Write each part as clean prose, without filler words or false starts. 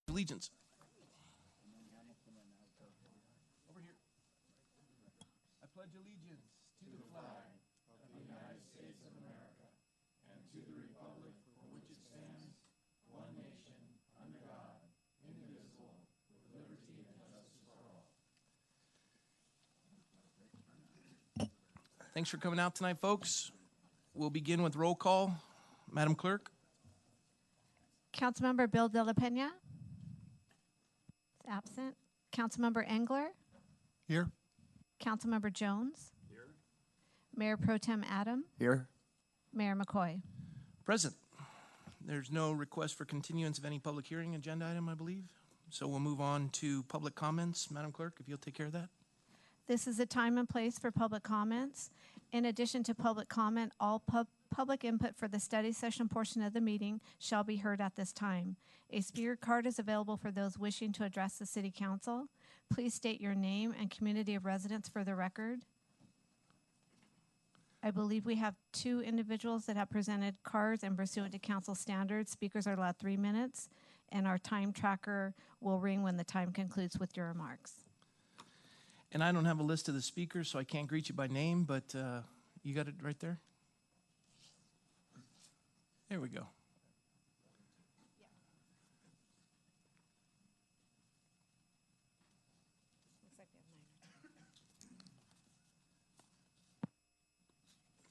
Allegiance. Over here. I pledge allegiance to the flag of the United States of America and to the republic for which it stands, one nation, under God, indivisible, with liberty and justice for all. Thanks for coming out tonight, folks. We'll begin with roll call. Madam Clerk. Councilmember Bill De La Pena. Absent. Councilmember Engler. Here. Councilmember Jones. Here. Mayor Pro Tem Adam. Here. Mayor McCoy. Present. There's no request for continuance of any public hearing agenda item, I believe. So we'll move on to public comments. Madam Clerk, if you'll take care of that. This is a time and place for public comments. In addition to public comment, all public input for the study session portion of the meeting shall be heard at this time. A speaker card is available for those wishing to address the City Council. Please state your name and community of residence for the record. I believe we have 2 individuals that have presented cards, and pursuant to council standards, speakers are allowed 3 minutes, and our time tracker will ring when the time concludes with your remarks. And I don't have a list of the speakers, so I can't greet you by name, but you got it right there? There we go.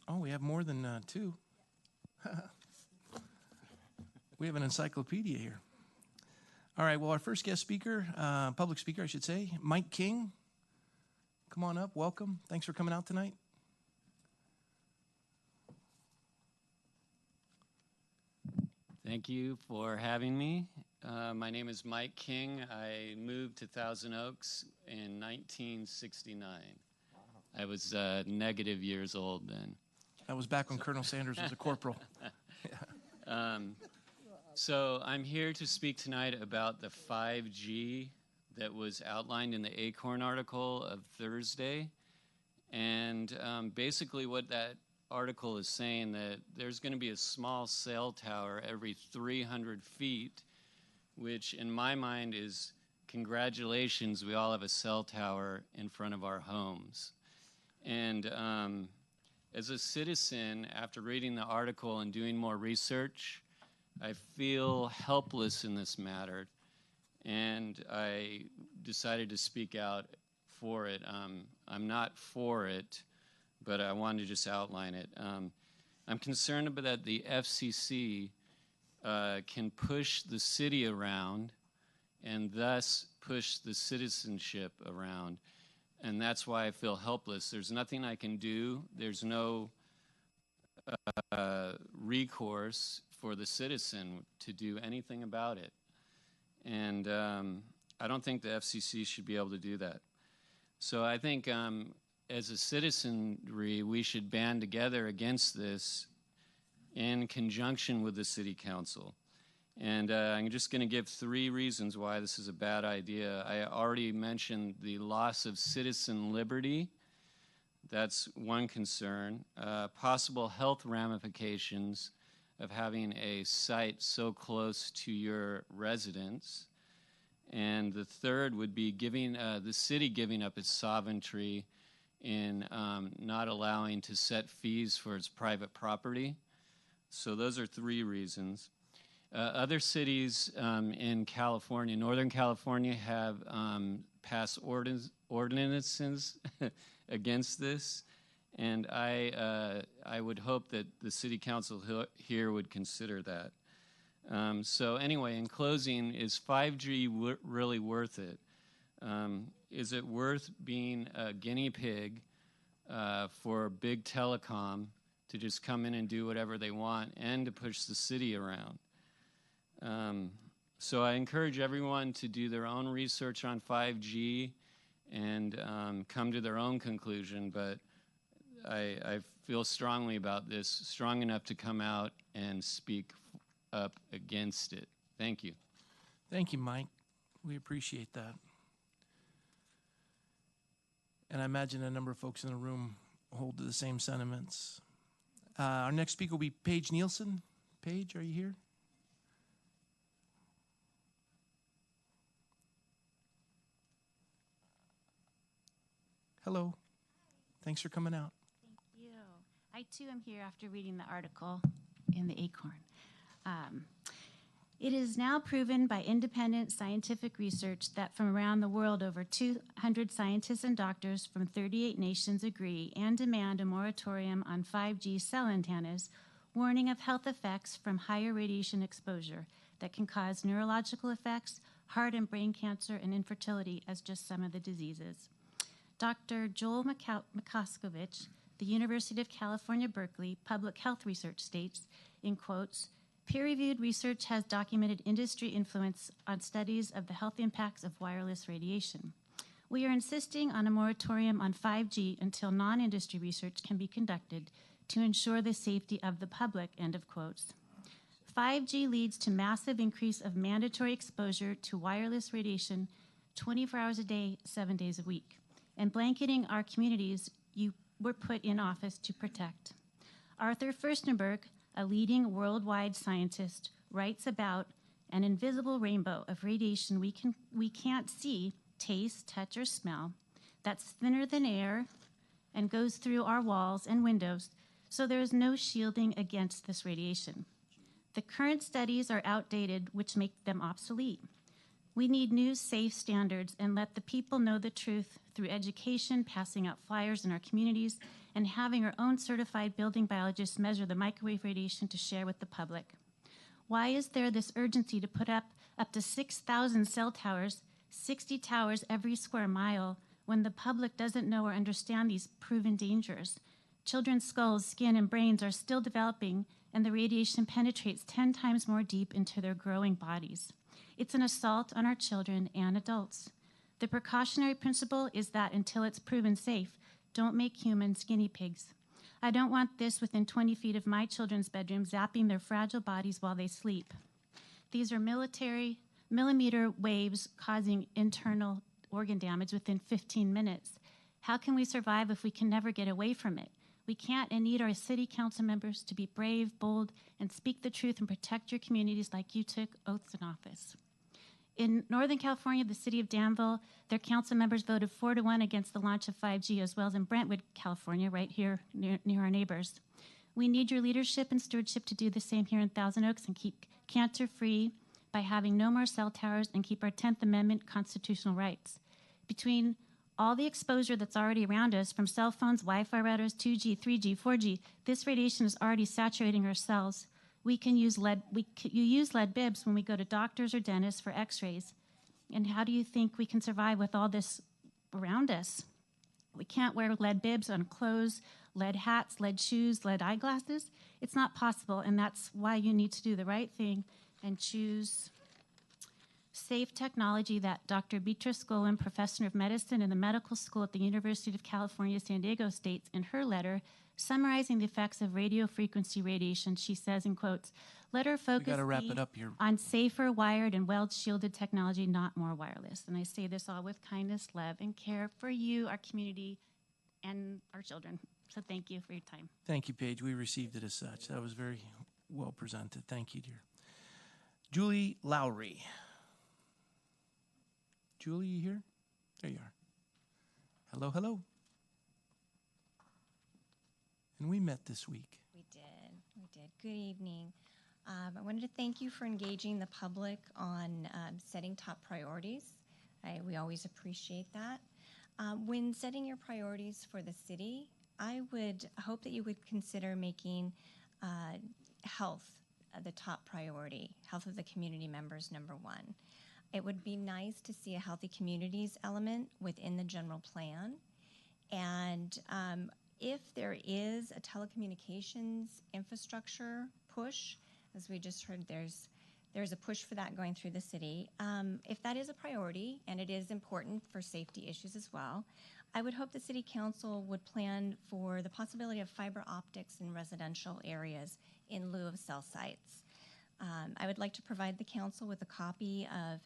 Oh, we have more than 2. We have an encyclopedia here. All right, well, our first guest speaker, public speaker, I should say, Mike King. Come on up, welcome. Thanks for coming out tonight. Thank you for having me. My name is Mike King. I moved to Thousand Oaks in 1969. I was negative years old then. That was back when Colonel Sanders was a corporal. So I'm here to speak tonight about the 5G that was outlined in the Acorn article of Thursday. And basically what that article is saying that there's going to be a small cell tower every 300 feet, which in my mind is congratulations, we all have a cell tower in front of our homes. And as a citizen, after reading the article and doing more research, I feel helpless in this matter. And I decided to speak out for it. I'm not for it, but I wanted to just outline it. I'm concerned about that the FCC can push the city around and thus push the citizenship around. And that's why I feel helpless. There's nothing I can do. There's no recourse for the citizen to do anything about it. And I don't think the FCC should be able to do that. So I think as a citizenry, we should band together against this in conjunction with the City Council. And I'm just going to give 3 reasons why this is a bad idea. I already mentioned the loss of citizen liberty. That's one concern. Possible health ramifications of having a site so close to your residence. And the third would be giving the city giving up its sovereignty in not allowing to set fees for its private property. So those are 3 reasons. Other cities in California, Northern California, have passed ordinances against this. And I would hope that the City Council here would consider that. So anyway, in closing, is 5G really worth it? Is it worth being a guinea pig for big telecom to just come in and do whatever they want and to push the city around? So I encourage everyone to do their own research on 5G and come to their own conclusion, but I feel strongly about this, strong enough to come out and speak up against it. Thank you. Thank you, Mike. We appreciate that. And I imagine a number of folks in the room hold to the same sentiments. Our next speaker will be Paige Nielsen. Paige, are you here? Hello. Thanks for coming out. Thank you. I too am here after reading the article in the Acorn. It is now proven by independent scientific research that from around the world, over 200 scientists and doctors from 38 nations agree and demand a moratorium on 5G cell antennas, warning of health effects from higher radiation exposure that can cause neurological effects, heart and brain cancer, and infertility as just some of the diseases. Dr. Joel Mikoskowicz, the University of California, Berkeley Public Health Research states, in quotes, peer-reviewed research has documented industry influence on studies of the health impacts of wireless radiation. We are insisting on a moratorium on 5G until non-industry research can be conducted to ensure the safety of the public, end of quotes. 5G leads to massive increase of mandatory exposure to wireless radiation 24 hours a day, 7 days a week. And blanketing our communities you were put in office to protect. Arthur Furstenberg, a leading worldwide scientist, writes about an invisible rainbow of radiation we can't see, taste, touch, or smell, that's thinner than air and goes through our walls and windows, so there is no shielding against this radiation. The current studies are outdated, which make them obsolete. We need new, safe standards and let the people know the truth through education, passing out flyers in our communities, and having our own certified building biologists measure the microwave radiation to share with the public. Why is there this urgency to put up to 6,000 cell towers, 60 towers every square mile, when the public doesn't know or understand these proven dangers? Children's skulls, skin, and brains are still developing, and the radiation penetrates 10 times more deep into their growing bodies. It's an assault on our children and adults. The precautionary principle is that until it's proven safe, don't make humans guinea pigs. I don't want this within 20 feet of my children's bedroom, zapping their fragile bodies while they sleep. These are millimeter waves causing internal organ damage within 15 minutes. How can we survive if we can never get away from it? We can't and need our city council members to be brave, bold, and speak the truth and protect your communities like you took oaths in office. In Northern California, the city of Danville, their council members voted 4-1 against the launch of 5G, as well as in Brentwood, California, right here near our neighbors. We need your leadership and stewardship to do the same here in Thousand Oaks and keep cancer free by having no more cell towers and keep our 10th Amendment constitutional rights. Between all the exposure that's already around us, from cell phones, Wi-Fi routers, 2G, 3G, 4G, this radiation is already saturating our cells. You use lead bibs when we go to doctors or dentists for x-rays. And how do you think we can survive with all this around us? We can't wear lead bibs on clothes, lead hats, lead shoes, lead eyeglasses. It's not possible, and that's why you need to do the right thing and choose safe technology that Dr. Beatrice Golin, professor of medicine in the medical school at the University of California, San Diego, states in her letter, summarizing the effects of radio frequency radiation. She says, in quotes, let our focus wrap be it up here. on safer wired and well-shielded technology, not more wireless. And I say this all with kindness, love, and care for you, our community, and our children. So thank you for your time. Thank you, Paige. We received it as such. That was very well presented. Thank you, dear. Julie Lowry. Julie, you here? There you are. Hello, hello. And we met this week. We did. Good evening. I wanted to thank you for engaging the public on setting top priorities. We always appreciate that. When setting your priorities for the city, I would hope that you would consider making health the top priority, health of the community members number one. It would be nice to see a healthy communities element within the general plan. And if there is a telecommunications infrastructure push, as we just heard, there's a push for that going through the city. If that is a priority, and it is important for safety issues as well, I would hope the City Council would plan for the possibility of fiber optics in residential areas in lieu of cell sites. I would like to provide the Council with a copy of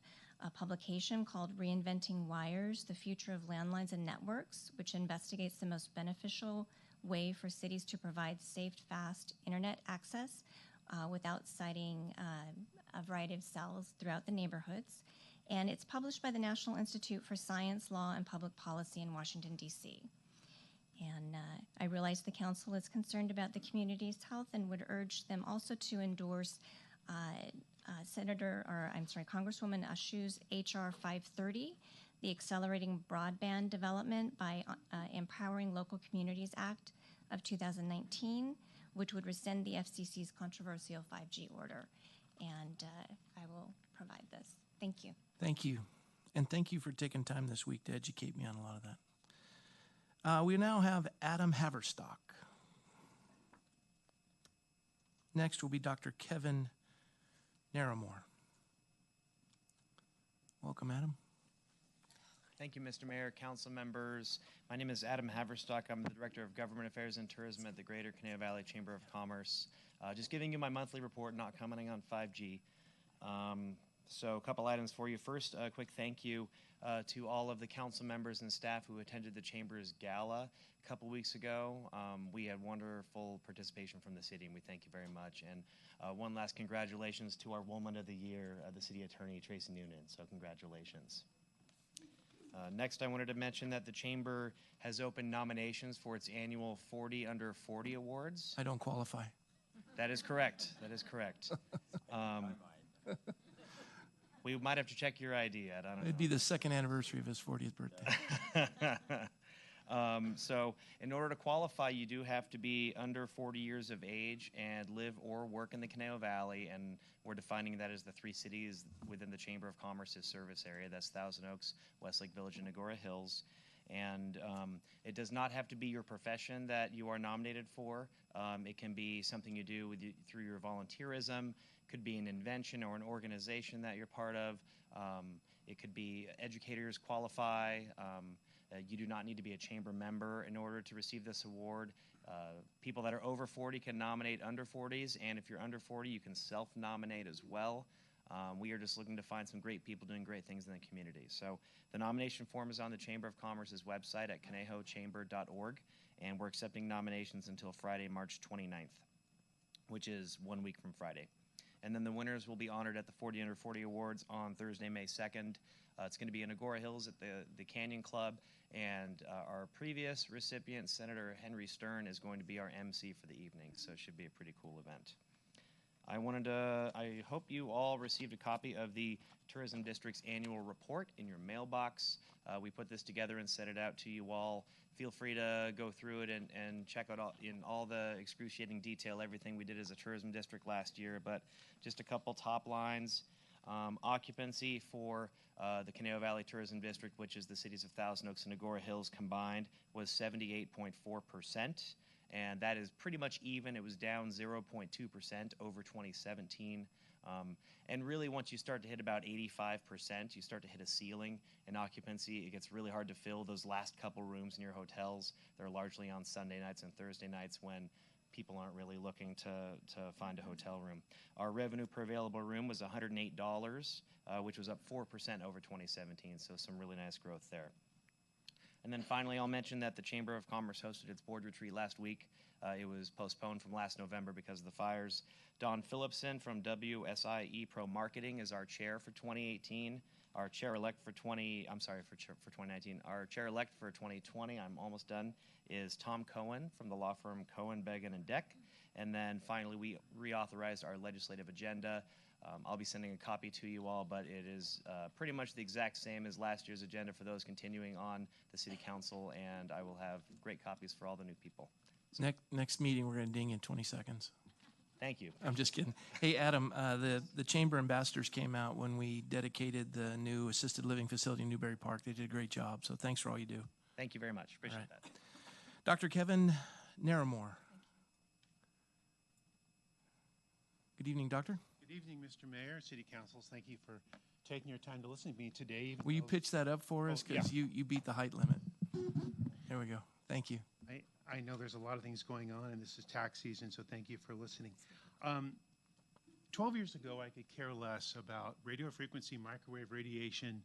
a publication called Reinventing Wires, The Future of Landlines and Networks, which investigates the most beneficial way for cities to provide safe, fast internet access without citing a variety of cells throughout the neighborhoods. And it's published by the National Institute for Science, Law, and Public Policy in Washington, D.C. And I realize the council is concerned about the community's health and would urge them also to endorse Congresswoman Ashu's H.R. 530, the Accelerating Broadband Development by Empowering Local Communities Act of 2019, which would rescind the FCC's controversial 5G order. And I will provide this. Thank you. Thank you. And thank you for taking time this week to educate me on a lot of that. We now have Adam Haverstock. Next will be Dr. Kevin Naramore. Welcome, Adam. Thank you, Mr. Mayor, council members. My name is Adam Haverstock. I'm the Director of Government Affairs and Tourism at the Greater Canadian Valley Chamber of Commerce. Just giving you my monthly report, not commenting on 5G. So a couple items for you. First, a quick thank you to all of the council members and staff who attended the Chamber's Gala a couple weeks ago. We had wonderful participation from the city, and we thank you very much. And one last congratulations to our Woman of the Year, the City Attorney, Tracy Noonan. So congratulations. Next, I wanted to mention that the Chamber has opened nominations for its annual 40 Under 40 Awards. I don't qualify. That is correct. That is correct. We might have to check your ID, Ed. I don't know. It'd be the second anniversary of his 40th birthday. So in order to qualify, you do have to be under 40 years of age and live or work in the Conejo Valley, and we're defining that as the 3 cities within the Chamber of Commerce's service area. That's Thousand Oaks, Westlake Village, and Agora Hills. And it does not have to be your profession that you are nominated for. It can be something you do through your volunteerism. Could be an invention or an organization that you're part of. It could be educators qualify. You do not need to be a chamber member in order to receive this award. People that are over 40 can nominate under 40s, and if you're under 40, you can self-nominate as well. We are just looking to find some great people doing great things in the community. So the nomination form is on the Chamber of Commerce's website at conejochamber.org, and we're accepting nominations until Friday, March 29th, which is 1 week from Friday. And then the winners will be honored at the 40 Under 40 Awards on Thursday, May 2nd. It's going to be in Agora Hills at the Canyon Club, and our previous recipient, Senator Henry Stern, is going to be our MC for the evening, so it should be a pretty cool event. I hope you all received a copy of the Tourism District's annual report in your mailbox. We put this together and sent it out to you all. Feel free to go through it and check out in all the excruciating detail everything we did as a tourism district last year, but just a couple top lines. Occupancy for the Conejo Valley Tourism District, which is the cities of Thousand Oaks and Agora Hills combined, was 78.4%. And that is pretty much even. It was down 0.2% over 2017. And really, once you start to hit about 85%, you start to hit a ceiling in occupancy. It gets really hard to fill those last couple rooms in your hotels. They're largely on Sunday nights and Thursday nights when people aren't really looking to find a hotel room. Our revenue per available room was $108, which was up 4% over 2017, so some really nice growth there. And then finally, I'll mention that the Chamber of Commerce hosted its board retreat last week. It was postponed from last November because of the fires. Don Phillipson from WSIE Pro Marketing is our chair for 2018. Our chair-elect for 2019. Our chair-elect for 2020, I'm almost done, is Tom Cohen from the law firm Cohen, Began, and Deck. And then finally, we reauthorized our legislative agenda. I'll be sending a copy to you all, but it is pretty much the exact same as last year's agenda for those continuing on the City Council, and I will have great copies for all the new people. So, next meeting, we're going to ding in 20 seconds. Thank you. I'm just kidding. Hey, Adam, the Chamber ambassadors came out when we dedicated the new assisted living facility in Newberry Park. They did a great job, so thanks for all you do. Thank you very much. Appreciate that. Dr. Kevin Naramore. Good evening, Doctor. Good evening, Mr. Mayor, City Councils. Thank you for taking your time to listen to me today. Will you pitch that up for us? Because you beat the height limit. There we go. Thank you. I know there's a lot of things going on, and this is tax season, so thank you for listening. 12 years ago, I could care less about radio frequency, microwave radiation,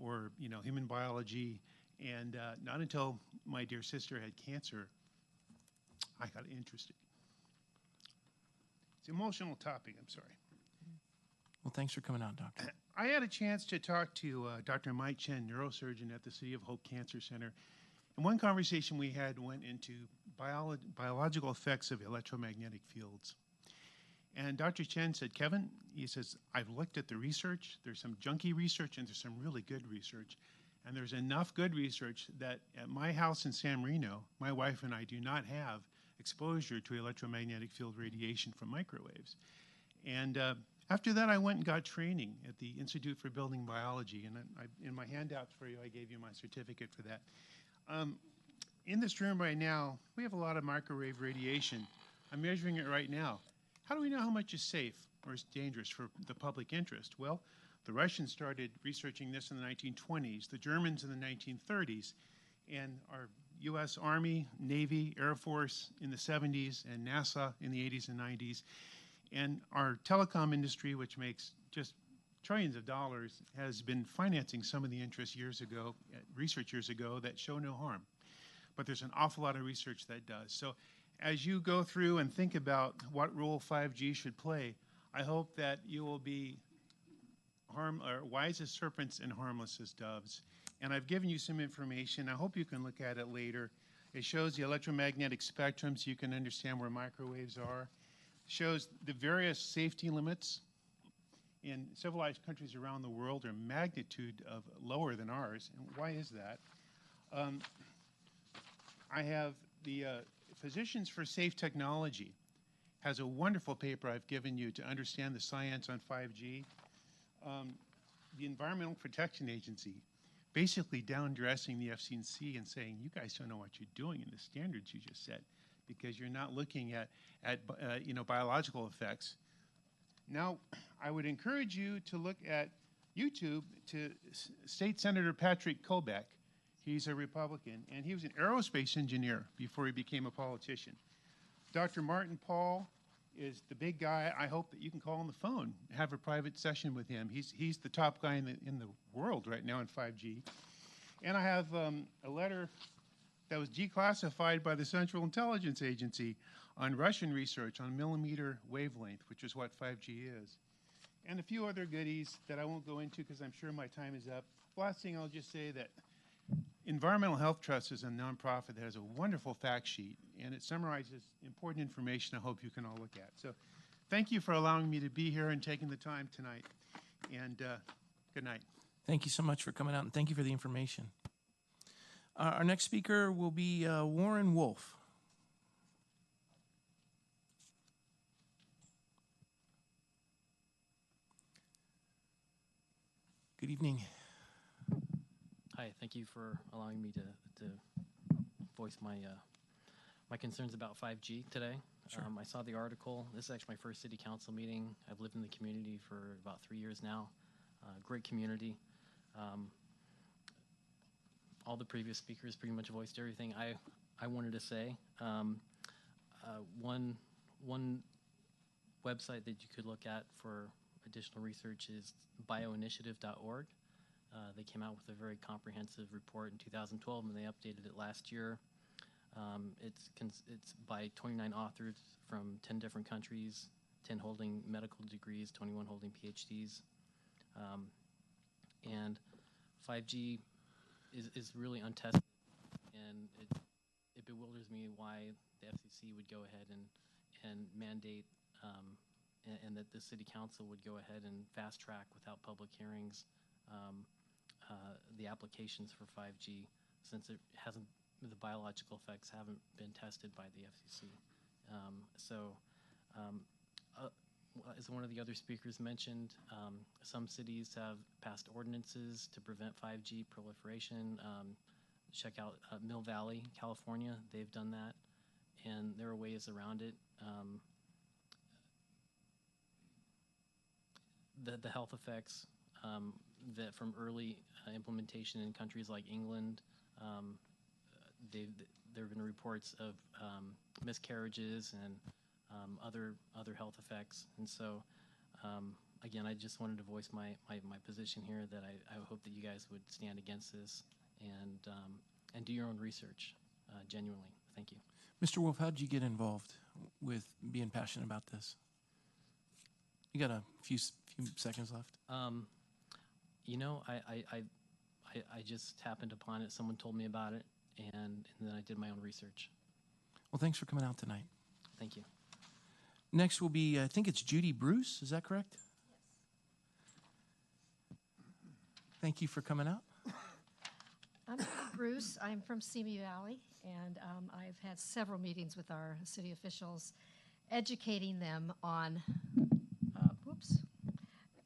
or human biology, and not until my dear sister had cancer, I got interested. It's an emotional topic, I'm sorry. Well, thanks for coming out, Doctor. I had a chance to talk to Dr. Mike Chen, neurosurgeon at the City of Hope Cancer Center. And one conversation we had went into biological effects of electromagnetic fields. And Dr. Chen said, Kevin, he says, I've looked at the research. There's some junky research and there's some really good research. And there's enough good research that at my house in San Marino, my wife and I do not have exposure to electromagnetic field radiation from microwaves. And after that, I went and got training at the Institute for Building Biology. And in my handouts for you, I gave you my certificate for that. In this room right now, we have a lot of microwave radiation. I'm measuring it right now. How do we know how much is safe or is dangerous for the public interest? Well, the Russians started researching this in the 1920s, the Germans in the 1930s, and our U.S. Army, Navy, Air Force in the 70s, and NASA in the 80s and 90s. And our telecom industry, which makes just trillions of dollars, has been financing some of the interest research years ago that show no harm. But there's an awful lot of research that does. So as you go through and think about what role 5G should play, I hope that you will be wise as serpents and harmless as doves. And I've given you some information. I hope you can look at it later. It shows the electromagnetic spectrum so you can understand where microwaves are. It shows the various safety limits in civilized countries around the world are magnitude of lower than ours. And why is that? I have the Physicians for Safe Technology has a wonderful paper I've given you to understand the science on 5G. The Environmental Protection Agency basically down-dressing the FCC and saying, you guys don't know what you're doing in the standards you just set because you're not looking at biological effects. Now, I would encourage you to look at YouTube to State Senator Patrick Kobach. He's a Republican, and he was an aerospace engineer before he became a politician. Dr. Martin Paul is the big guy. I hope that you can call on the phone, have a private session with him. He's the top guy in the world right now in 5G. And I have a letter that was declassified by the Central Intelligence Agency on Russian research on millimeter wavelength, which is what 5G is. And a few other goodies that I won't go into because I'm sure my time is up. Last thing I'll just say that Environmental Health Trust is a nonprofit that has a wonderful fact sheet, and it summarizes important information I hope you can all look at. So thank you for allowing me to be here and taking the time tonight, and good night. Thank you so much for coming out, and thank you for the information. Our next speaker will be Warren Wolf. Good evening. Hi, thank you for allowing me to voice my my concerns about 5G today. Sure. I saw the article. This is actually my first city council meeting. I've lived in the community for about 3 years now. Great community. All the previous speakers pretty much voiced everything I wanted to say. One website that you could look at for additional research is bioinitiative.org. They came out with a very comprehensive report in 2012, and they updated it last year. It's by 29 authors from 10 different countries, 10 holding medical degrees, 21 holding PhDs. And 5G is really untested, and it bewilders me why the FCC would go ahead and mandate and that the city council would go ahead and fast track without public hearings the applications for 5G, since the biological effects haven't been tested by the FCC. As one of the other speakers mentioned, some cities have passed ordinances to prevent 5G proliferation. Check out Mill Valley, California. They've done that, and there are ways around it. The health effects that from early implementation in countries like England, there have been reports of miscarriages and other health effects. And so, again, I just wanted to voice my position here that I hope that you guys would stand against this and do your own research genuinely. Thank you. Mr. Wolf, how did you get involved with being passionate about this? You got a few seconds left. I just happened upon it. Someone told me about it, and then I did my own research. Well, thanks for coming out tonight. Thank you. Next will be, I think it's Judy Bruce. Is that correct? Yes. Thank you for coming out. I'm Bruce. I'm from Simi Valley, and I've had several meetings with our city officials, educating them on,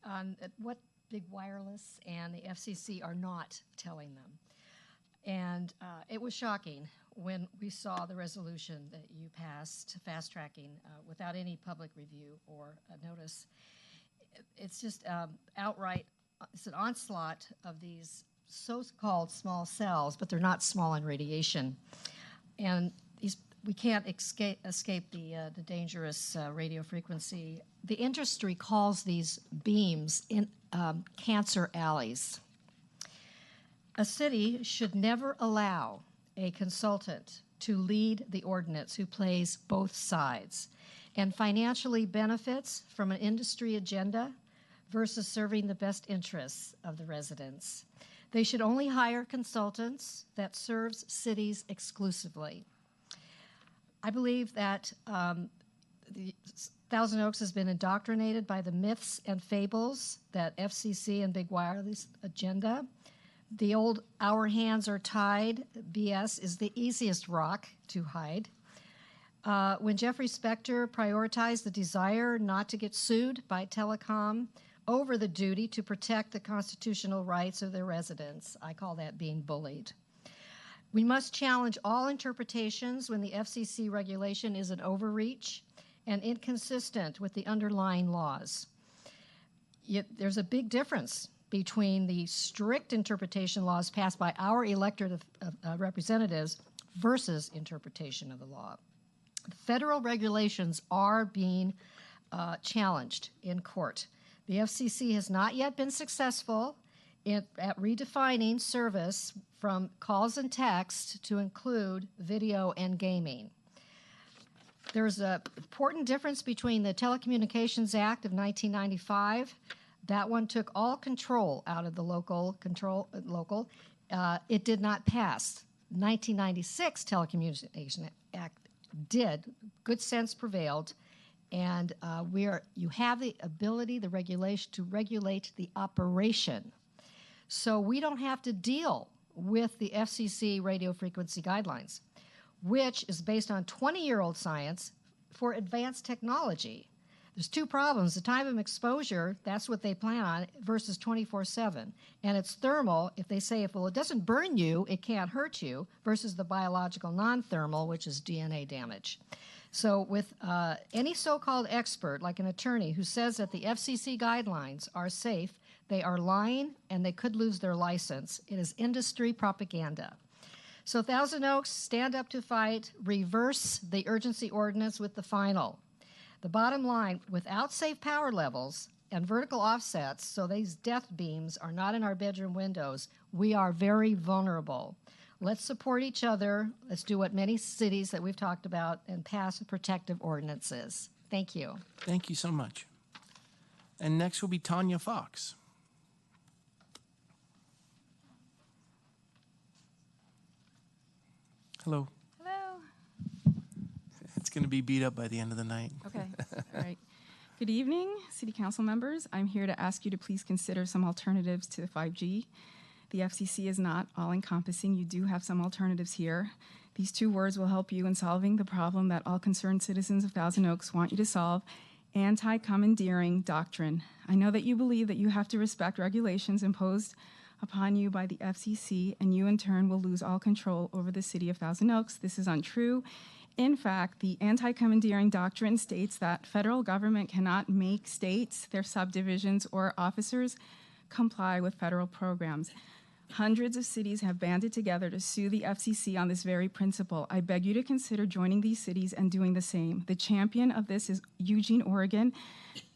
on what big wireless and the FCC are not telling them. And it was shocking when we saw the resolution that you passed, fast-tracking, without any public review or a notice. It's just outright, it's an onslaught of these so-called small cells, but they're not small in radiation. And we can't escape the dangerous radio frequency. The industry calls these beams in cancer alleys. A city should never allow a consultant to lead the ordinance who plays both sides and financially benefits from an industry agenda versus serving the best interests of the residents. They should only hire consultants that serves cities exclusively. I believe that the Thousand Oaks has been indoctrinated by the myths and fables that FCC and Big Wireless agenda. The old "our hands are tied" BS is the easiest rock to hide. When Jeffrey Spector prioritized the desire not to get sued by telecom over the duty to protect the constitutional rights of their residents, I call that being bullied. We must challenge all interpretations when the FCC regulation is an overreach and inconsistent with the underlying laws. Yet there's a big difference between the strict interpretation laws passed by our elected representatives versus interpretation of the law. Federal regulations are being challenged in court. The FCC has not yet been successful at redefining service from calls and text to include video and gaming. There's an important difference between the Telecommunications Act of 1995. That one took all control out of the local. It did not pass. 1996 Telecommunications Act did. Good sense prevailed. And you have the ability, the regulation, to regulate the operation. So we don't have to deal with the FCC radio frequency guidelines, which is based on 20-year-old science for advanced technology. There's two problems. The time of exposure, that's what they plan on, versus 24/7. And it's thermal, if they say, well, it doesn't burn you, it can't hurt you, versus the biological non-thermal, which is DNA damage. So with any so-called expert, like an attorney, who says that the FCC guidelines are safe, they are lying and they could lose their license. It is industry propaganda. So Thousand Oaks, stand up to fight, reverse the urgency ordinance with the final. The bottom line, without safe power levels and vertical offsets, so these death beams are not in our bedroom windows, we are very vulnerable. Let's support each other. Let's do what many cities that we've talked about and pass protective ordinances. Thank you. Thank you so much. And next will be Tanya Fox. Hello. Hello. It's going to be beat up by the end of the night. Okay. All right. Good evening, City Council members. I'm here to ask you to please consider some alternatives to 5G. The FCC is not all-encompassing. You do have some alternatives here. These two words will help you in solving the problem that all concerned citizens of Thousand Oaks want you to solve: anti-commandeering doctrine. I know that you believe that you have to respect regulations imposed upon you by the FCC, and you in turn will lose all control over the city of Thousand Oaks. This is untrue. In fact, the anti-commandeering doctrine states that federal government cannot make states, their subdivisions, or officers comply with federal programs. Hundreds of cities have banded together to sue the FCC on this very principle. I beg you to consider joining these cities and doing the same. The champion of this is Eugene, Oregon,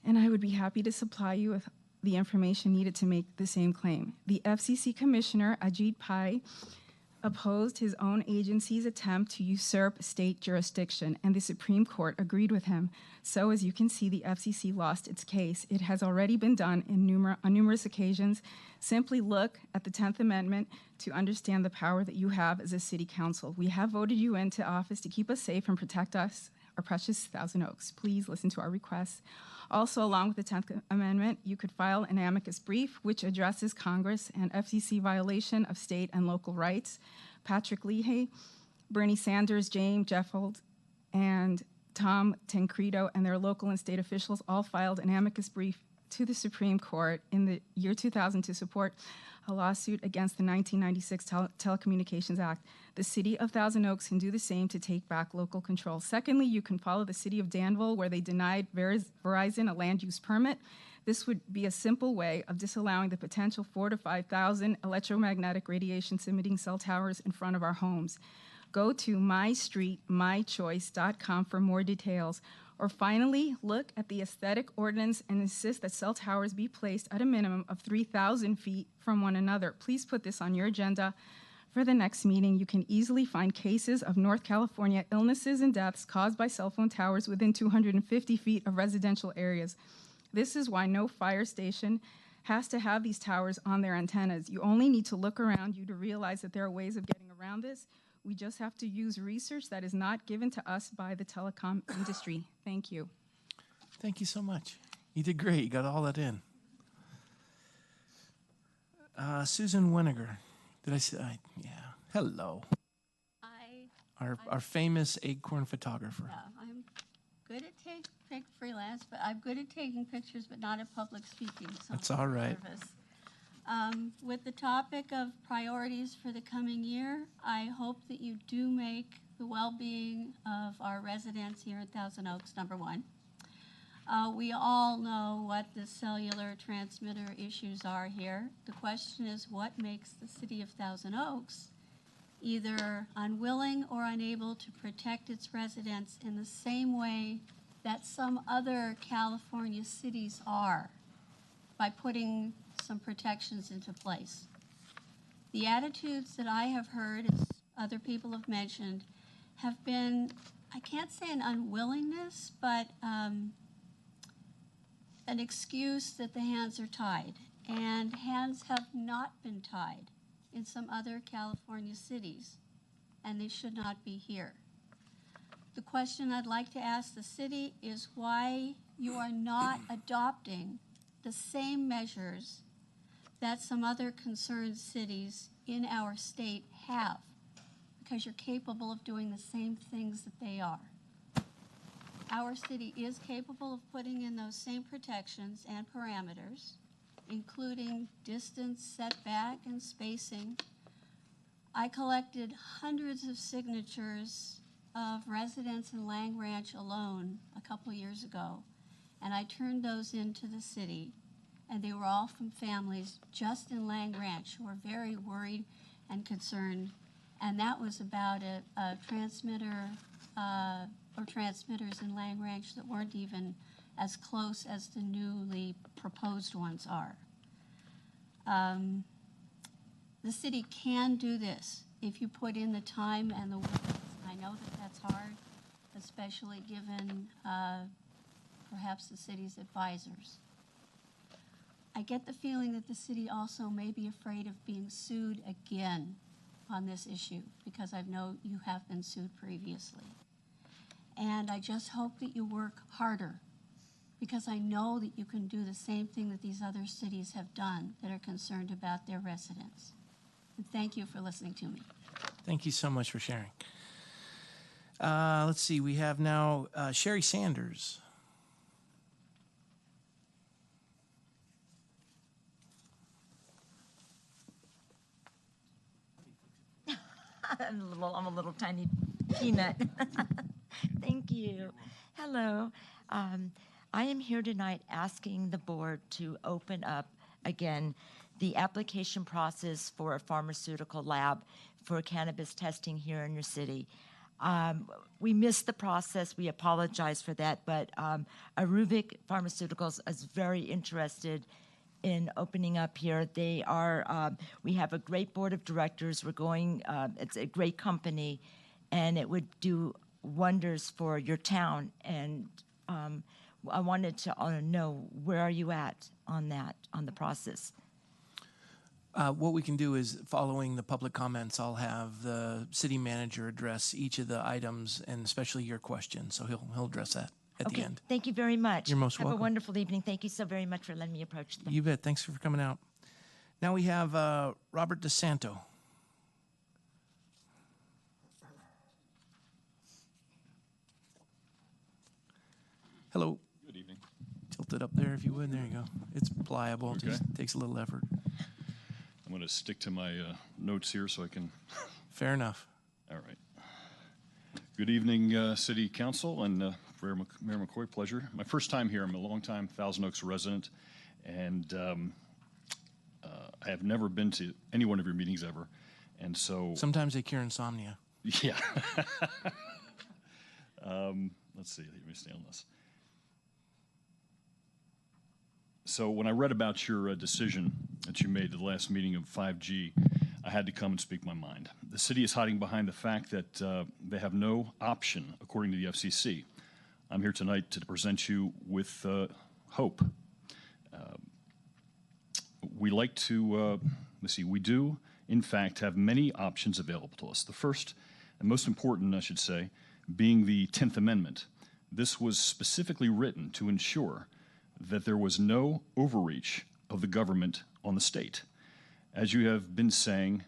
and I would be happy to supply you with the information needed to make the same claim. The FCC Commissioner, Ajit Pai, opposed his own agency's attempt to usurp state jurisdiction, and the Supreme Court agreed with him. So, as you can see, the FCC lost its case. It has already been done on numerous occasions. Simply look at the 10th Amendment to understand the power that you have as a city council. We have voted you into office to keep us safe and protect us, our precious Thousand Oaks. Please listen to our requests. Also, along with the 10th Amendment, you could file an amicus brief which addresses Congress and FCC violation of state and local rights. Patrick Leahy, Bernie Sanders, James Jeffold, and Tom Tancredo and their local and state officials all filed an amicus brief to the Supreme Court in the year 2000 to support a lawsuit against the 1996 Telecommunications Act. The city of Thousand Oaks can do the same to take back local control. Secondly, you can follow the city of Danville, where they denied Verizon a land use permit. This would be a simple way of disallowing the potential 4,000 to 5,000 electromagnetic radiation-emitting cell towers in front of our homes. Go to mystreetmychoice.com for more details. Or finally, look at the aesthetic ordinance and insist that cell towers be placed at a minimum of 3,000 feet from one another. Please put this on your agenda for the next meeting. You can easily find cases of North California illnesses and deaths caused by cell phone towers within 250 feet of residential areas. This is why no fire station has to have these towers on their antennas. You only need to look around you to realize that there are ways of getting around this. We just have to use research that is not given to us by the telecom industry. Thank you. Thank you so much. You did great. You got all that in. Susan Weniger. Did I say? Yeah. Hello. Our famous acorn photographer. Yeah, I'm good at take freelance, but I'm good at taking pictures, but not at public speaking. So That's all right. With the topic of priorities for the coming year, I hope that you do make the well-being of our residents here at Thousand Oaks number one. We all know what the cellular transmitter issues are here. The question is, what makes the city of Thousand Oaks either unwilling or unable to protect its residents in the same way that some other California cities are, by putting some protections into place. The attitudes that I have heard, as other people have mentioned, have been, I can't say an unwillingness, but an excuse that the hands are tied. And hands have not been tied in some other California cities, and they should not be here. The question I'd like to ask the city is why you are not adopting the same measures that some other concerned cities in our state have, because you're capable of doing the same things that they are. Our city is capable of putting in those same protections and parameters, including distance, setback, and spacing. I collected hundreds of signatures of residents in Lang Ranch alone a couple years ago, and I turned those into the city. And they were all from families just in Lang Ranch who were very worried and concerned. And that was about a transmitter or transmitters in Lang Ranch that weren't even as close as the newly proposed ones are. The city can do this if you put in the time and the work. I know that that's hard, especially given perhaps the city's advisors. I get the feeling that the city also may be afraid of being sued again on this issue, because I know you have been sued previously. And I just hope that you work harder, because I know that you can do the same thing that these other cities have done that are concerned about their residents. And thank you for listening to me. Thank you so much for sharing. Let's see. We have now Sherry Sanders. I'm a little tiny peanut. Thank you. Hello. I am here tonight asking the board to open up again the application process for a pharmaceutical lab for cannabis testing here in your city. We missed the process. We apologize for that, but Aruvik Pharmaceuticals is very interested in opening up here. They are, we have a great board of directors. We're going, it's a great company, and it would do wonders for your town. And I wanted to know, where are you at on that, on the process? What we can do is, following the public comments, I'll have the city manager address each of the items, and especially your question. So he'll address that at the end. Thank you very much. You're most Have welcome. a wonderful evening. Thank you so very much for letting me approach them. You bet. Thanks for coming out. Now we have Robert DeSanto. Hello. Good evening. Tilt it up there if you would. There you go. It's pliable. Okay. Just takes a little effort. I'm going to stick to my notes here so I can. Fair enough. All right. Good evening, City Council and Mayor McCoy. Pleasure. My first time here. I'm a long-time Thousand Oaks resident, and I have never been to any one of your meetings ever, and so. Sometimes they cure insomnia. Yeah. Let's see. Let me stay on this. So when I read about your decision that you made at the last meeting of 5G, I had to come and speak my mind. The city is hiding behind the fact that they have no option, according to the FCC. I'm here tonight to present you with hope. We like to, let's see, we do, in fact, have many options available to us. The first, and most important, I should say, being the 10th Amendment. This was specifically written to ensure that there was no overreach of the government on the state. As you have been saying,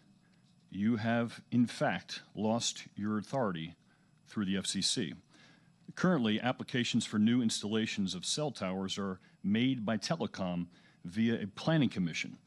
you have, in fact, lost your authority through the FCC. Currently, applications for new installations of cell towers are made by telecom via a planning commission,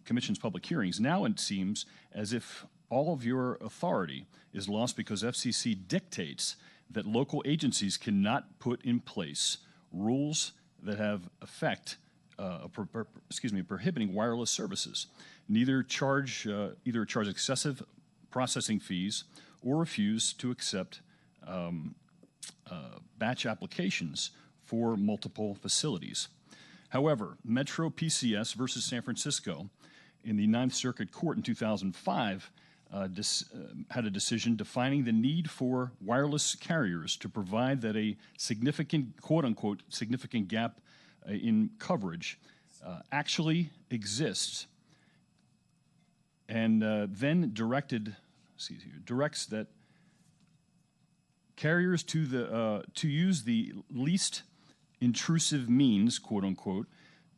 commission's public hearings. Now it seems as if all of your authority is lost because FCC dictates that local agencies cannot put in place rules that have effect, prohibiting wireless services. Either charge excessive processing fees or refuse to accept batch applications for multiple facilities. However, Metro PCS versus San Francisco in the Ninth Circuit Court in 2005 had a decision defining the need for wireless carriers to provide that a significant, quote-unquote, significant gap in coverage actually exists, and then directs that carriers to use the least intrusive means, quote-unquote,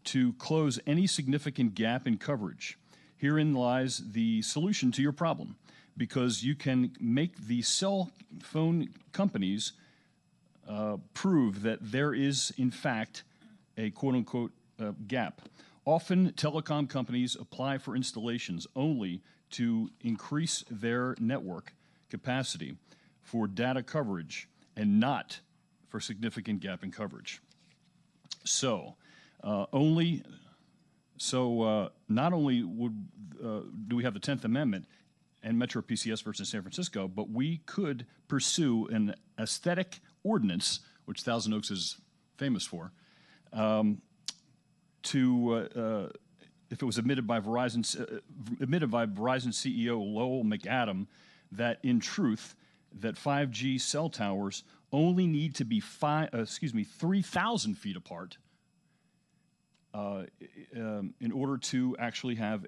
to close any significant gap in coverage. Herein lies the solution to your problem, because you can make the cell phone companies prove that there is, in fact, a quote-unquote gap. Often, telecom companies apply for installations only to increase their network capacity for data coverage and not for significant gap in coverage. So, not only do we have the 10th Amendment and Metro PCS versus San Francisco, but we could pursue an aesthetic ordinance, which Thousand Oaks is famous for, if it was admitted by Verizon CEO Lowell McAdam, that in truth, that 5G cell towers only need to be 3,000 feet apart in order to actually have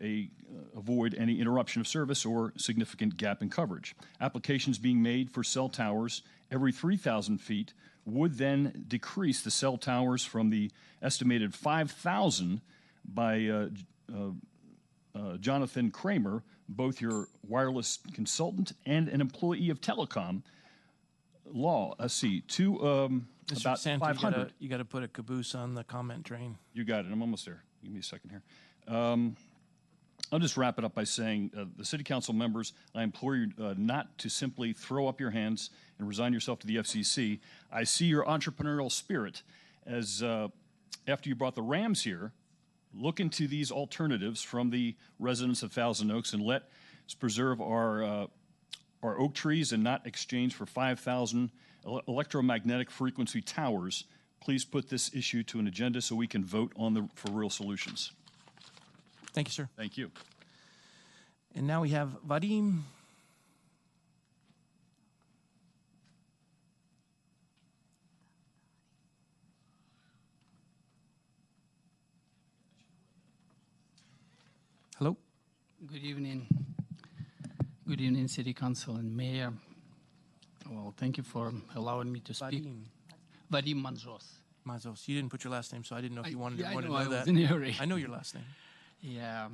avoid any interruption of service or significant gap in coverage. Applications being made for cell towers every 3,000 feet would then decrease the cell towers from the estimated 5,000 by Jonathan Kramer, both your wireless consultant and an employee of telecom law. To about Mr. DeSanto, 500. you got to put a caboose on the comment train. You got it. I'm almost there. Give me a second here. I'll just wrap it up by saying, the city council members, I implore you not to simply throw up your hands and resign yourself to the FCC. I see your entrepreneurial spirit as after you brought the Rams here, look into these alternatives from the residents of Thousand Oaks and let's preserve our oak trees and not exchange for 5,000 electromagnetic frequency towers please put this issue to an agenda so we can vote for real solutions. Thank you, sir. Thank you. And now we have Vadim. Hello. Good evening. Good evening, City Council and Mayor. Well, thank you for allowing me to speak. Vadim Manzos. Manzos. You didn't put your last name, so I didn't know if you wanted to know I that. was in a hurry. I know your last name. Yeah.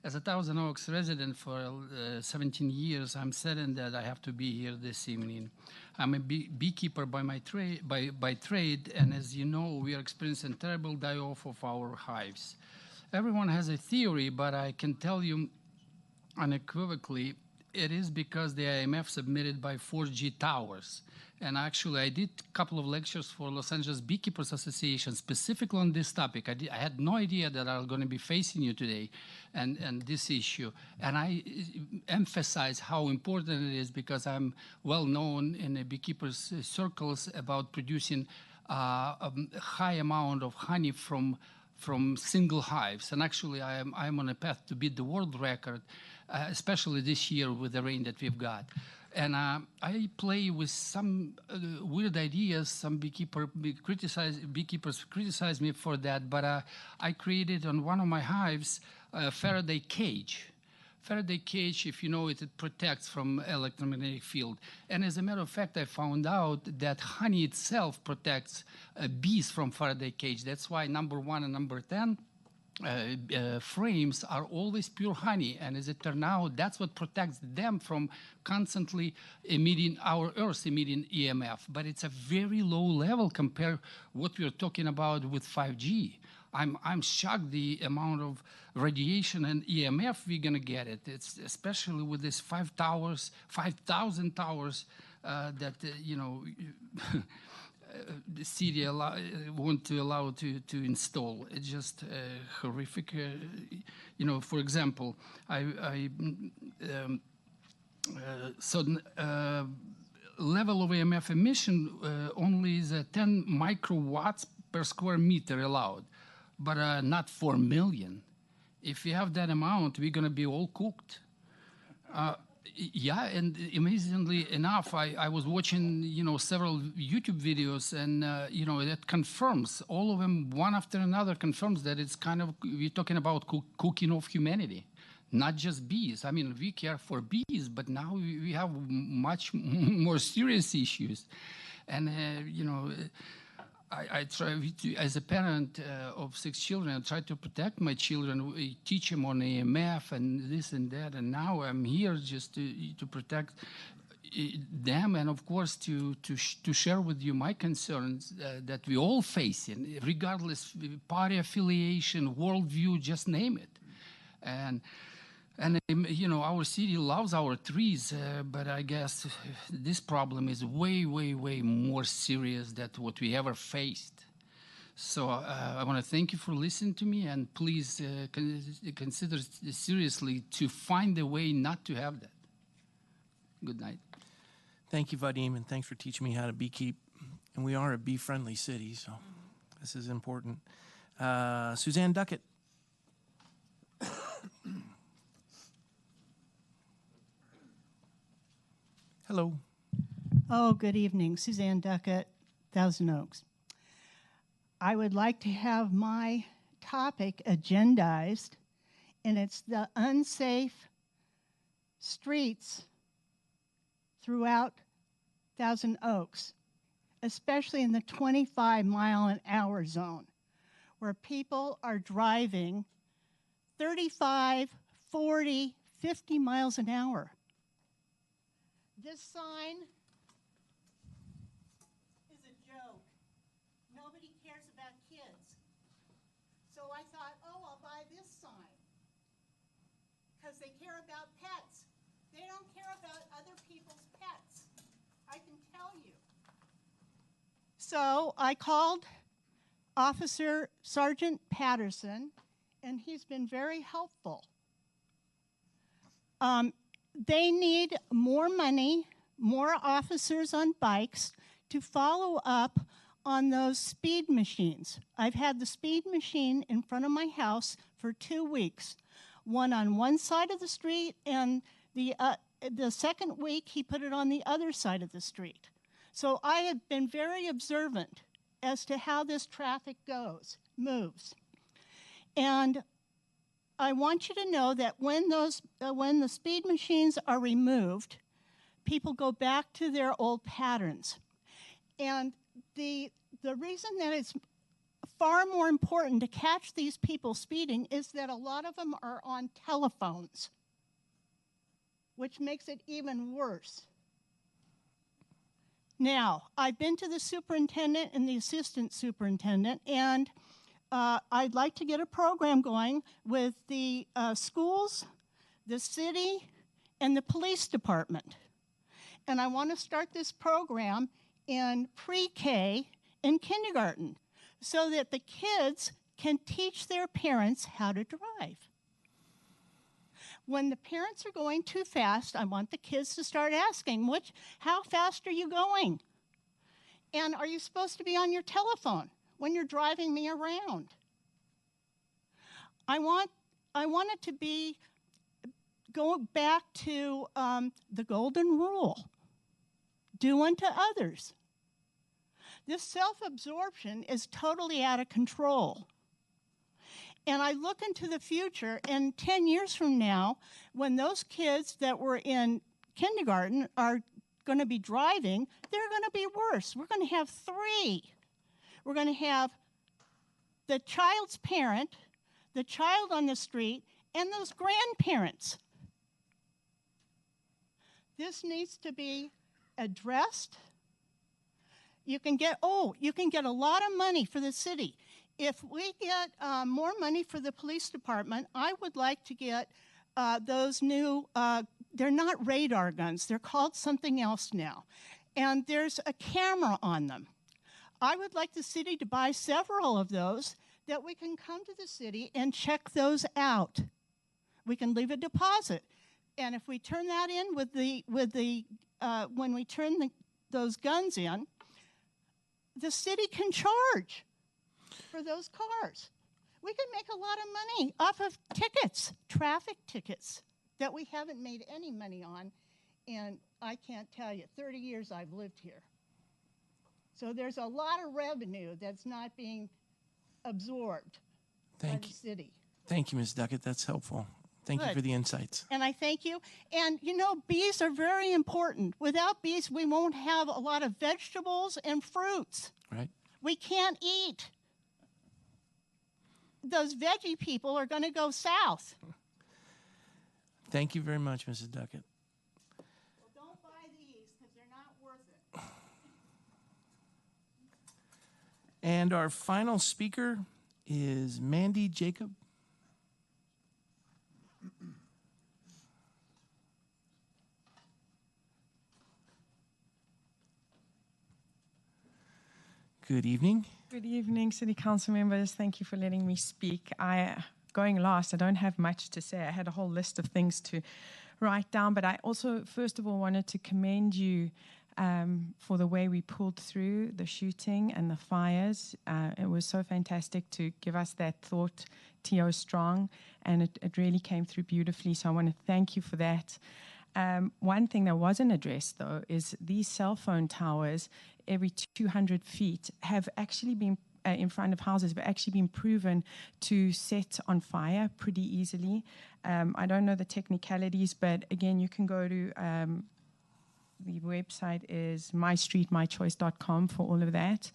As a Thousand Oaks resident for 17 years, I'm saddened that I have to be here this evening. I'm a beekeeper by trade, and as you know, we are experiencing terrible die-off of our hives. Everyone has a theory, but I can tell you unequivocally, it is because the IMF submitted by 4G towers. And actually, I did a couple of lectures for Los Angeles Beekeepers Association specifically on this topic. I had no idea that I was going to be facing you today and this issue. And I emphasize how important it is because I'm well known in the beekeepers circles about producing a high amount of honey from single hives. And actually, I'm on a path to beat the world record, especially this year with the rain that we've got. And I play with some weird ideas. Some beekeepers criticize me for that, but I created on one of my hives a Faraday cage. Faraday cage, if you know it, it protects from electromagnetic field. And as a matter of fact, I found out that honey itself protects bees from Faraday cage. That's why number 1 and number 10 frames are always pure honey, and as it turned out, that's what protects them from constantly emitting our Earth emitting EMF. But it's a very low level compared what we're talking about with 5G. I'm shocked the amount of radiation and EMF we're gonna get it. It's especially with this 5,000 towers that you know. The city want to allow to install. It's just horrific. You know, for example, level of EMF emission only is 10 microwatts per square meter allowed, but not 4 million. If you have that amount, we're going to be all cooked. Yeah, and amazingly enough, I was watching, you know, several YouTube videos, and you know, that confirms all of them, one after another, confirms that it's kind of we're talking about cooking off humanity, not just bees. I mean, we care for bees, but now we have much more serious issues, and you know. I try, as a parent of 6 children, I try to protect my children, teach them on EMF and this and that, and now I'm here just to protect them, and of course to share with you my concerns that we all face, regardless party affiliation, worldview, just name it, and you know, our city loves our trees, but I guess this problem is way, way, way more serious than what we ever faced. So I want to thank you for listening to me, and please consider seriously to find a way not to have that. Good night. Thank you, Vadim, and thanks for teaching me how to beekeep. And we are a bee-friendly city, so this is important. Suzanne Duckett. Hello. Oh, good evening. Suzanne Duckett, Thousand Oaks. I would like to have my topic agendized, and it's the unsafe streets throughout Thousand Oaks, especially in the 25-mile-an-hour zone, where people are driving 35, 40, 50 miles an hour. This sign is a joke. Nobody cares about kids. So I thought, oh, I'll buy this sign. Because they care about pets. They don't care about other people's pets. I can tell you. So I called Officer Sergeant Patterson, and he's been very helpful. They need more money, more officers on bikes to follow up on those speed machines. I've had the speed machine in front of my house for 2 weeks, one on one side of the street, and the second week he put it on the other side of the street. So I have been very observant as to how this traffic moves. And I want you to know that when the speed machines are removed, people go back to their old patterns. And the reason that it's far more important to catch these people speeding is that a lot of them are on telephones, which makes it even worse. Now, I've been to the superintendent and the assistant superintendent, and I'd like to get a program going with the schools, the city, and the police department. And I want to start this program in pre-K and kindergarten so that the kids can teach their parents how to drive. When the parents are going too fast, I want the kids to start asking, how fast are you going? And are you supposed to be on your telephone when you're driving me around? I want it to go back to the golden rule. Do unto others. This self-absorption is totally out of control. And I look into the future, and 10 years from now, when those kids that were in kindergarten are going to be driving, they're going to be worse. We're going to have 3. We're going to have the child's parent, the child on the street, and those grandparents. This needs to be addressed. You can get a lot of money for the city. If we get more money for the police department, I would like to get those new, they're not radar guns, they're called something else now. And there's a camera on them. I would like the city to buy several of those that we can come to the city and check those out. We can leave a deposit. And if we turn that in when we turn those guns in, the city can charge for those cars. We can make a lot of money off of tickets, traffic tickets, that we haven't made any money on. And I can't tell you, 30 years I've lived here. So there's a lot of revenue that's not being absorbed by the city. Thank you, Ms. Duckett. That's helpful. Thank you for the insights. And I thank you. And bees are very important. Without bees, we won't have a lot of vegetables and fruits. Right. We can't eat. Those veggie people are going to go south. Thank you very much, Mrs. Duckett. Well, don't buy these because they're not worth it. And our final speaker is Mandy Jacob. Good evening. Good evening, City Council members. Thank you for letting me speak. Going last, I don't have much to say. I had a whole list of things to write down, but I also, first of all, wanted to commend you for the way we pulled through the shooting and the fires. It was so fantastic to give us that thought, T.O. Strong, and it really came through beautifully, so I want to thank you for that. One thing that wasn't addressed, though, is these cell phone towers every 200 feet have actually been in front of houses have actually been proven to set on fire pretty easily. I don't know the technicalities, but again, you can go to the website is mystreetmychoice.com for all of that.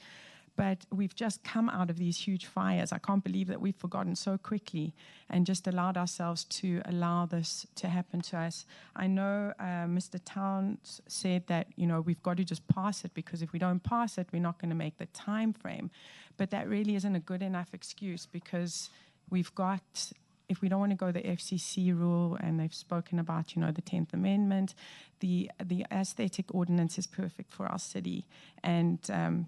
But we've just come out of these huge fires. I can't believe that we've forgotten so quickly and just allowed ourselves to allow this to happen to us. I know Mr. Towns said that, we've got to just pass it, because if we don't pass it, we're not going to make the time frame. But that really isn't a good enough excuse, because if we don't want to go the FCC rule, and they've spoken about, the 10th Amendment, the aesthetic ordinance is perfect for our city. And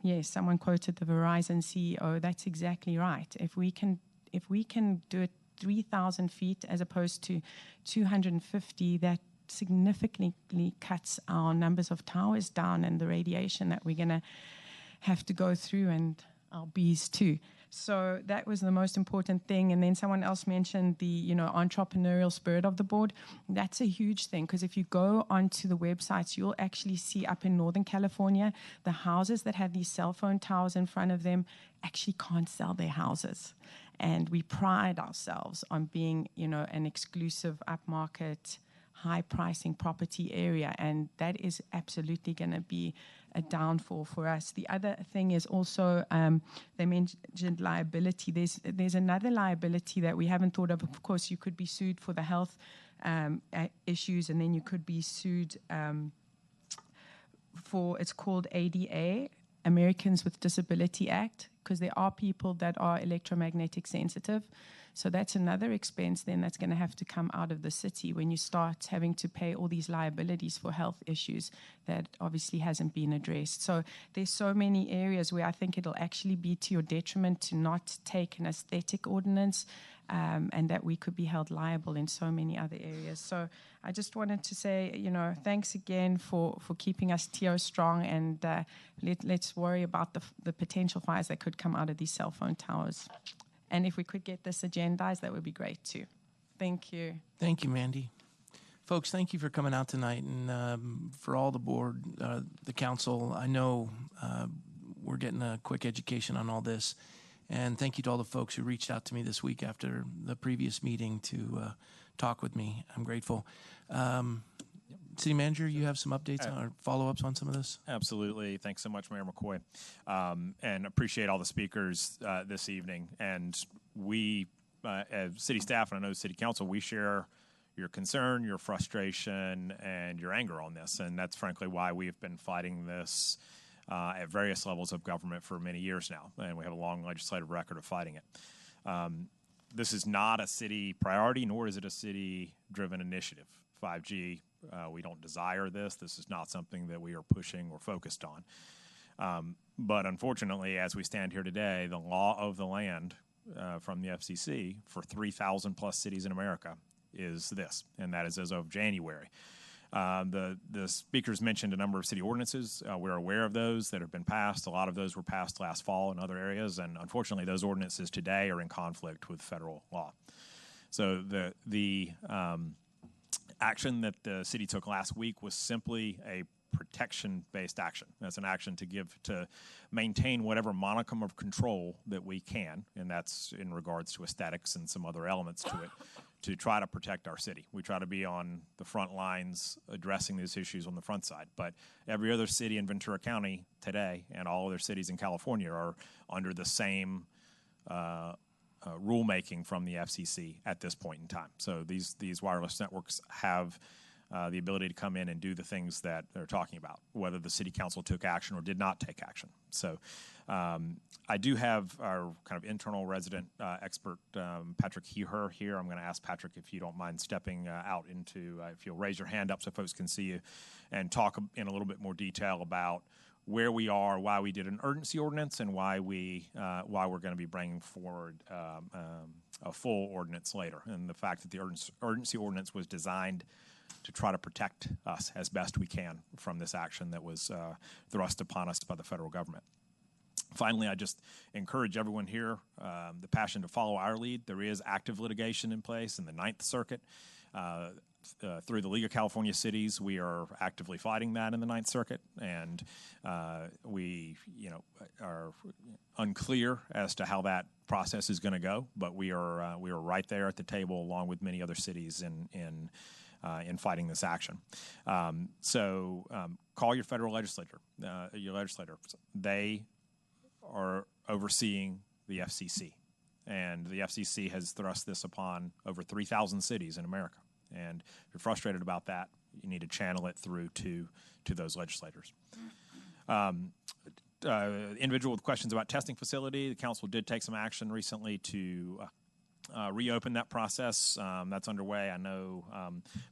yes, someone quoted the Verizon CEO. That's exactly right. If we can do it 3,000 feet as opposed to 250, that significantly cuts our numbers of towers down and the radiation that we're going to have to go through, and our bees too. So that was the most important thing. And then someone else mentioned the, entrepreneurial spirit of the board. That's a huge thing, because if you go onto the websites, you'll actually see up in Northern California, the houses that have these cell phone towers in front of them actually can't sell their houses. And we pride ourselves on being, an exclusive upmarket, high pricing property area. And that is absolutely going to be a downfall for us. The other thing is also, they mentioned liability. There's another liability that we haven't thought of. Of course, you could be sued for the health issues, and then you could be sued for, it's called ADA, Americans with Disability Act, because there are people that are electromagnetic sensitive. So that's another expense then that's going to have to come out of the city when you start having to pay all these liabilities for health issues that obviously hasn't been addressed. So there's so many areas where I think it'll actually be to your detriment to not take an aesthetic ordinance, and that we could be held liable in so many other areas. So I just wanted to say, thanks again for keeping us TO strong, and let's worry about the potential fires that could come out of these cell phone towers. And if we could get this agendized, that would be great too. Thank you. Thank you, Mandy. Folks, thank you for coming out tonight, and for all the board, the council. I know we're getting a quick education on all this, and thank you to all the folks who reached out to me this week after the previous meeting to talk with me. I'm grateful. City Manager, you have some updates or follow-ups on some of this? Absolutely. Thanks so much, Mayor McCoy. And appreciate all the speakers this evening. And we, as city staff, and I know City Council, we share your concern, your frustration, and your anger on this. And that's frankly why we've been fighting this at various levels of government for many years now. And we have a long legislative record of fighting it. This is not a city priority, nor is it a city-driven initiative. 5G, we don't desire this. This is not something that we are pushing or focused on. But unfortunately, as we stand here today, the law of the land from the FCC for 3,000 plus cities in America is this, and that is as of January. The speakers mentioned a number of city ordinances. We're aware of those that have been passed. A lot of those were passed last fall in other areas, and unfortunately, those ordinances today are in conflict with federal law. So the action that the city took last week was simply a protection-based action. That's an action to maintain whatever modicum of control that we can, and that's in regards to aesthetics and some other elements to it, to try to protect our city. We try to be on the front lines addressing these issues on the front side, but every other city in Ventura County today and all other cities in California are under the same rulemaking from the FCC at this point in time. So these wireless networks have the ability to come in and do the things that they're talking about, whether the city council took action or did not take action. So I do have our kind of internal resident expert, Patrick Heher, here. I'm going to ask Patrick if you don't mind stepping out into, if you'll raise your hand up so folks can see you, and talk in a little bit more detail about where we are, why we did an urgency ordinance, and why we're going to be bringing forward a full ordinance later, and the fact that the urgency ordinance was designed to try to protect us as best we can from this action that was thrust upon us by the federal government. Finally, I just encourage everyone here, the passion to follow our lead. There is active litigation in place in the Ninth Circuit. Through the League of California Cities, we are actively fighting that in the Ninth Circuit, and we, are unclear as to how that process is going to go. But we are right there at the table, along with many other cities, in fighting this action. So call your federal legislator. They are overseeing the FCC, and the FCC has thrust this upon over 3,000 cities in America. And if you're frustrated about that, you need to channel it through to those legislators. Individual with questions about testing facility, the council did take some action recently to reopen that process. That's underway. I know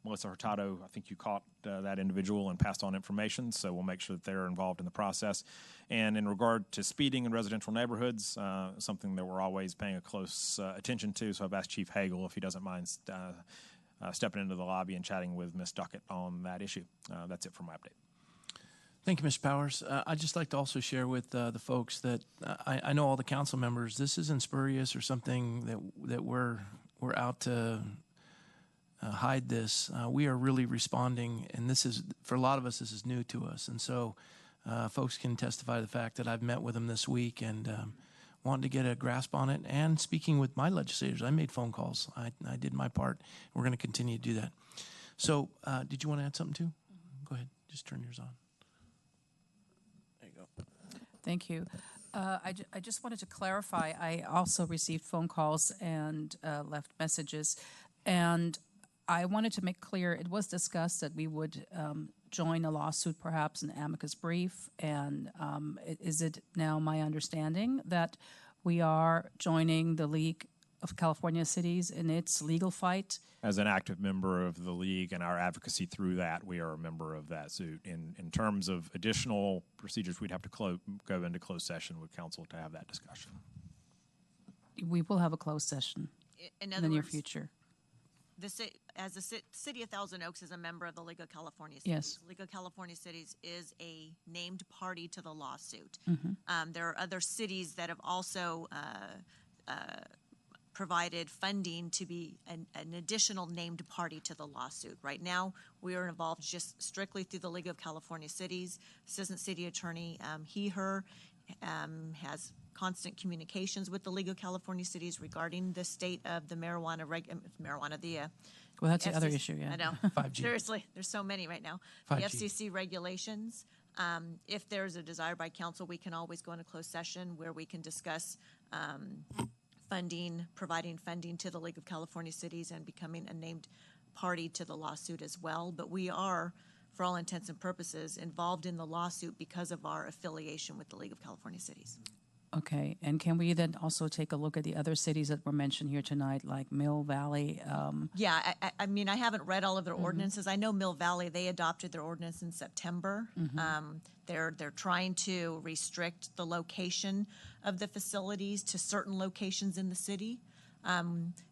Melissa Hurtado, I think you caught that individual and passed on information, so we'll make sure that they're involved in the process. And in regard to speeding in residential neighborhoods, something that we're always paying a close attention to, so I've asked Chief Hagel if he doesn't mind stepping into the lobby and chatting with Ms. Duckett on that issue. That's it for my update. Thank you, Mr. Powers. I'd just like to also share with the folks that I know all the council members. This isn't spurious or something that we're out to hide this. We are really responding, and this is, for a lot of us, this is new to us. And so folks can testify to the fact that I've met with them this week and wanted to get a grasp on it. And speaking with my legislators, I made phone calls. I did my part. We're going to continue to do that. So did you want to add something too? Go ahead. Just turn yours on. There you go. Thank you. I just wanted to clarify, I also received phone calls and left messages, and I wanted to make clear, it was discussed that we would join a lawsuit, perhaps an amicus brief, and is it now my understanding that we are joining the League of California Cities in its legal fight? As an active member of the League and our advocacy through that, we are a member of that suit. In terms of additional procedures, we'd have to go into closed session with council to have that discussion. We will have a closed session in the near future. As the City of Thousand Oaks is a member of the League of California Cities. Yes. League of California Cities is a named party to the lawsuit. Mm-hmm. There are other cities that have also provided funding to be an additional named party to the lawsuit. Right now, we are involved just strictly through the League of California Cities. Assistant City Attorney, her has constant communications with the League of California Cities regarding the state of the marijuana, well, that's the other FCC issue, yeah. I know. 5G. Seriously, there's so many right now. 5G. The FCC regulations. If there's a desire by council, we can always go into closed session where we can discuss providing funding to the League of California Cities and becoming a named party to the lawsuit as well. But we are, for all intents and purposes, involved in the lawsuit because of our affiliation with the League of California Cities. Okay, and can we then also take a look at the other cities that were mentioned here tonight, like Mill Valley? Yeah, I mean, I haven't read all of their ordinances. I know Mill Valley, they adopted their ordinance in September. They're trying to restrict the location of the facilities to certain locations in the city.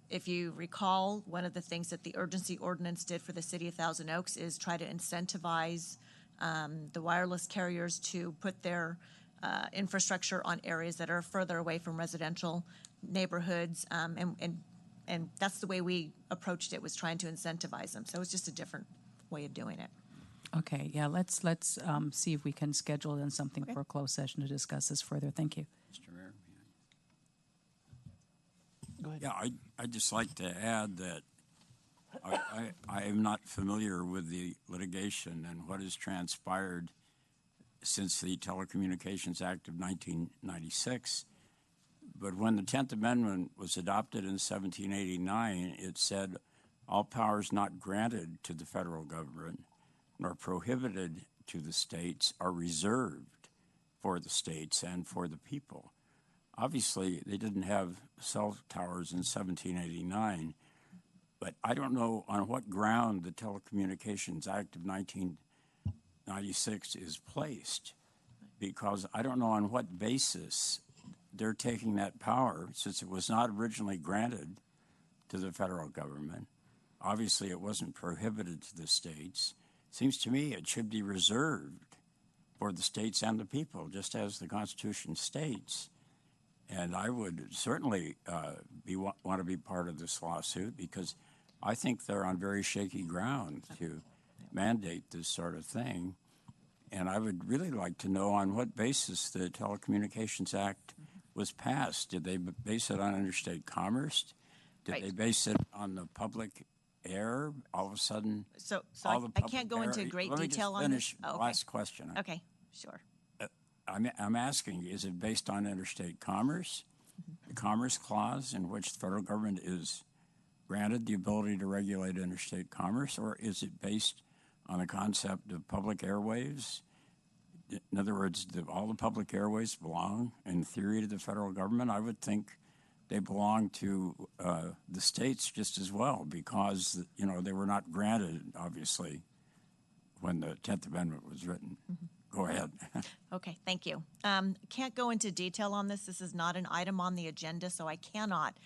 If you recall, one of the things that the urgency ordinance did for the City of Thousand Oaks is try to incentivize the wireless carriers to put their infrastructure on areas that are further away from residential neighborhoods, and that's the way we approached it, was trying to incentivize them. So it's just a different way of doing it. Okay, yeah, let's see if we can schedule in something for a closed session to discuss this further. Thank you. Mr. Mayor? Go ahead. Yeah, I'd just like to add that I am not familiar with the litigation and what has transpired since the Telecommunications Act of 1996. But when the 10th Amendment was adopted in 1789, it said all powers not granted to the federal government nor prohibited to the states are reserved for the states and for the people. Obviously, they didn't have cell towers in 1789, but I don't know on what ground the Telecommunications Act of 1996 is placed, because I don't know on what basis they're taking that power, since it was not originally granted to the federal government. Obviously, it wasn't prohibited to the states. Seems to me it should be reserved for the states and the people, just as the Constitution states. And I would certainly want to be part of this lawsuit, because I think they're on very shaky ground to mandate this sort of thing. And I would really like to know on what basis the Telecommunications Act was passed. Did they base it on interstate commerce? Did they base it on the public air? All of a sudden, So all the I can't go public into air- great Let me detail just on finish. this. Oh, okay. Last question. Okay, sure. I'm asking, is it based on interstate commerce, the Commerce Clause, in which the federal government is granted the ability to regulate interstate commerce, or is it based on the concept of public airwaves? In other words, all the public airways belong, in theory, to the federal government. I would think they belong to the states just as well, because they were not granted, obviously, when the 10th Amendment was written. Go ahead. Okay, thank you. Can't go into detail on this. This is not an item on the agenda, so I cannot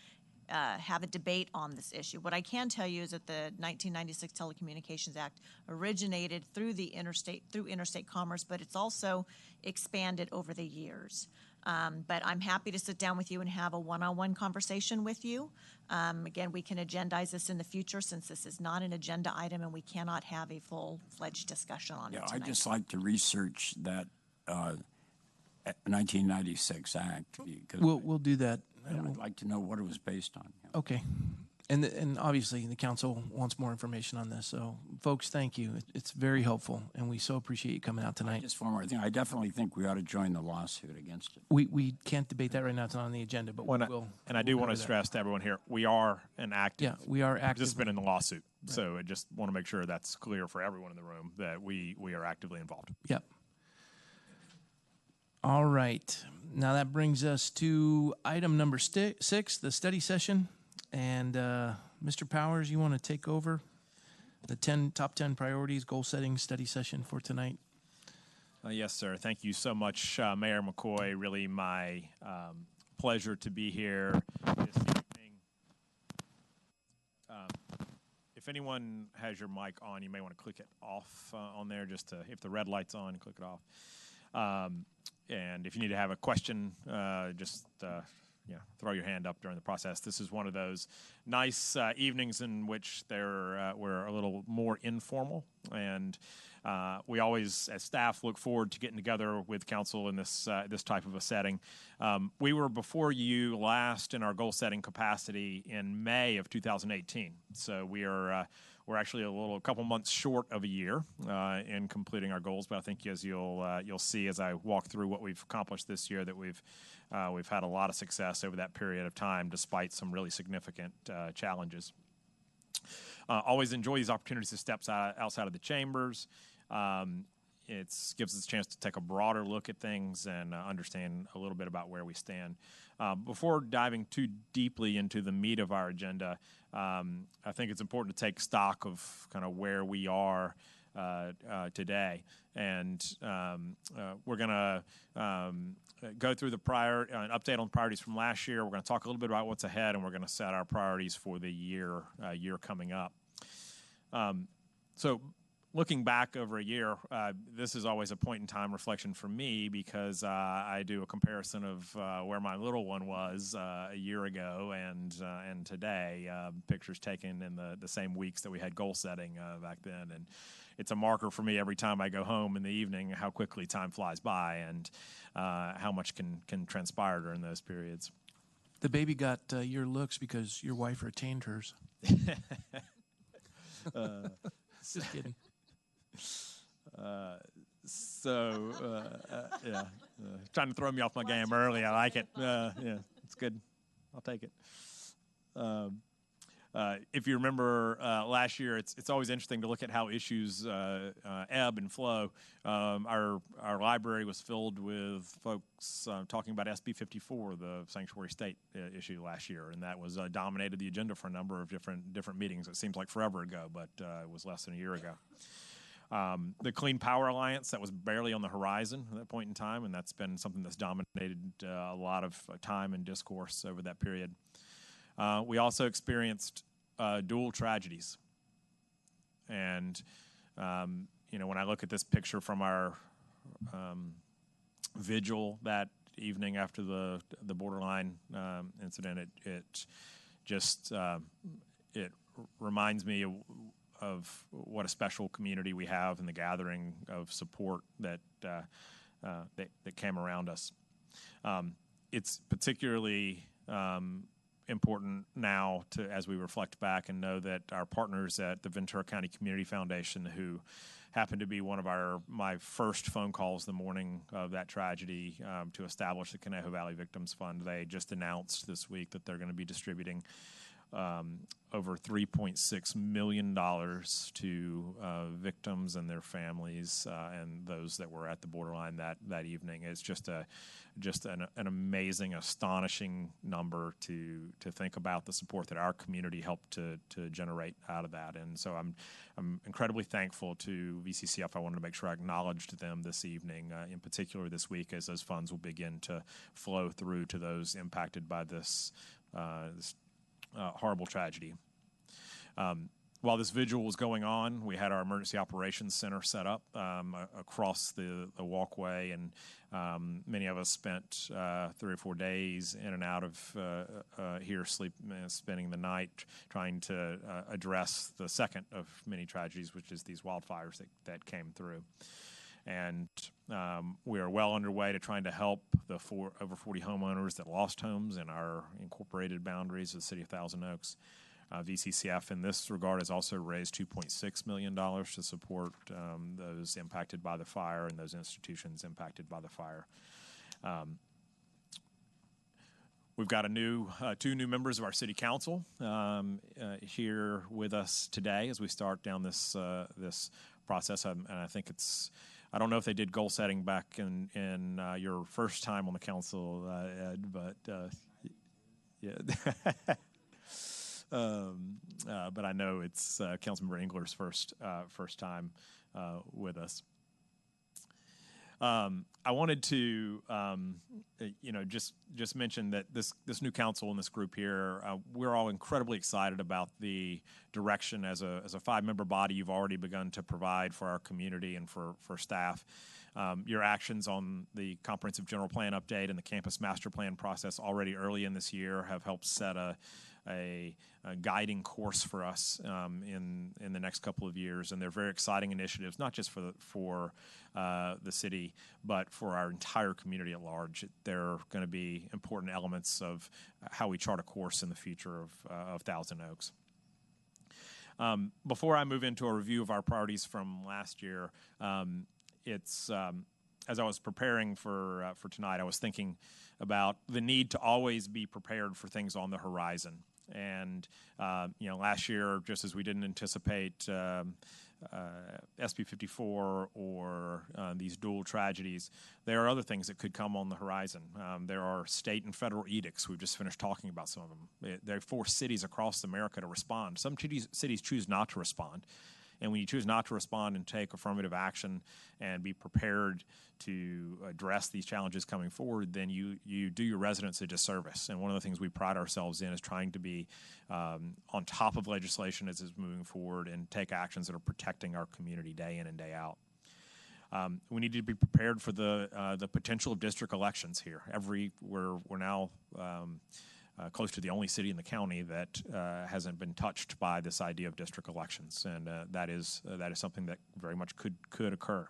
have a debate on this issue. What I can tell you is that the 1996 Telecommunications Act originated through interstate commerce, but it's also expanded over the years. But I'm happy to sit down with you and have a one-on-one conversation with you. Again, we can agendize this in the future since this is not an agenda item and we cannot have a full-fledged discussion on it tonight. I'd just like to research that 1996 Act. Because We'll do that. I'd like to know what it was based on. Okay. And obviously the council wants more information on this. So, folks, thank you. It's very helpful, and we so appreciate you coming out tonight. Just one more thing. I definitely think we ought to join the lawsuit against it. We can't debate that right now. It's not on the agenda, but we will. And I do want to stress to everyone here, we are an active. Yeah, we are active. Participant in the lawsuit. Right. So I just want to make sure that's clear for everyone in the room that we are actively involved. Yep. All right. Now that brings us to item number 6, the study session. And Mr. Powers, you want to take over the top 10 priorities goal setting study session for tonight? Yes, sir. Thank you so much, Mayor McCoy. Really my pleasure to be here this evening. If anyone has your mic on, you may want to click it off on there just to, if the red light's on, click it off. And if you need to have a question, just throw your hand up during the process. This is one of those nice evenings in which we're a little more informal, and we always, as staff, look forward to getting together with council in this type of a setting. We were before you last in our goal-setting capacity in May of 2018, so we're actually a couple months short of a year in completing our goals. But I think as you'll see as I walk through what we've accomplished this year, that we've had a lot of success over that period of time, despite some really significant challenges. Always enjoy these opportunities to step outside of the chambers. It gives us a chance to take a broader look at things and understand a little bit about where we stand. Before diving too deeply into the meat of our agenda, I think it's important to take stock of kind of where we are today. And we're going to go through an update on priorities from last year. We're going to talk a little bit about what's ahead, and we're going to set our priorities for the year coming up. So looking back over a year, this is always a point-in-time reflection for me because I do a comparison of where my little one was a year ago and today, pictures taken in the same weeks that we had goal setting back then. And it's a marker for me every time I go home in the evening how quickly time flies by and how much can transpire during those periods. The baby got your looks because your wife retained hers. Just kidding. Trying to throw me off my game early. I like it. It's good. I'll take it. If you remember last year, it's always interesting to look at how issues ebb and flow. Our library was filled with folks talking about SB 54, the sanctuary state issue last year, and that was dominated the agenda for a number of different meetings. It seems like forever ago, but it was less than a year ago. The Clean Power Alliance, that was barely on the horizon at that point in time, and that's been something that's dominated a lot of time and discourse over that period. We also experienced dual tragedies. And, when I look at this picture from our vigil that evening after the borderline incident, it just reminds me of what a special community we have and the gathering of support that came around us. It's particularly important now as we reflect back and know that our partners at the Ventura County Community Foundation, who happened to be one of my first phone calls the morning of that tragedy to establish the Conejo Valley Victims Fund, they just announced this week that they're going to be distributing over $3.6 million to victims and their families and those that were at the borderline that evening. It's just an amazing, astonishing number to think about the support that our community helped to generate out of that. And so I'm incredibly thankful to VCCF. I wanted to make sure I acknowledged them this evening, in particular this week, as those funds will begin to flow through to those impacted by this horrible tragedy. While this vigil was going on, we had our emergency operations center set up across the walkway, and many of us spent 3 or 4 days in and out of here, spending the night trying to address the second of many tragedies, which is these wildfires that came through. And we are well underway to trying to help the over 40 homeowners that lost homes in our incorporated boundaries of the city of Thousand Oaks. VCCF in this regard has also raised $2.6 million to support those impacted by the fire and those institutions impacted by the fire. We've got two new members of our city council here with us today as we start down this process, and I think I don't know if they did goal setting back in your first time on the council, Ed, but yeah. But I know it's Councilmember Engler's first time with us. I wanted to, just mention that this new council and this group here, we're all incredibly excited about the direction as a 5-member body you've already begun to provide for our community and for staff. Your actions on the comprehensive general plan update and the campus master plan process already early in this year have helped set a guiding course for us in the next couple of years, and they're very exciting initiatives, not just for the city, but for our entire community at large. They're going to be important elements of how we chart a course in the future of Thousand Oaks. Before I move into a review of our priorities from last year, as I was preparing for tonight, I was thinking about the need to always be prepared for things on the horizon. And last year, just as we didn't anticipate SB 54 or these dual tragedies, there are other things that could come on the horizon. There are state and federal edicts. We've just finished talking about some of them. They force cities across America to respond. Some cities choose not to respond. And when you choose not to respond and take affirmative action and be prepared to address these challenges coming forward, then you do your residents a disservice. And one of the things we pride ourselves in is trying to be on top of legislation as it's moving forward and take actions that are protecting our community day in and day out. We need to be prepared for the potential of district elections here. We're now close to the only city in the county that hasn't been touched by this idea of district elections, and that is something that very much could occur.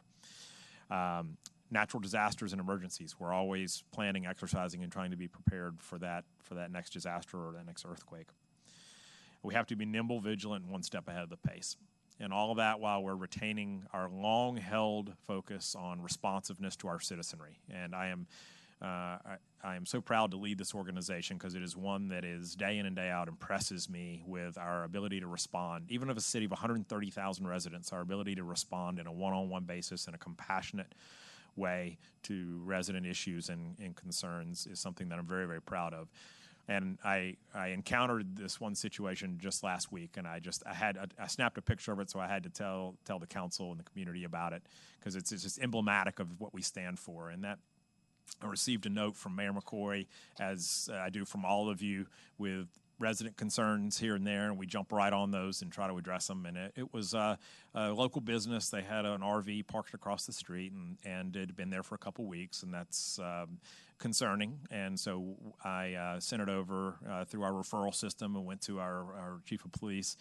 Natural disasters and emergencies. We're always planning, exercising, and trying to be prepared for that next disaster or that next earthquake. We have to be nimble, vigilant, and one step ahead of the pace. And all of that while we're retaining our long-held focus on responsiveness to our citizenry. And I am so proud to lead this organization because it is one that is day in and day out impresses me with our ability to respond. Even of a city of 130,000 residents, our ability to respond in a one-on-one basis in a compassionate way to resident issues and concerns is something that I'm very, very proud of. And I encountered this one situation just last week, and I snapped a picture of it, so I had to tell the council and the community about it because it's just emblematic of what we stand for. And that I received a note from Mayor McCoy, as I do from all of you, with resident concerns here and there, and we jump right on those and try to address them. And it was a local business. They had an RV parked across the street, and it had been there for a couple weeks, and that's concerning. And so I sent it over through our referral system and went to our chief of police,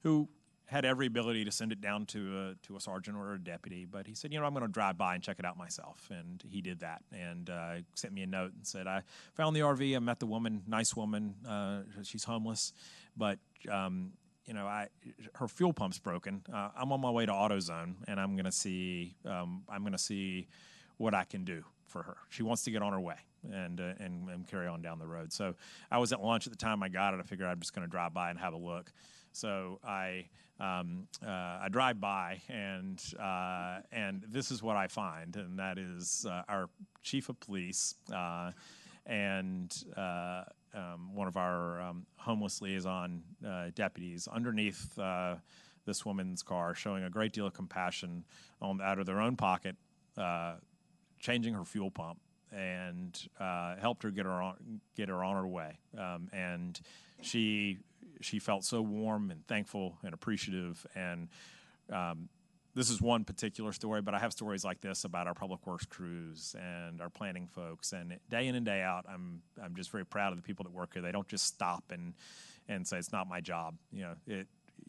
who had every ability to send it down to a sergeant or a deputy, but he said, I'm going to drive by and check it out myself, and he did that, and sent me a note and said, I found the RV, I met the woman, nice woman, she's homeless, but her fuel pump's broken. I'm on my way to AutoZone, and I'm going to see what I can do for her. She wants to get on her way and carry on down the road. So I was at lunch at the time I got it. I figured I'm just going to drive by and have a look. So I drive by, and this is what I find, and that is our chief of police and one of our homeless liaison deputies underneath this woman's car, showing a great deal of compassion out of their own pocket, changing her fuel pump and helped her get her on her way. And she felt so warm and thankful and appreciative. And this is one particular story, but I have stories like this about our public works crews and our planning folks. And day in and day out, I'm just very proud of the people that work here. They don't just stop and say it's not my job.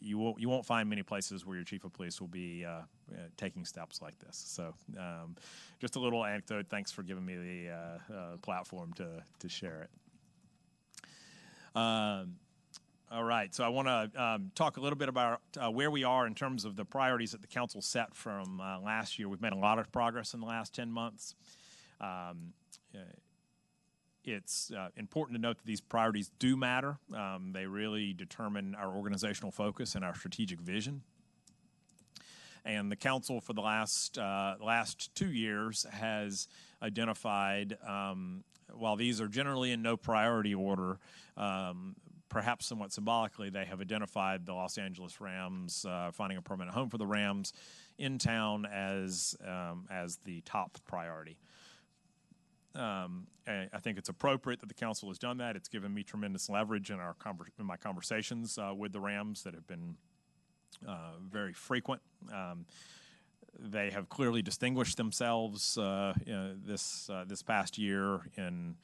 You won't find many places where your chief of police will be taking steps like this. So just a little anecdote. Thanks for giving me the platform to share it. All right, so I want to talk a little bit about where we are in terms of the priorities that the council set from last year. We've made a lot of progress in the last 10 months. It's important to note that these priorities do matter. They really determine our organizational focus and our strategic vision. And the council for the last 2 years has identified, while these are generally in no priority order, perhaps somewhat symbolically, they have identified the Los Angeles Rams, finding a permanent home for the Rams in town as the top priority. I think it's appropriate that the council has done that. It's given me tremendous leverage in my conversations with the Rams that have been very frequent. They have clearly distinguished themselves this past year in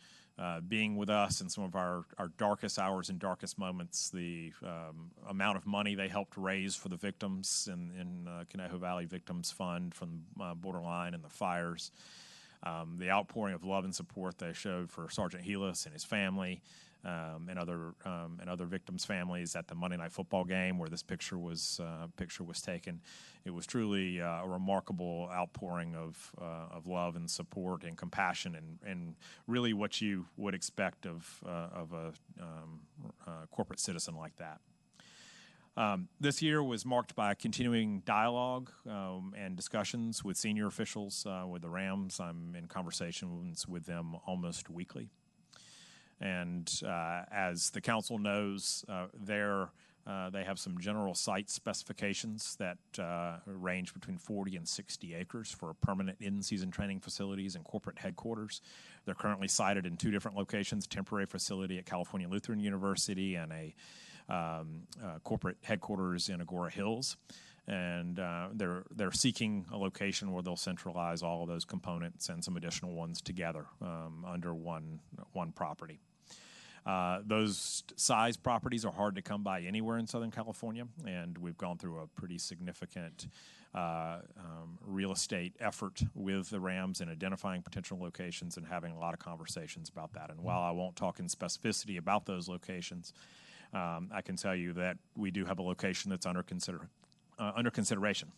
being with us in some of our darkest hours and darkest moments. The amount of money they helped raise for the victims in Conejo Valley Victims Fund from Borderline and the fires. The outpouring of love and support they showed for Sergeant Helis and his family, and other victims' families at the Monday Night Football game where this picture was taken. It was truly a remarkable outpouring of love and support and compassion, and really what you would expect of a corporate citizen like that. This year was marked by continuing dialogue and discussions with senior officials with the Rams. I'm in conversations with them almost weekly. And as the council knows, they have some general site specifications that range between 40 and 60 acres for permanent in-season training facilities and corporate headquarters. They're currently sited in 2 different locations, a temporary facility at California Lutheran University and a corporate headquarters in Agora Hills. And they're seeking a location where they'll centralize all of those components and some additional ones together under one property. Those size properties are hard to come by anywhere in Southern California, and we've gone through a pretty significant real estate effort with the Rams in identifying potential locations and having a lot of conversations about that. And while I won't talk in specificity about those locations, I can tell you that we do have a location that's under consideration.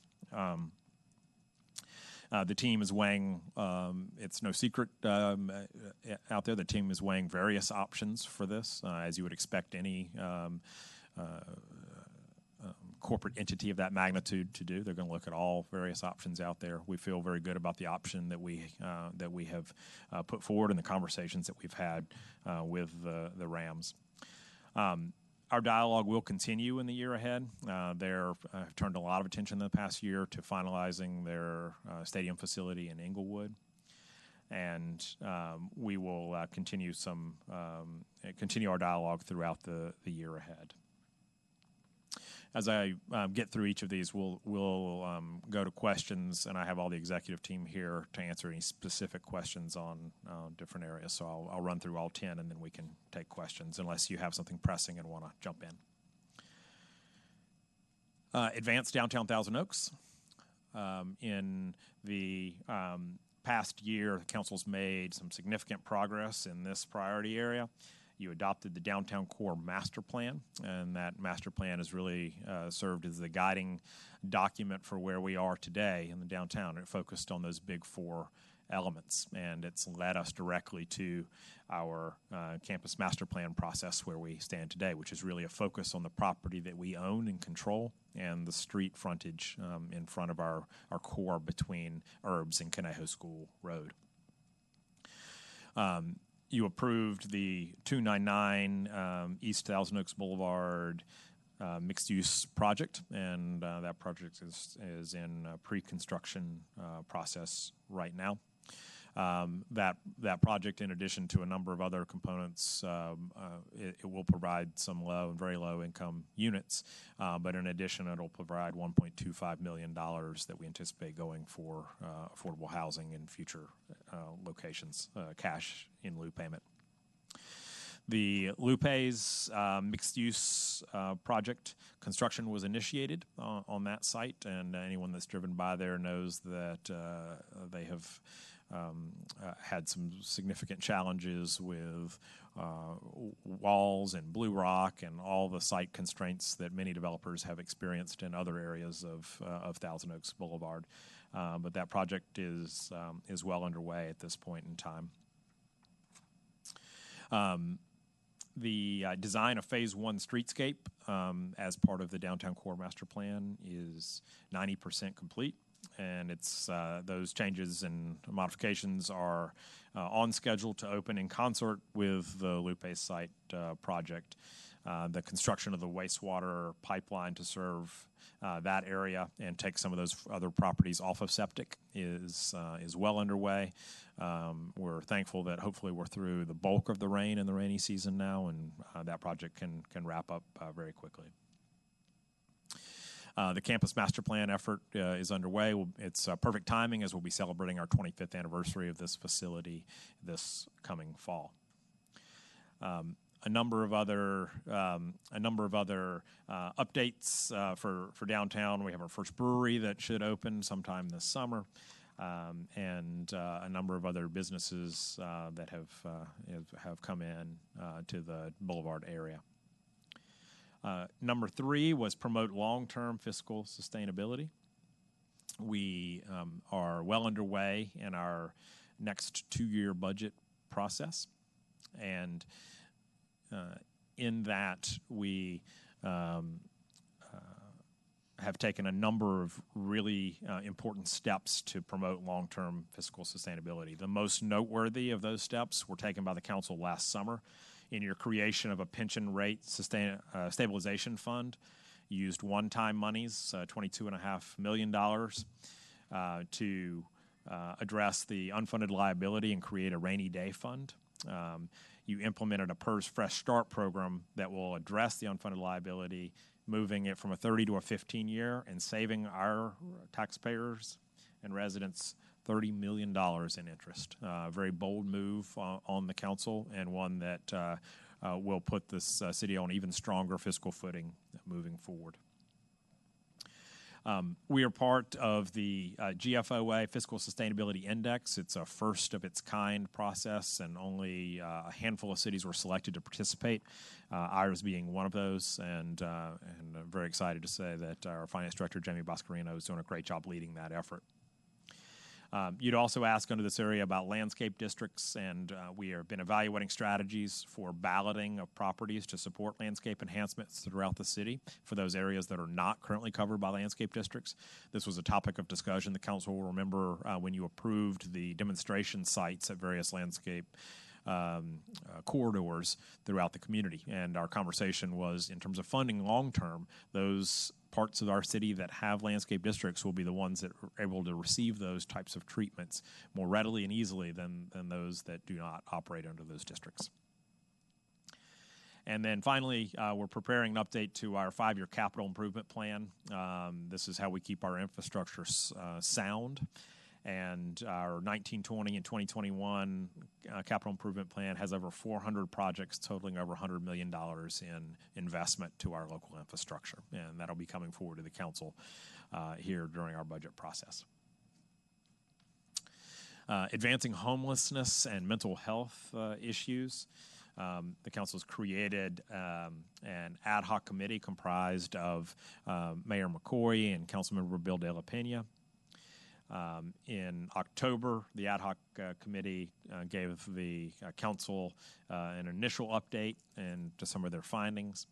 The team is weighing, it's no secret out there, the team is weighing various options for this, as you would expect any corporate entity of that magnitude to do. They're going to look at all various options out there. We feel very good about the option that we have put forward in the conversations that we've had with the Rams. Our dialogue will continue in the year ahead. They've turned a lot of attention in the past year to finalizing their stadium facility in Inglewood, and we will continue our dialogue throughout the year ahead. As I get through each of these, we'll go to questions, and I have all the executive team here to answer any specific questions on different areas. So I'll run through all 10, and then we can take questions, unless you have something pressing and want to jump in. Advanced Downtown Thousand Oaks. In the past year, the council's made some significant progress in this priority area. You adopted the Downtown Core Master Plan, and that master plan has really served as the guiding document for where we are today in the downtown. It focused on those big 4 elements, and it's led us directly to our campus master plan process where we stand today, which is really a focus on the property that we own and control and the street frontage in front of our core between Herbs and Conejo School Road. You approved the 299 East Thousand Oaks Boulevard mixed-use project, and that project is in pre-construction process right now. That project, in addition to a number of other components, it will provide some low and very low income units, but in addition, it'll provide $1.25 million that we anticipate going for affordable housing in future locations, cash in lieu payment. The Lupe's mixed-use project construction was initiated on that site, and anyone that's driven by there knows that they have had some significant challenges with walls and blue rock and all the site constraints that many developers have experienced in other areas of Thousand Oaks Boulevard. But that project is well underway at this point in time. The design of Phase 1 streetscape as part of the Downtown Core Master Plan is 90% complete, and it's those changes and modifications are on schedule to open in concert with the Lupe site project. The construction of the wastewater pipeline to serve that area and take some of those other properties off of septic is well underway. We're thankful that hopefully we're through the bulk of the rain in the rainy season now, and that project can wrap up very quickly. The campus master plan effort is underway. It's perfect timing as we'll be celebrating our 25th anniversary of this facility this coming fall. A number of other updates for downtown. We have our first brewery that should open sometime this summer, and a number of other businesses that have come in to the Boulevard area. Number 3 was promote long-term fiscal sustainability. We are well underway in our next 2-year budget process, and in that we have taken a number of really important steps to promote long-term fiscal sustainability. The most noteworthy of those steps were taken by the council last summer in your creation of a pension rate stabilization fund. You used one-time monies, $22.5 million, to address the unfunded liability and create a rainy day fund. You implemented a PERS Fresh Start program that will address the unfunded liability, moving it from a 30 to a 15-year and saving our taxpayers and residents $30 million in interest. A very bold move on the council, and one that will put this city on even stronger fiscal footing moving forward. We are part of the GFOA Fiscal Sustainability Index. It's a first of its kind process, and only a handful of cities were selected to participate, ours being one of those, and I'm very excited to say that our Finance Director, Jamie Boscarino, is doing a great job leading that effort. You'd also ask under this area about landscape districts, and we have been evaluating strategies for balloting of properties to support landscape enhancements throughout the city for those areas that are not currently covered by landscape districts. This was a topic of discussion. The council will remember when you approved the demonstration sites at various landscape corridors throughout the community, and our conversation was, in terms of funding long-term, those parts of our city that have landscape districts will be the ones that are able to receive those types of treatments more readily and easily than those that do not operate under those districts. And then finally, we're preparing an update to our 5-year capital improvement plan. This is how we keep our infrastructure sound. And our 1920 and 2021 capital improvement plan has over 400 projects totaling over $100 million in investment to our local infrastructure. And that'll be coming forward to the council here during our budget process. Advancing homelessness and mental health issues. The council has created an ad hoc committee comprised of Mayor McCoy and Councilmember Bill De La Pena. In October, the ad hoc committee gave the council an initial update and to some of their findings.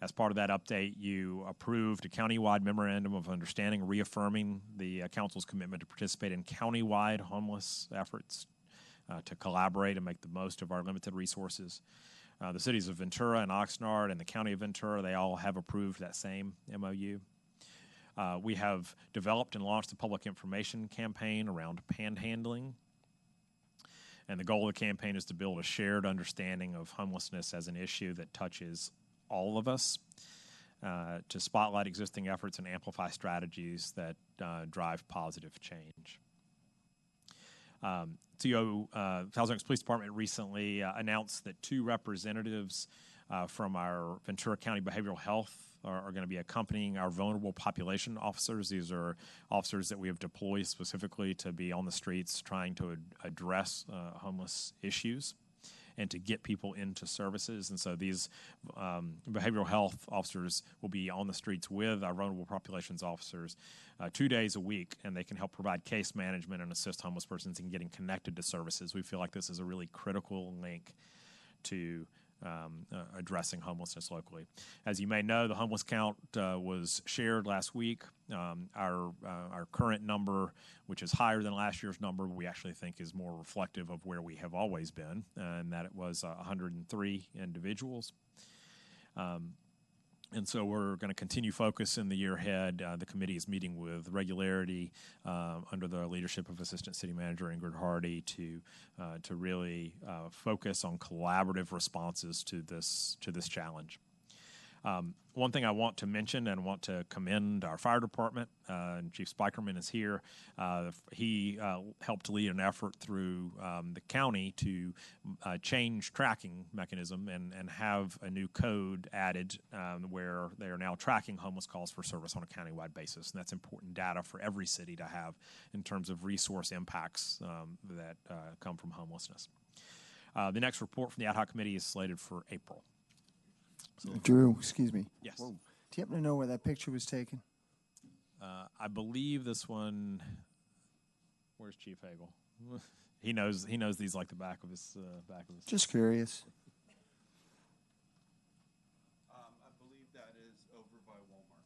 As part of that update, you approved a countywide memorandum of understanding reaffirming the council's commitment to participate in countywide homeless efforts, to collaborate and make the most of our limited resources. The cities of Ventura and Oxnard and the county of Ventura, they all have approved that same MOU. We have developed and launched a public information campaign around panhandling. And the goal of the campaign is to build a shared understanding of homelessness as an issue that touches all of us, to spotlight existing efforts and amplify strategies that drive positive change. Thousand Oaks Police Department recently announced that 2 representatives from our Ventura County Behavioral Health are going to be accompanying our vulnerable population officers. These are officers that we have deployed specifically to be on the streets trying to address homeless issues and to get people into services. And so these behavioral health officers will be on the streets with our vulnerable populations officers 2 days a week, and they can help provide case management and assist homeless persons in getting connected to services. We feel like this is a really critical link to addressing homelessness locally. As you may know, the homeless count was shared last week. Our current number, which is higher than last year's number, we actually think is more reflective of where we have always been, and that it was 103 individuals. And so we're going to continue focus in the year ahead. The committee is meeting with regularity under the leadership of Assistant City Manager Ingrid Hardy to really focus on collaborative responses to this challenge. One thing I want to mention and want to commend our fire department, and Chief Spikerman is here. He helped lead an effort through the county to change tracking mechanism and have a new code added where they are now tracking homeless calls for service on a countywide basis. And that's important data for every city to have in terms of resource impacts that come from homelessness. The next report from the ad hoc committee is slated for April. So, Drew, excuse me. Yes. Whoa. Do you happen to know where that picture was taken? I believe this one. Where's Chief Hagel? He knows these like the back of his. Just curious. I believe that is over by Walmart.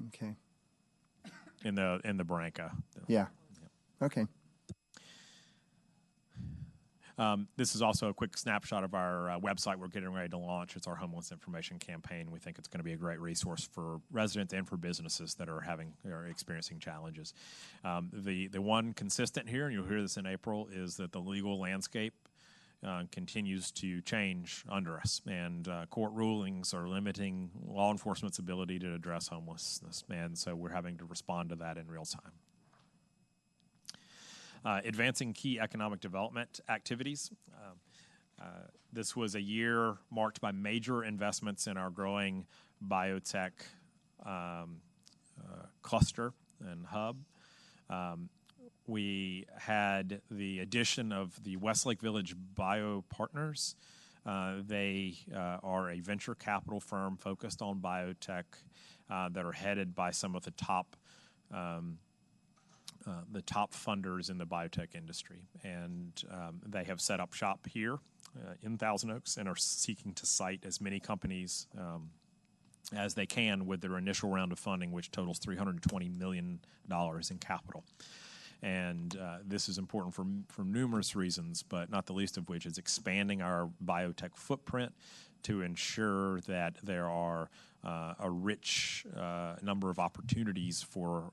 Okay. In the Branca. Yeah. Okay. This is also a quick snapshot of our website we're getting ready to launch. It's our homeless information campaign. We think it's going to be a great resource for residents and for businesses that are experiencing challenges. The one consistent here, and you'll hear this in April, is that the legal landscape continues to change under us, and court rulings are limiting law enforcement's ability to address homelessness, and so we're having to respond to that in real time. Advancing key economic development activities. This was a year marked by major investments in our growing biotech cluster and hub. We had the addition of the Westlake Village Bio Partners. They are a venture capital firm focused on biotech that are headed by some of the top funders in the biotech industry, and they have set up shop here in Thousand Oaks and are seeking to cite as many companies as they can with their initial round of funding, which totals $320 million in capital. And this is important for numerous reasons, but not the least of which is expanding our biotech footprint to ensure that there are a rich number of opportunities for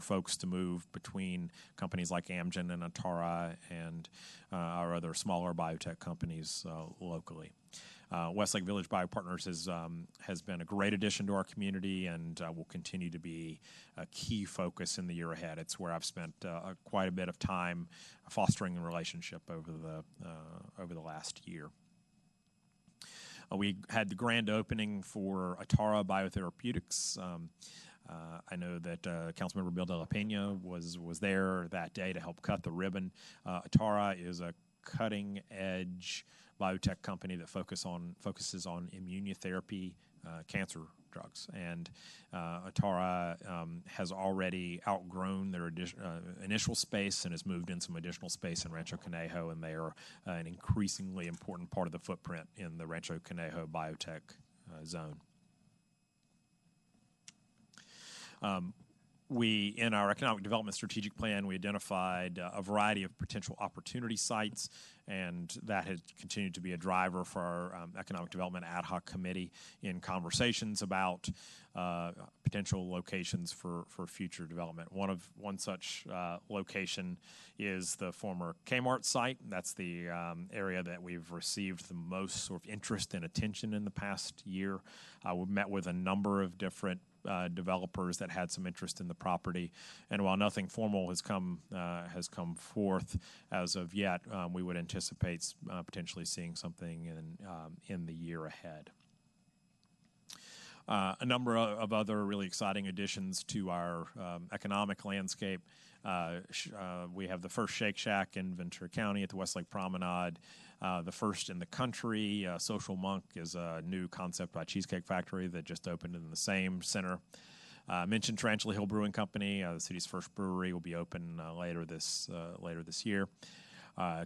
folks to move between companies like Amgen and Atara and our other smaller biotech companies locally. Westlake Village Biopartners has been a great addition to our community and will continue to be a key focus in the year ahead. It's where I've spent quite a bit of time fostering a relationship over the last year. We had the grand opening for Atara Biotherapeutics. I know that Councilmember Bill De La Pena was there that day to help cut the ribbon. Atara is a cutting-edge biotech company that focuses on immunotherapy cancer drugs, and Atara has already outgrown their initial space and has moved in some additional space in Rancho Conejo, and they are an increasingly important part of the footprint in the Rancho Conejo biotech zone. in our economic development strategic plan, we identified a variety of potential opportunity sites, and that has continued to be a driver for our economic development ad hoc committee in conversations about potential locations for future development. One such location is the former Kmart site. That's the area that we've received the most sort of interest and attention in the past year. We've met with a number of different developers that had some interest in the property, and while nothing formal has come forth as of yet, we would anticipate potentially seeing something in the year ahead. A number of other really exciting additions to our economic landscape. We have the first Shake Shack in Ventura County at the Westlake Promenade, the first in the country. Social Monk is a new concept by Cheesecake Factory that just opened in the same center. Mentioned Tarantula Hill Brewing Company, the city's first brewery, will be open later this year.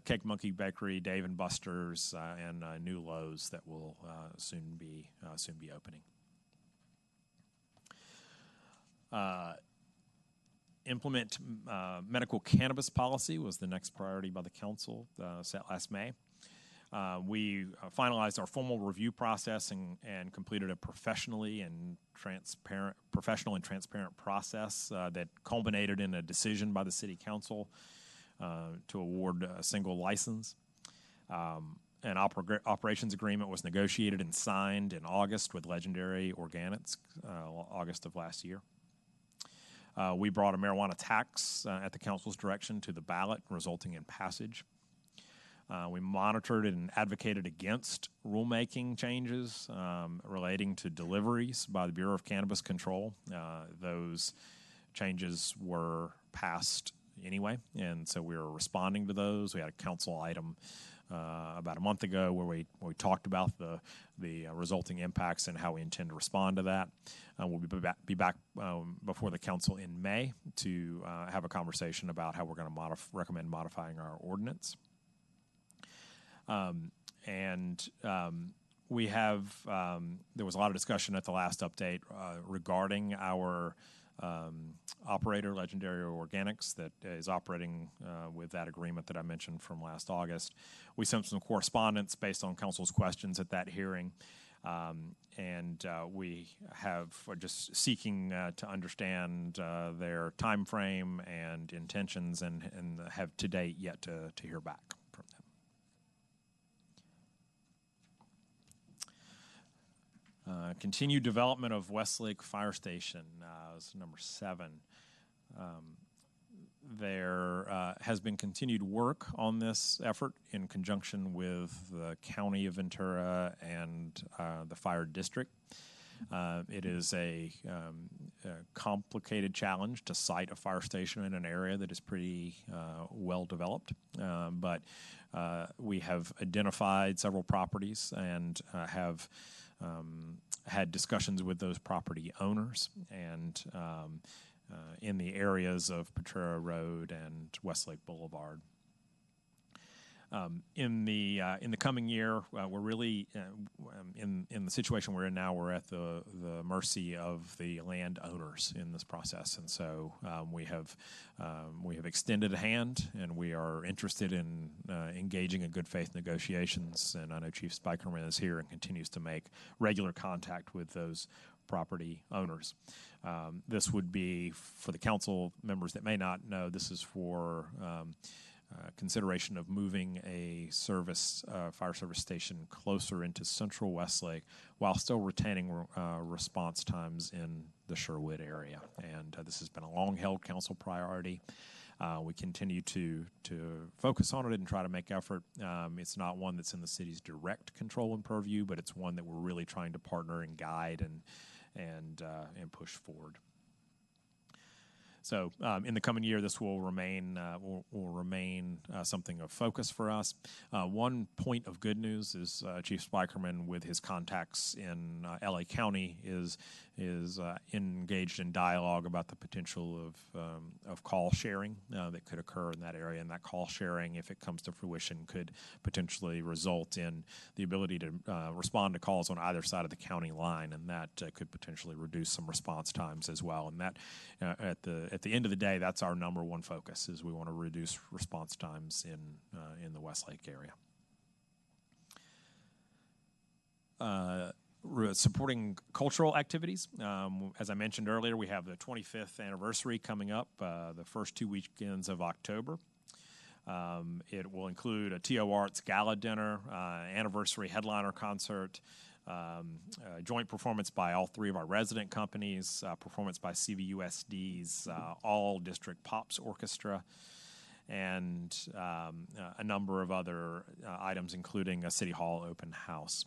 Cake Monkey Bakery, Dave and Buster's, and new Lowe's that will soon be opening. Implement medical cannabis policy was the next priority by the council set last May. We finalized our formal review process and completed a professional and transparent process that culminated in a decision by the city council to award a single license. An operations agreement was negotiated and signed in August with Legendary Organics, August of last year. We brought a marijuana tax at the council's direction to the ballot, resulting in passage. We monitored and advocated against rulemaking changes relating to deliveries by the Bureau of Cannabis Control. Those changes were passed anyway, and so we were responding to those. We had a council item about a month ago where we talked about the resulting impacts and how we intend to respond to that. We'll be back before the council in May to have a conversation about how we're going to recommend modifying our ordinance. We have there was a lot of discussion at the last update regarding our operator, Legendary Organics, that is operating with that agreement that I mentioned from last August. We sent some correspondence based on council's questions at that hearing, and we are just seeking to understand their time frame and intentions, and have to date yet to hear back from them. Continued development of Westlake Fire Station is number 7. There has been continued work on this effort in conjunction with the County of Ventura and the Fire District. It is a complicated challenge to site a fire station in an area that is pretty well developed, but we have identified several properties and have had discussions with those property owners, and in the areas of Patrera Road and Westlake Boulevard. In the coming year, we're really in the situation we're in now. We're at the mercy of the landowners in this process, and so we have extended a hand, and we are interested in engaging in good faith negotiations. And I know Chief Spikerman is here and continues to make regular contact with those property owners. This would be, for the council members that may not know, this is for consideration of moving a fire service station closer into central Westlake while still retaining response times in the Sherwood area. And this has been a long-held council priority. We continue to focus on it and try to make effort. It's not one that's in the city's direct control and purview, but it's one that we're really trying to partner and guide and push forward. So in the coming year, this will remain something of focus for us. One point of good news is Chief Spikerman, with his contacts in LA County, is engaged in dialogue about the potential of call sharing that could occur in that area. And that call sharing, if it comes to fruition, could potentially result in the ability to respond to calls on either side of the county line, and that could potentially reduce some response times as well. And that at the end of the day, that's our number one focus, is we want to reduce response times in the Westlake area. Supporting cultural activities. As I mentioned earlier, we have the 25th anniversary coming up the first 2 weekends of October. It will include a TO Arts Gala dinner, anniversary headliner concert, joint performance by all three of our resident companies, performance by CVUSD's All District Pops Orchestra, and a number of other items, including a City Hall open house.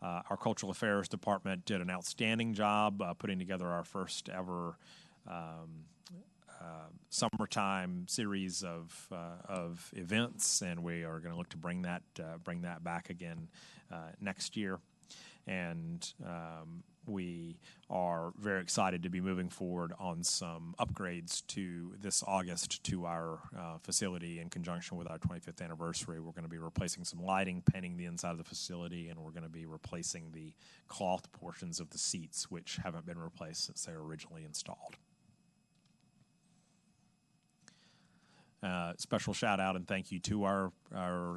Our Cultural Affairs Department did an outstanding job putting together our first ever summertime series of events, and we are going to look to bring that back again next year. And we are very excited to be moving forward on some upgrades to this August to our facility in conjunction with our 25th anniversary. We're going to be replacing some lighting, painting the inside of the facility, and we're going to be replacing the cloth portions of the seats, which haven't been replaced since they were originally installed. Special shout out and thank you to our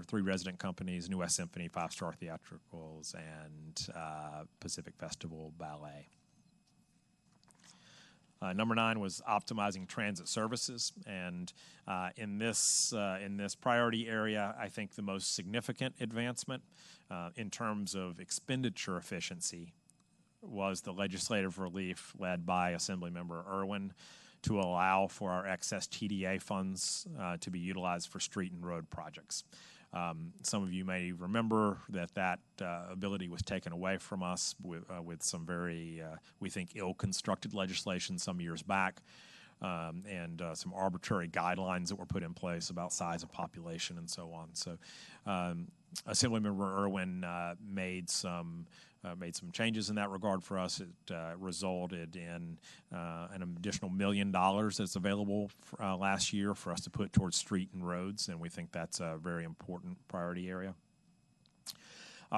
three resident companies, New West Symphony, 5 Star Theatricals, and Pacific Festival Ballet. Number 9 was optimizing transit services, and in this priority area, I think the most significant advancement in terms of expenditure efficiency was the legislative relief led by Assemblymember Irwin to allow for our excess TDA funds to be utilized for street and road projects. Some of you may remember that ability was taken away from us with some very, we think, ill-constructed legislation some years back, and some arbitrary guidelines that were put in place about size of population and so on. So Assemblymember Irwin made some changes in that regard for us. It resulted in an additional $1 million that's available last year for us to put towards street and roads, and we think that's a very important priority area.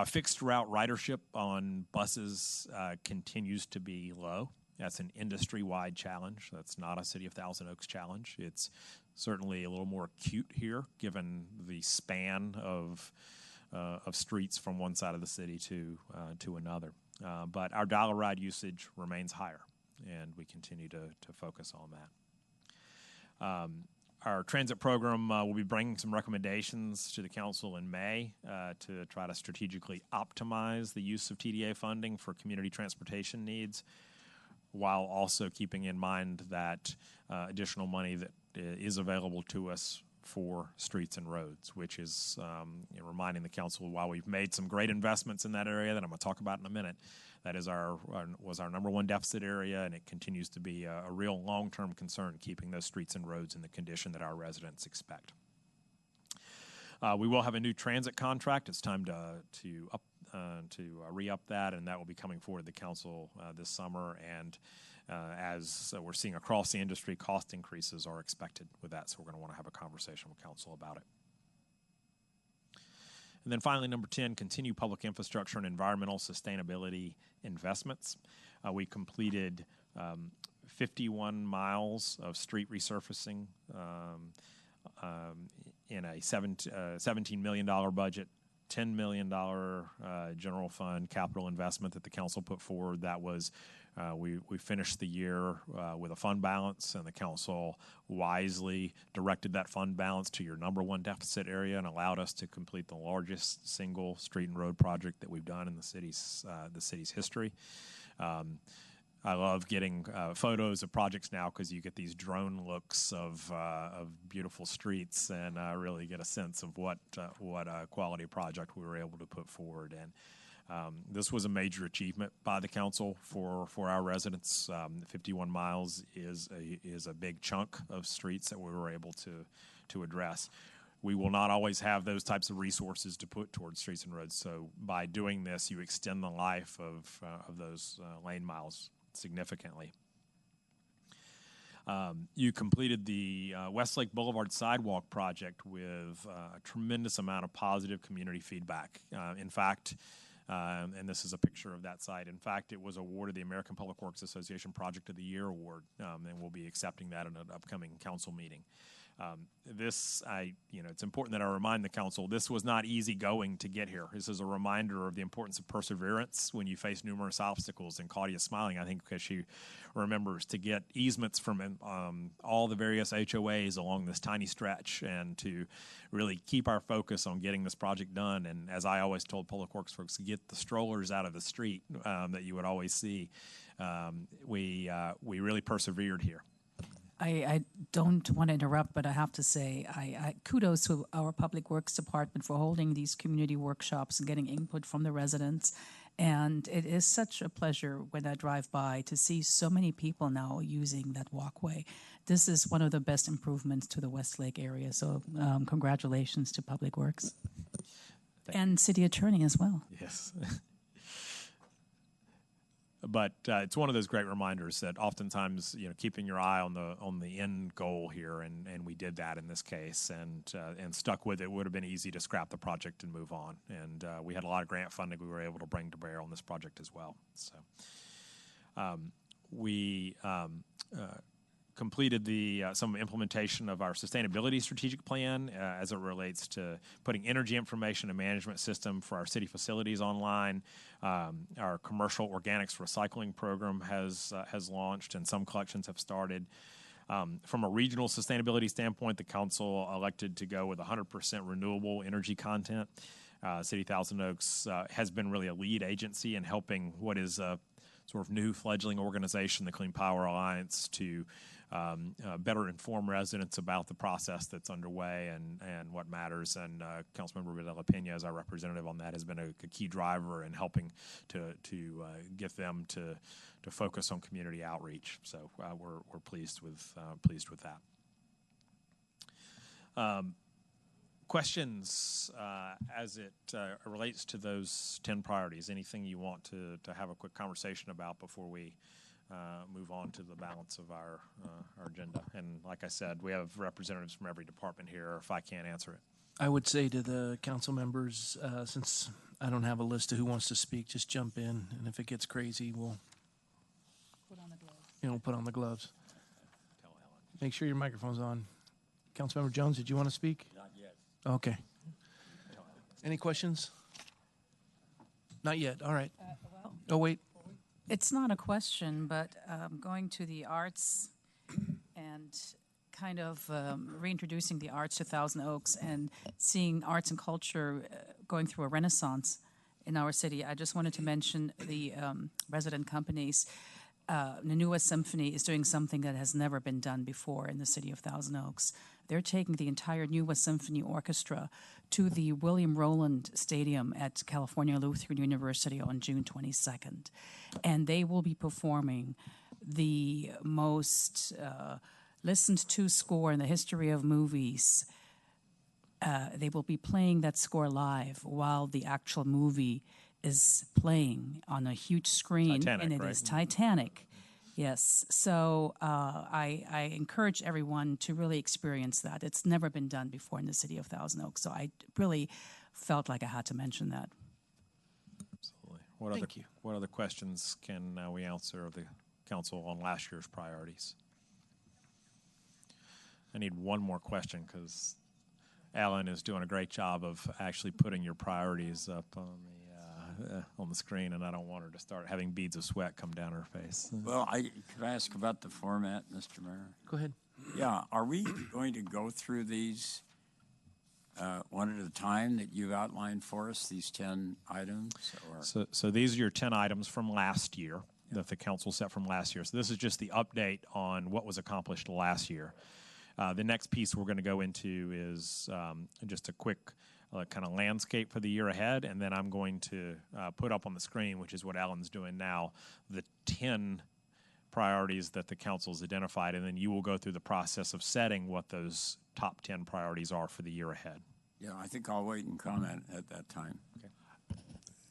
Fixed route ridership on buses continues to be low. That's an industry-wide challenge. That's not a City of Thousand Oaks challenge. It's certainly a little more acute here, given the span of streets from one side of the city to another. But our dollar ride usage remains higher, and we continue to focus on that. Our transit program will be bringing some recommendations to the council in May to try to strategically optimize the use of TDA funding for community transportation needs, while also keeping in mind that additional money that is available to us for streets and roads, which is reminding the council, while we've made some great investments in that area that I'm going to talk about in a minute, that is was our number one deficit area, and it continues to be a real long-term concern, keeping those streets and roads in the condition that our residents expect. We will have a new transit contract. It's time to re-up that, and that will be coming forward to the council this summer. And as we're seeing across the industry, cost increases are expected with that, so we're going to want to have a conversation with council about it. And then finally, number 10, continue public infrastructure and environmental sustainability investments. We completed 51 miles of street resurfacing in a $17 million budget, $10 million general fund capital investment that the council put forward. That was, we finished the year with a fund balance, and the council wisely directed that fund balance to your number one deficit area and allowed us to complete the largest single street and road project that we've done in the city's history. I love getting photos of projects now because you get these drone looks of beautiful streets, and really get a sense of what a quality project we were able to put forward. And This was a major achievement by the council for our residents. 51 miles is a big chunk of streets that we were able to address. We will not always have those types of resources to put towards streets and roads. So by doing this, you extend the life of those lane miles significantly. You completed the Westlake Boulevard sidewalk project with a tremendous amount of positive community feedback. In fact, and this is a picture of that site. In fact, it was awarded the American Public Works Association Project of the Year award, and we'll be accepting that in an upcoming council meeting. It's important that I remind the council, this was not easy going to get here. This is a reminder of the importance of perseverance when you face numerous obstacles. And Claudia's smiling, I think, because she remembers to get easements from all the various HOAs along this tiny stretch and to really keep our focus on getting this project done. And as I always told Public Works folks, to get the strollers out of the street that you would always see. We really persevered here. I don't want to interrupt, but I have to say, I kudos to our Public Works Department for holding these community workshops and getting input from the residents. And it is such a pleasure when I drive by to see so many people now using that walkway. This is one of the best improvements to the Westlake area. So congratulations to Public Works. And City Attorney as well. Yes. But it's one of those great reminders that oftentimes, keeping your eye on the end goal here, and we did that in this case, and stuck with it. Would have been easy to scrap the project and move on. And we had a lot of grant funding we were able to bring to bear on this project as well. So we completed some implementation of our sustainability strategic plan as it relates to putting energy information and management system for our city facilities online. Our commercial organics recycling program has launched, and some collections have started. From a regional sustainability standpoint, the council elected to go with 100% renewable energy content. City Thousand Oaks has been really a lead agency in helping what is a sort of new fledgling organization, the Clean Power Alliance, to better inform residents about the process that's underway and what matters. And Councilmember Videla Pena, as our representative on that, has been a key driver in helping to get them to focus on community outreach. So we're pleased with that. Questions as it relates to those 10 priorities? Anything you want to have a quick conversation about before we move on to the balance of our agenda? And like I said, we have representatives from every department here, if I can't answer it. I would say to the council members, since I don't have a list of who wants to speak, just jump in, and if it gets crazy, we'll put on the gloves. Make sure your microphone's on. Councilmember Jones, did you want to speak? Not yet. Okay. Any questions? Not yet. All right. Oh, wait. It's not a question, but going to the arts and kind of reintroducing the arts to Thousand Oaks and seeing arts and culture going through a renaissance in our city. I just wanted to mention the resident companies. The Nua Symphony is doing something that has never been done before in the city of Thousand Oaks. They're taking the entire Nua Symphony Orchestra to the William Rowland Stadium at California Lutheran University on June 22nd. And they will be performing the most listened to score in the history of movies. They will be playing that score live while the actual movie is playing on a huge screen. Titanic, and it right? is Titanic. Yes. So I encourage everyone to really experience that. It's never been done before in the city of Thousand Oaks. So I really felt like I had to mention that. Absolutely. Thank you. What other questions can we answer of the council on last year's priorities? I need one more question because Alan is doing a great job of actually putting your priorities up on the screen, and I don't want her to start having beads of sweat come down her face. Well, could I ask about the format, Mr. Mayor? Go ahead. Yeah, are we going to go through these one at a time that you've outlined for us, these 10 items? Or? So these are your 10 items from last year that the council set from last year. So this is just the update on what was accomplished last year. The next piece we're going to go into is just a quick kind of landscape for the year ahead, and then I'm going to put up on the screen, which is what Ellen's doing now, the 10 priorities that the council's identified, and then you will go through the process of setting what those top 10 priorities are for the year ahead. Yeah, I think I'll wait and comment at that time. Okay.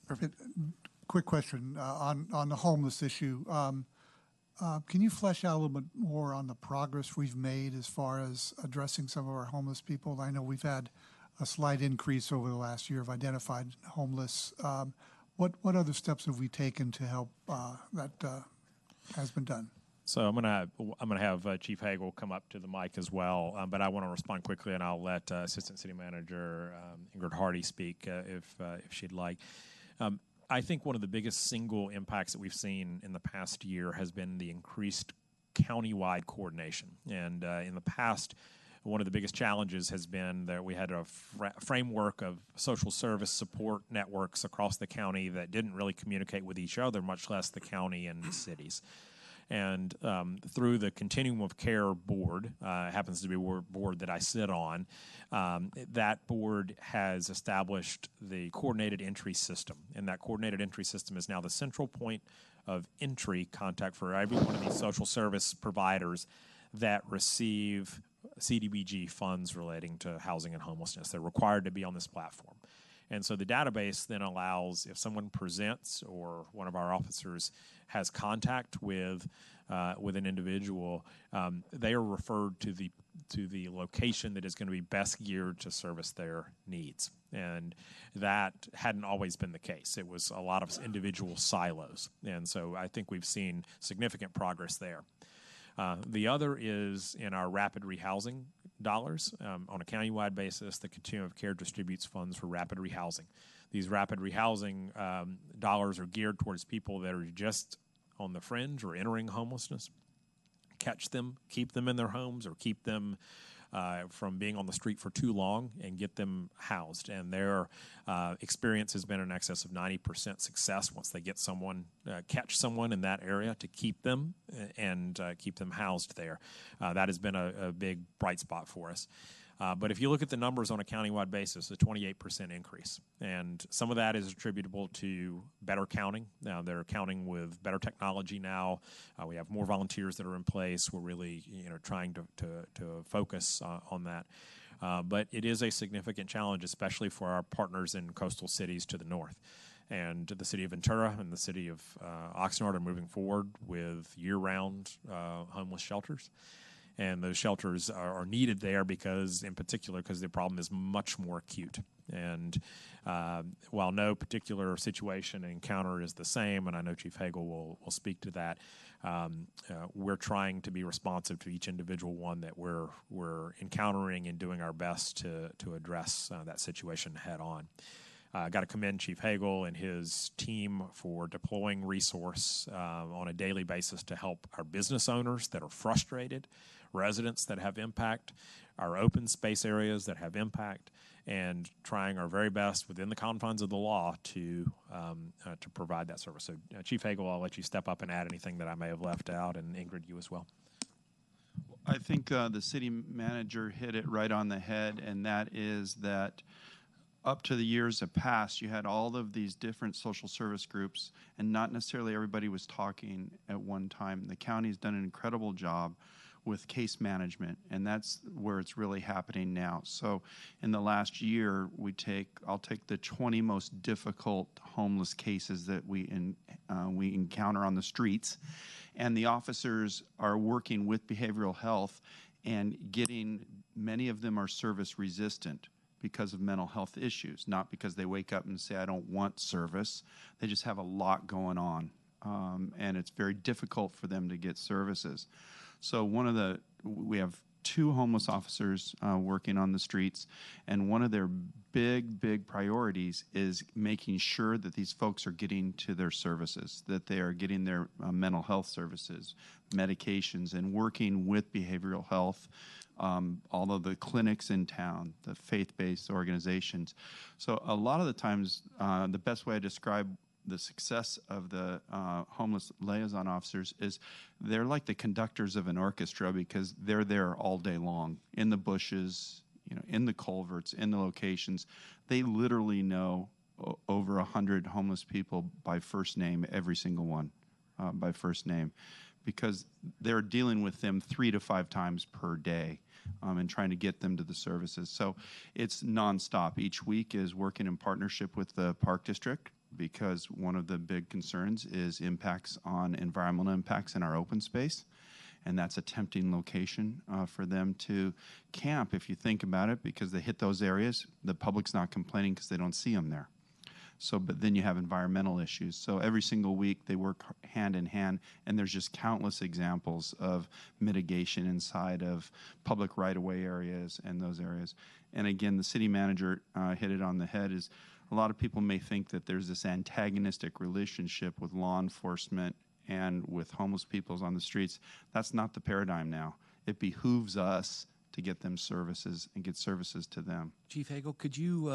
Perfect. Quick question on the homeless issue. Can you flesh out a little bit more on the progress we've made as far as addressing some of our homeless people? I know we've had a slight increase over the last year of identified homeless. What other steps have we taken to help that has been done? So I'm gonna have Chief Hagel come up to the mic as well, but I want to respond quickly, and I'll let Assistant City Manager Ingrid Hardy speak if she'd like. I think one of the biggest single impacts that we've seen in the past year has been the increased countywide coordination. And in the past, one of the biggest challenges has been that we had a framework of social service support networks across the county that didn't really communicate with each other, much less the county and cities. And through the Continuum of Care board, happens to be a board that I sit on, that board has established the coordinated entry system. And that coordinated entry system is now the central point of entry contact for every one of these social service providers that receive CDBG funds relating to housing and homelessness. They're required to be on this platform. And so the database then allows, if someone presents or one of our officers has contact with an individual, they are referred to the location that is going to be best geared to service their needs. And that hadn't always been the case. It was a lot of individual silos. And so I think we've seen significant progress there. The other is in our rapid rehousing dollars. On a countywide basis, the Continuum of Care distributes funds for rapid rehousing. These rapid rehousing dollars are geared towards people that are just on the fringe or entering homelessness. Catch them, keep them in their homes, or keep them from being on the street for too long and get them housed. And their experience has been in excess of 90% success once they get someone, catch someone in that area to keep them and keep them housed there. That has been a big bright spot for us. But if you look at the numbers on a countywide basis, a 28% increase. And some of that is attributable to better counting. Now, they're counting with better technology now. We have more volunteers that are in place. We're really trying to focus on that. But it is a significant challenge, especially for our partners in coastal cities to the north. And the city of Ventura and the city of Oxnard are moving forward with year-round homeless shelters. And those shelters are needed there because the problem is much more acute. And while no particular situation and encounter is the same, and I know Chief Hagel will speak to that, we're trying to be responsive to each individual one that we're encountering and doing our best to address that situation head on. I got to commend Chief Hagel and his team for deploying resource on a daily basis to help our business owners that are frustrated, residents that have impact, our open space areas that have impact, and trying our very best within the confines of the law to provide that service. So, Chief Hagel, I'll let you step up and add anything that I may have left out, and Ingrid, you as well. I think the city manager hit it right on the head, and that is that up to the years of past, you had all of these different social service groups, and not necessarily everybody was talking at one time. The county's done an incredible job with case management, and that's where it's really happening now. So in the last year, I'll take the 20 most difficult homeless cases that we encounter on the streets, and the officers are working with behavioral health and many of them are service resistant because of mental health issues, not because they wake up and say, I don't want service. They just have a lot going on, and it's very difficult for them to get services. So we have 2 homeless officers working on the streets, and one of their big priorities is making sure that these folks are getting to their services, that they are getting their mental health services, medications, and working with behavioral health, all of the clinics in town, the faith-based organizations. So a lot of the times, the best way I describe the success of the homeless liaison officers is they're like the conductors of an orchestra, because they're there all day long in the bushes, in the culverts, in the locations. They literally know over 100 homeless people by first name, every single one by first name, because they're dealing with them 3 to 5 times per day and trying to get them to the services. So it's nonstop. Each week is working in partnership with the Park District, because one of the big concerns is impacts on environmental impacts in our open space. And that's a tempting location for them to camp, if you think about it, because they hit those areas. The public's not complaining because they don't see them there. So, but then you have environmental issues. So every single week they work hand in hand, and there's just countless examples of mitigation inside of public right-of-way areas and those areas. And again, the city manager hit it on the head. Is a lot of people may think that there's this antagonistic relationship with law enforcement and with homeless people on the streets. That's not the paradigm now. It behooves us to get them services and get services to them. Chief Hagel, could you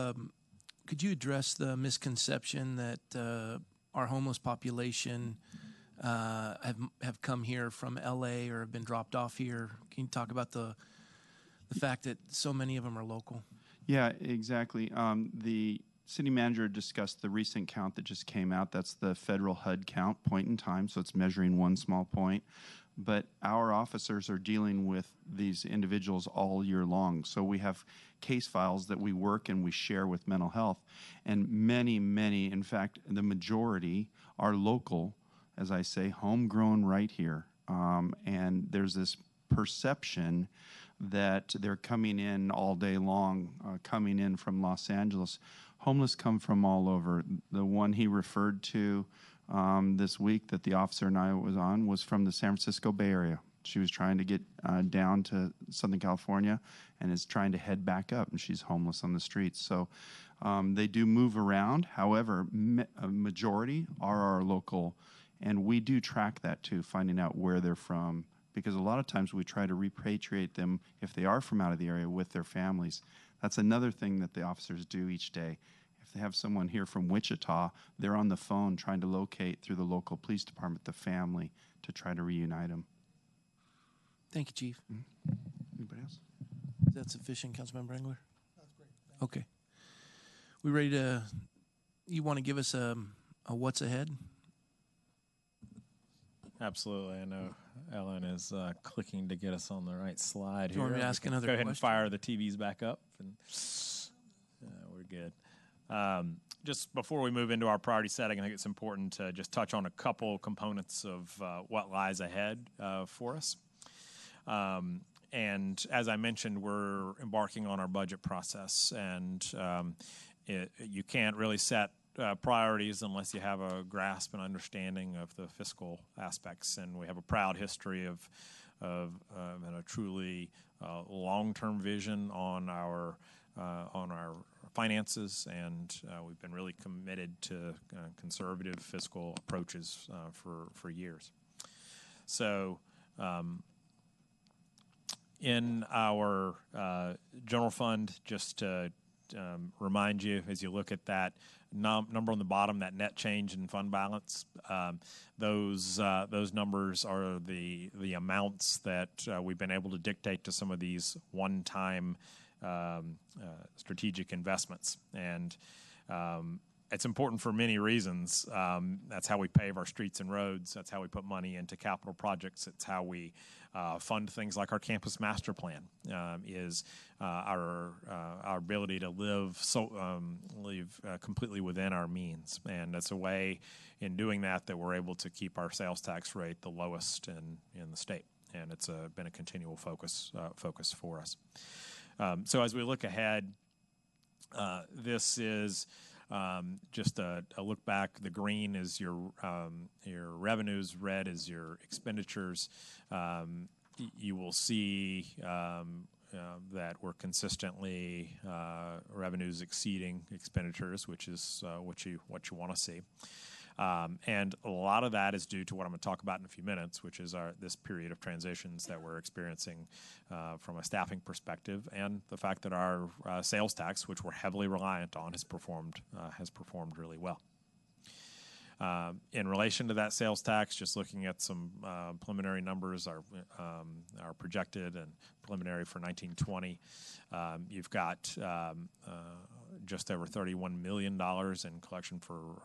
address the misconception that our homeless population have come here from LA or have been dropped off here? Can you talk about the fact that so many of them are local? Yeah, exactly. The city manager discussed the recent count that just came out. That's the federal HUD count, point in time, so it's measuring one small point. But our officers are dealing with these individuals all year long. So we have case files that we work and we share with mental health. And many, in fact, the majority are local, as I say, homegrown right here. And there's this perception that they're coming in all day long, coming in from Los Angeles. Homeless come from all over. The one he referred to this week that the officer and I was on was from the San Francisco Bay Area. She was trying to get down to Southern California and is trying to head back up, and she's homeless on the streets. So they do move around. However, a majority are our local, and we do track that too, finding out where they're from, because a lot of times we try to repatriate them if they are from out of the area with their families. That's another thing that the officers do each day. If they have someone here from Wichita, they're on the phone trying to locate through the local police department the family to try to reunite them. Thank you, Chief. Mm-hmm. Anybody else? Is that sufficient, Councilmember Engler? That's great. Okay. We ready to, you want to give us a what's ahead? Absolutely. I know Ellen is clicking to get us on the right slide Do here. you want me to ask another Go ahead and question? fire the TVs back up, and we're good. Just before we move into our priority setting, I think it's important to just touch on a couple components of what lies ahead for us. And as I mentioned, we're embarking on our budget process, and you can't really set priorities unless you have a grasp and understanding of the fiscal aspects. And we have a proud history of and a truly long-term vision on our finances, and we've been really committed to conservative fiscal approaches for years. So in our general fund, just to remind you, as you look at that number on the bottom, that net change in fund balance, those numbers are the amounts that we've been able to dictate to some of these one-time strategic investments. And it's important for many reasons. That's how we pave our streets and roads. That's how we put money into capital projects. It's how we fund things like our campus master plan, is our ability to live completely within our means. And that's a way in doing that we're able to keep our sales tax rate the lowest in the state. And it's been a continual focus for us. So as we look ahead, this is just a look back. The green is your revenues, red is your expenditures. You will see that we're consistently revenues exceeding expenditures, which is what you want to see. And a lot of that is due to what I'm going to talk about in a few minutes, which is this period of transitions that we're experiencing from a staffing perspective, and the fact that our sales tax, which we're heavily reliant on, has performed really well. In relation to that sales tax, just looking at some preliminary numbers are projected and preliminary for 1920. You've got just over $31 million in collection for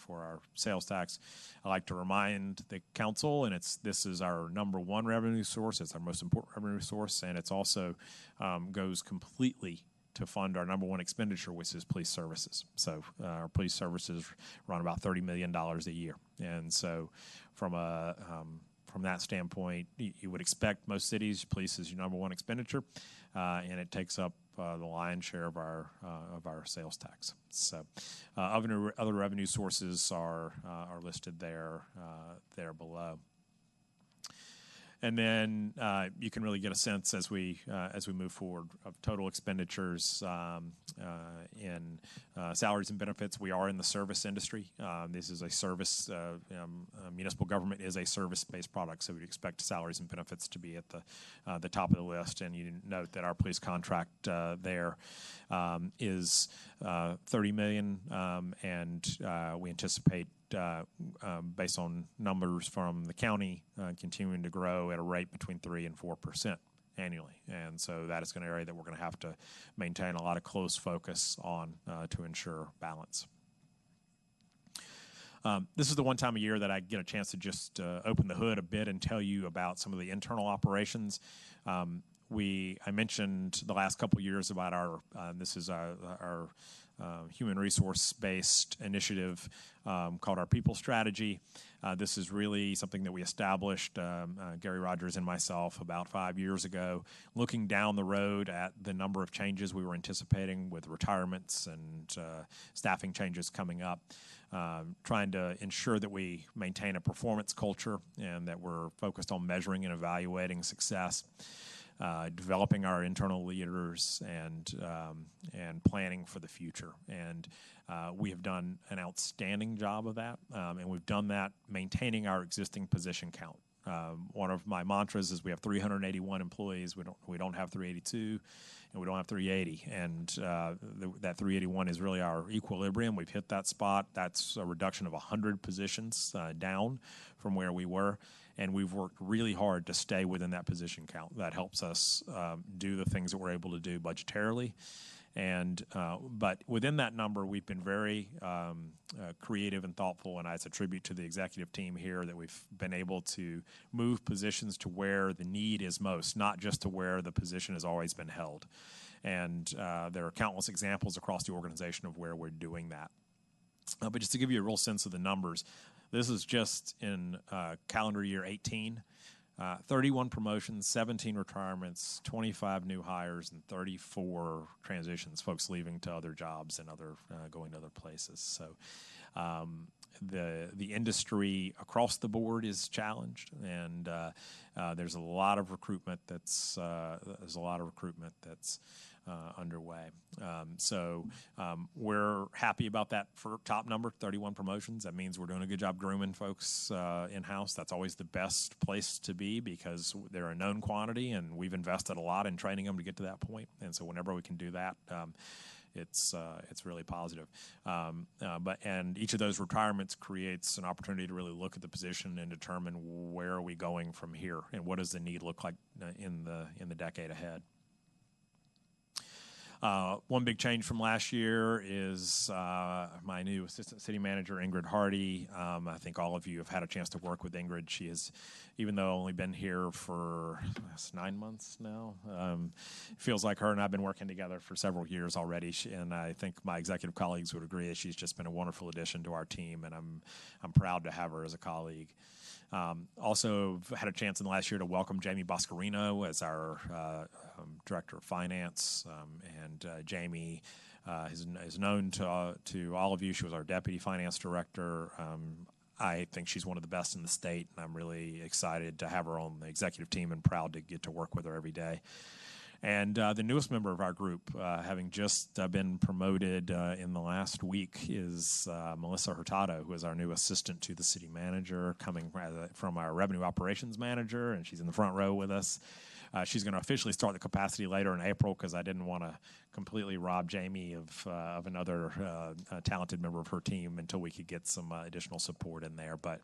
our sales tax. I like to remind the council, and this is our number one revenue source. It's our most important revenue source, and it's also goes completely to fund our number one expenditure, which is police services. So our police services run about $30 million a year, and so from that standpoint, you would expect most cities police is your number one expenditure, and it takes up the lion's share of our sales tax. So other revenue sources are listed there below. And then you can really get a sense as we move forward of total expenditures in salaries and benefits. We are in the service industry. This is a service. Municipal government is a service-based product, so we'd expect salaries and benefits to be at the top of the list. And you note that our police contract there is $30 million, and we anticipate, based on numbers from the county, continuing to grow at a rate between 3% and 4% annually. And so that is an area that we're going to have to maintain a lot of close focus on to ensure balance. This is the one time a year that I get a chance to just open the hood a bit and tell you about some of the internal operations. I mentioned the last couple of years about this is our human resource-based initiative called our People Strategy. This is really something that we established, Gary Rogers and myself, about 5 years ago, looking down the road at the number of changes we were anticipating with retirements and staffing changes coming up, trying to ensure that we maintain a performance culture and that we're focused on measuring and evaluating success. Developing our internal leaders and planning for the future. And we have done an outstanding job of that, and we've done that maintaining our existing position count. One of my mantras is we have 381 employees. We don't have 382, and we don't have 380. And that 381 is really our equilibrium. We've hit that spot. That's a reduction of 100 positions down from where we were. And we've worked really hard to stay within that position count. That helps us do the things that we're able to do budgetarily. And but within that number, we've been very creative and thoughtful, and it's a tribute to the executive team here that we've been able to move positions to where the need is most, not just to where the position has always been held. And there are countless examples across the organization of where we're doing that. But just to give you a real sense of the numbers, this is just in calendar year 18, 31 promotions, 17 retirements, 25 new hires, and 34 transitions, folks leaving to other jobs and going to other places. So the industry across the board is challenged, and there's a lot of recruitment that's underway. So we're happy about that for top number, 31 promotions. That means we're doing a good job grooming folks in-house. That's always the best place to be because they're a known quantity, and we've invested a lot in training them to get to that point. And so whenever we can do that, it's really positive. And each of those retirements creates an opportunity to really look at the position and determine where are we going from here and what does the need look like in the decade ahead. One big change from last year is my new assistant city manager, Ingrid Hardy. I think all of you have had a chance to work with Ingrid. She has, even though only been here for 9 months now, feels like her and I have been working together for several years already. And I think my executive colleagues would agree that she's just been a wonderful addition to our team, and I'm proud to have her as a colleague. Also had a chance in the last year to welcome Jamie Boscarino as our Director of Finance, and Jamie is known to all of you. She was our Deputy Finance Director. I think she's one of the best in the state, and I'm really excited to have her on the executive team and proud to get to work with her every day. And the newest member of our group, having just been promoted in the last week, is Melissa Hurtado, who is our new assistant to the city manager, coming from our revenue operations manager, and she's in the front row with us. She's going to officially start the capacity later in April because I didn't want to completely rob Jamie of another talented member of her team until we could get some additional support in there. But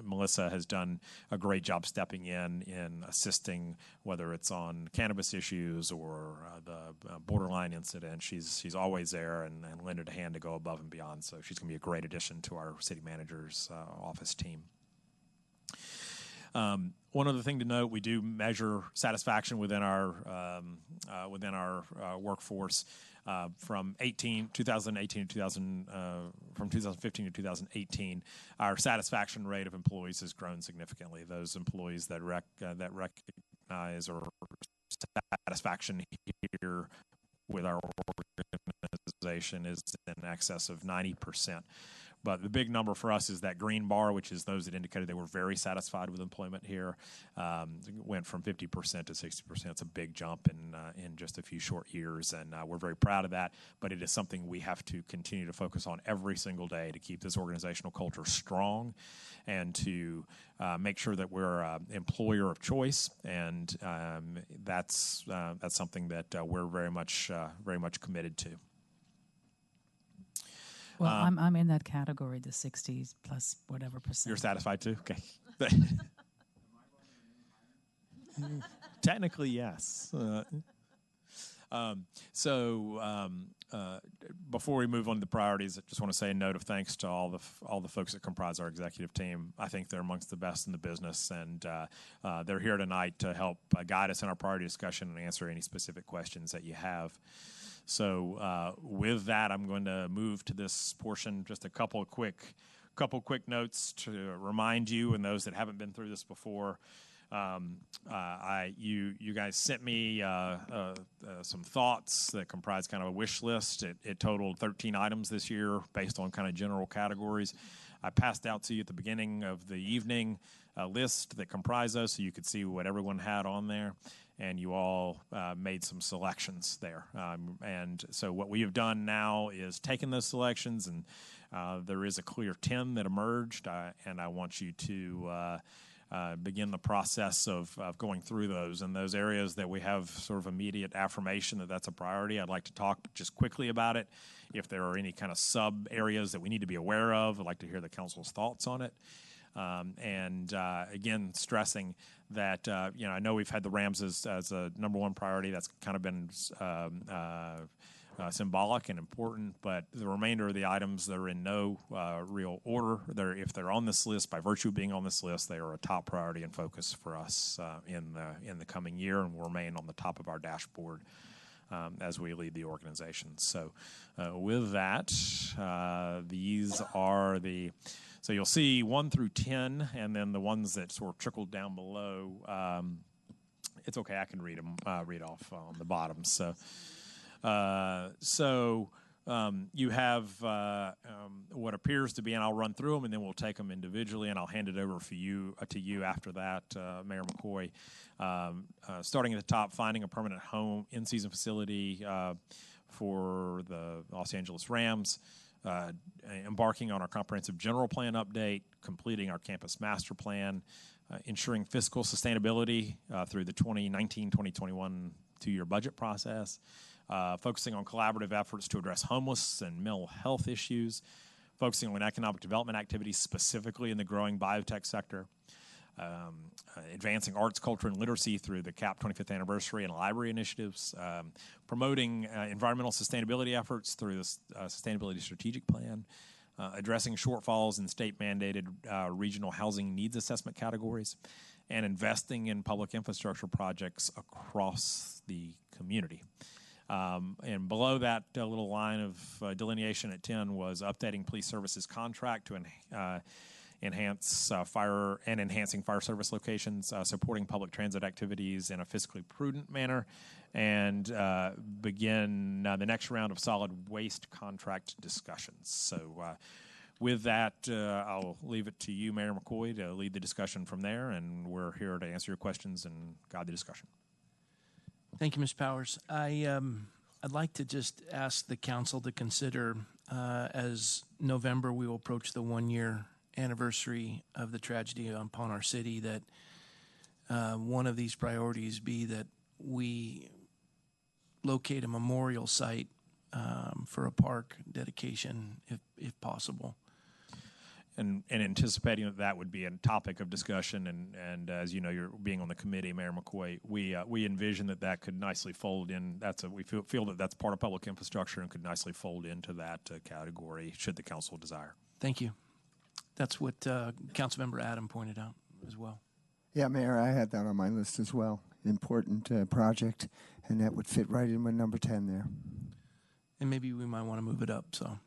Melissa has done a great job stepping in assisting, whether it's on cannabis issues or the borderline incident. She's always there and lended a hand to go above and beyond. So she's going to be a great addition to our city manager's office team. One other thing to note: we do measure satisfaction within our workforce from 2015 to 2018. Our satisfaction rate of employees has grown significantly. Those employees that recognize or satisfaction here with our organization is in excess of 90%. But the big number for us is that green bar, which is those that indicated they were very satisfied with employment here. Went from 50% to 60%. It's a big jump in just a few short years, and we're very proud of that. But it is something we have to continue to focus on every single day to keep this organizational culture strong and to make sure that we're an employer of choice. And that's something that we're very much committed to. Well, I'm in that category, the 60s plus whatever percent. You're satisfied too? Okay. Technically, yes. Before we move on to the priorities, I just want to say a note of thanks to all the folks that comprise our executive team. I think they're amongst the best in the business, and they're here tonight to help guide us in our priority discussion and answer any specific questions that you have. So with that, I'm going to move to this portion. Just a couple of quick notes to remind you and those that haven't been through this before. You guys sent me some thoughts that comprise kind of a wish list. It totaled 13 items this year based on kind of general categories. I passed out to you at the beginning of the evening a list that comprised those so you could see what everyone had on there. And you all made some selections there. And so what we have done now is taken those selections, and there is a clear 10 that emerged, and I want you to begin the process of going through those. And those areas that we have sort of immediate affirmation that that's a priority, I'd like to talk just quickly about it. If there are any kind of sub areas that we need to be aware of, I'd like to hear the council's thoughts on it. Again, stressing that, I know we've had the RAMs as a number one priority. That's kind of been symbolic and important, but the remainder of the items, they're in no real order. If they're on this list, by virtue of being on this list, they are a top priority and focus for us in the coming year, and will remain on the top of our dashboard as we lead the organization. So with that, these are so you'll see 1 through 10, and then the ones that sort of trickled down below. It's okay, I can read them, read off on the bottom. So you have what appears to be, and I'll run through them, and then we'll take them individually, and I'll hand it over to you after that, Mayor McCoy. Starting at the top, finding a permanent home in-season facility for the Los Angeles Rams. Embarking on our comprehensive general plan update, completing our campus master plan, ensuring fiscal sustainability through the 2019-2021 two-year budget process, focusing on collaborative efforts to address homeless and mental health issues, focusing on economic development activities specifically in the growing biotech sector, advancing arts, culture, and literacy through the CAP 25th anniversary and library initiatives, promoting environmental sustainability efforts through the Sustainability Strategic Plan, addressing shortfalls in state-mandated regional housing needs assessment categories, and investing in public infrastructure projects across the community. And below that little line of delineation at 10 was updating police services contract to enhancing fire service locations, supporting public transit activities in a fiscally prudent manner, and begin the next round of solid waste contract discussions. So with that, I'll leave it to you, Mayor McCoy, to lead the discussion from there, and we're here to answer your questions and guide the discussion. Thank you, Ms. Powers. I'd like to just ask the council to consider, as November we will approach the 1-year anniversary of the tragedy upon our city, that one of these priorities be that we locate a memorial site for a park dedication, if possible. And anticipating that would be a topic of discussion, and as you know, you're being on the committee, Mayor McCoy, we envision that could nicely fold in. We feel that that's part of public infrastructure and could nicely fold into that category should the council desire. Thank you. That's what Councilmember Adam pointed out as well. Yeah, Mayor, I had that on my list as well. Important project, and that would fit right in with number 10 there. And maybe we might want to move it up. So,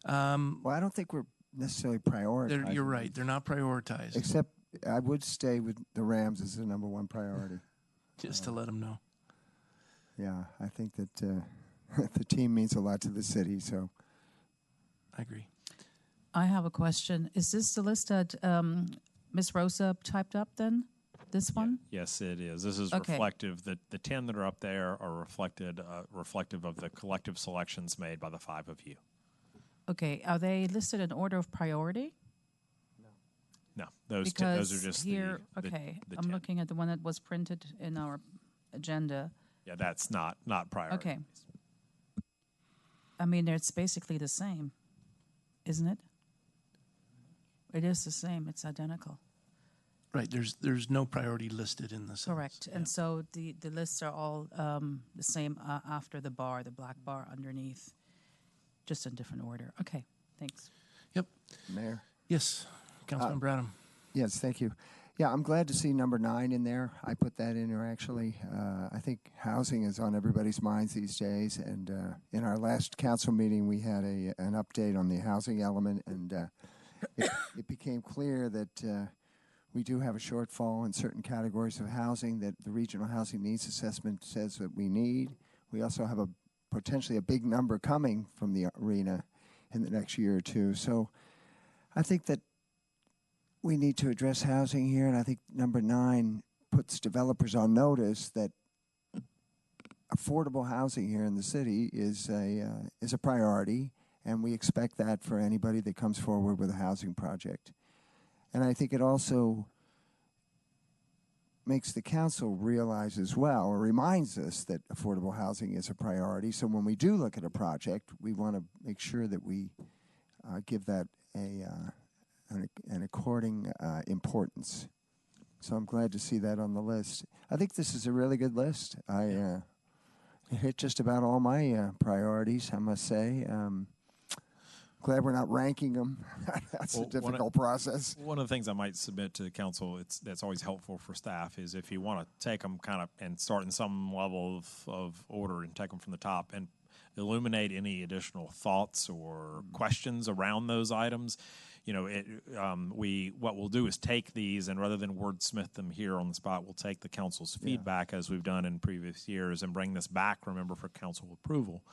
well, I don't think we're necessarily prioritized. You're right. They're not prioritized. Except I would stay with the Rams as the number one priority. Just to let them know. Yeah, I think that the team means a lot to the city, so. I agree. I have a question. Is this the list that Ms. Rosa typed up then? This one? Yes, it is. This is Okay. reflective. The 10 that are up there are reflective of the collective selections made by the 5 of you. Okay. Are they listed in order of priority? No, those Because are just here, the okay, the I'm 10. looking at the one that was printed in our agenda. Yeah, that's not priority. Okay. I mean, it's basically the same, isn't it? It is the same. It's identical. Right. There's no priority listed in this. Correct. And so the lists are all the same after the bar, the black bar underneath, just in different order. Okay. Thanks. Yep. Mayor. Yes. Councilmember Adam. Yes, thank you. Yeah, I'm glad to see number 9 in there. I put that in there, actually. I think housing is on everybody's minds these days, and in our last council meeting, we had an update on the housing element, and it became clear that we do have a shortfall in certain categories of housing that the Regional Housing Needs Assessment says that we need. We also have potentially a big number coming from the arena in the next year or two. So I think that we need to address housing here, and I think number 9 puts developers on notice that affordable housing here in the city is a priority, and we expect that for anybody that comes forward with a housing project. And I think it also makes the council realize as well, or reminds us that affordable housing is a priority. So when we do look at a project, we want to make sure that we give that an according importance. So I'm glad to see that on the list. I think this is a really good list. It hit just about all my priorities, I must say. Glad we're not ranking them. That's a difficult process. One of the things I might submit to the council, that's always helpful for staff, is if you want to take them kind of and start in some level of order and take them from the top and illuminate any additional thoughts or questions around those items. You know, what we'll do is take these, and rather than wordsmith them here on the spot, we'll take the council's feedback as we've done in previous years and bring this back, remember, for council approval.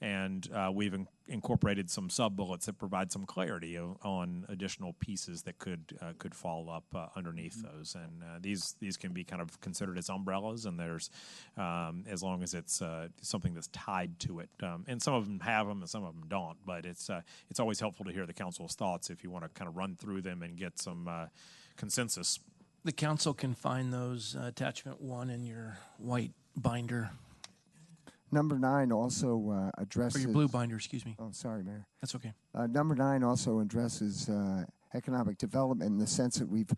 And we've incorporated some sub-bullets that provide some clarity on additional pieces that could fall up underneath those. And these can be kind of considered as umbrellas, and there's as long as it's something that's tied to it. And some of them have them, and some of them don't. But it's always helpful to hear the council's thoughts if you want to kind of run through them and get some consensus. The council can find those attachment 1 in your white binder. Number 9 also addresses... Or your blue binder, excuse me. Oh, sorry, Mayor. That's okay. Number 9 also addresses economic development in the sense that we've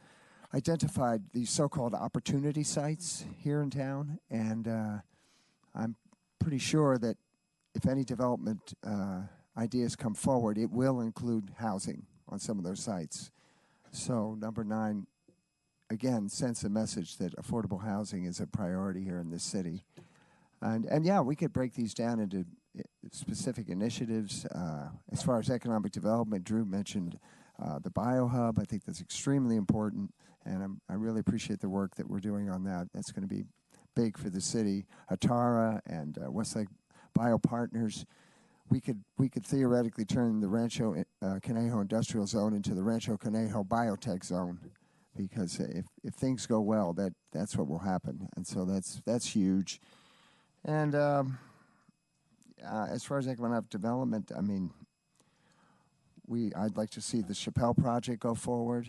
identified these so-called opportunity sites here in town, and I'm pretty sure that if any development ideas come forward, it will include housing on some of those sites. So number 9, again, sends a message that affordable housing is a priority here in this city. And yeah, we could break these down into specific initiatives. As far as economic development, Drew mentioned the BioHub. I think that's extremely important, and I really appreciate the work that we're doing on that. That's going to be big for the city. Atara and Westlake Biopartners. We could theoretically turn the Rancho Conejo Industrial Zone into the Rancho Conejo Biotech Zone, because if things go well, that's what will happen, and so that's huge. And as far as economic development, I mean, I'd like to see the Chappelle project go forward,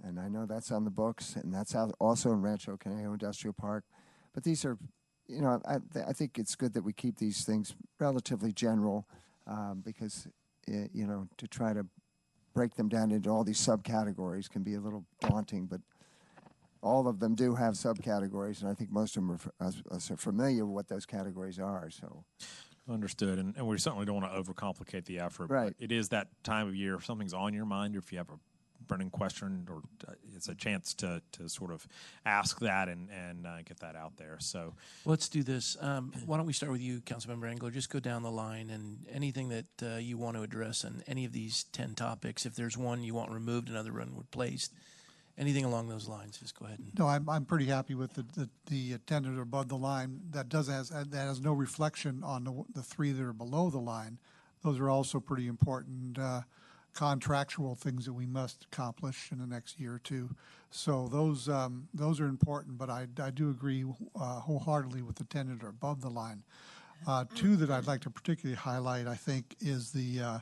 and I know that's on the books, and that's also in Rancho Conejo Industrial Park. But these are, I think it's good that we keep these things relatively general, because to try to break them down into all these subcategories can be a little daunting. But all of them do have subcategories, and I think most of them are familiar with what those categories are. So. Understood, and we certainly don't want to overcomplicate the effort. Right. But it is that time of year. If something's on your mind, or if you have a burning question, or it's a chance to sort of ask that and get that out there. So let's do this. Why don't we start with you, Councilmember Engler? Just go down the line, and anything that you want to address on any of these 10 topics. If there's one you want removed, another one replaced. Anything along those lines, just go ahead. No, I'm pretty happy with the attendant above the line. That has no reflection on the three that are below the line. Those are also pretty important contractual things that we must accomplish in the next year or two. So those are important, but I do agree wholeheartedly with the attendant or above the line. Two that I'd like to particularly highlight, I think, is the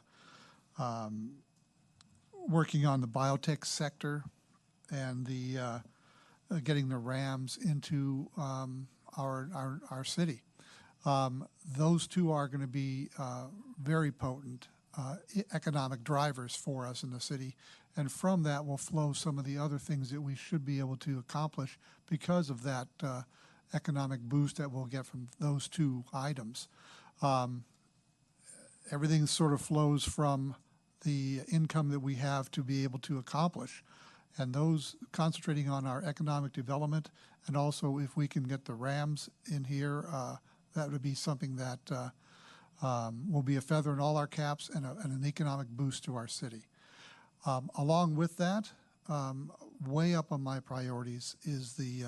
working on the biotech sector and the getting the RAMs into our city. Those two are going to be very potent economic drivers for us in the city, and from that will flow some of the other things that we should be able to accomplish because of that economic boost that we'll get from those two items. Everything sort of flows from the income that we have to be able to accomplish. And those concentrating on our economic development, and also if we can get the RAMs in here, that would be something that will be a feather in all our caps and an economic boost to our city. Along with that, way up on my priorities is the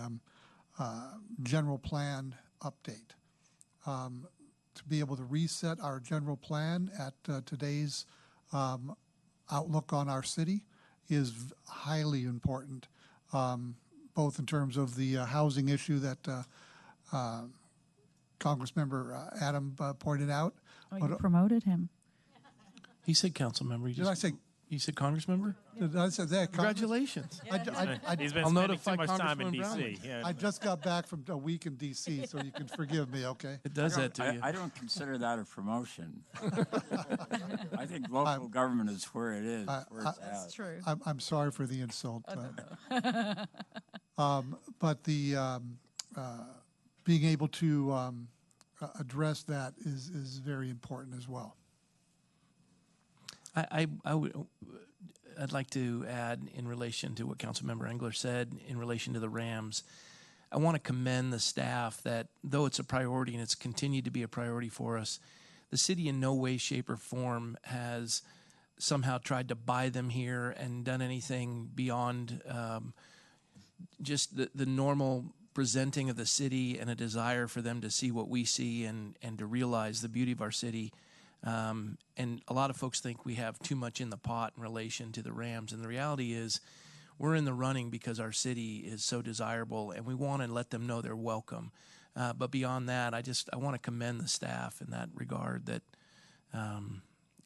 general plan update. To be able to reset our general plan at today's outlook on our city is highly important, both in terms of the housing issue that Congressmember Adam pointed out. Oh, you promoted him. He said council member. Did I say? You said congress member? Did I say that? Congratulations. He's been I'll spending notify too much time in Congresswoman D.C. Brownlee. Yeah. I just got back from a week in D.C., so you can forgive me, okay? It does that to you. I don't consider that a promotion. I think local government is where it is. Where it's at. That's true. I'm sorry for the insult. Oh, But the being able to address that is very important as well. I'd like to add, in relation to what Councilmember Engler said, in relation to the RAMs, I want to commend the staff that, though it's a priority and it's continued to be a priority for us, the city in no way, shape, or form has somehow tried to buy them here and done anything beyond just the normal presenting of the city and a desire for them to see what we see and to realize the beauty of our city. And a lot of folks think we have too much in the pot in relation to the RAMs. And the reality is we're in the running because our city is so desirable, and we want to let them know they're welcome. But beyond that, I want to commend the staff in that regard, that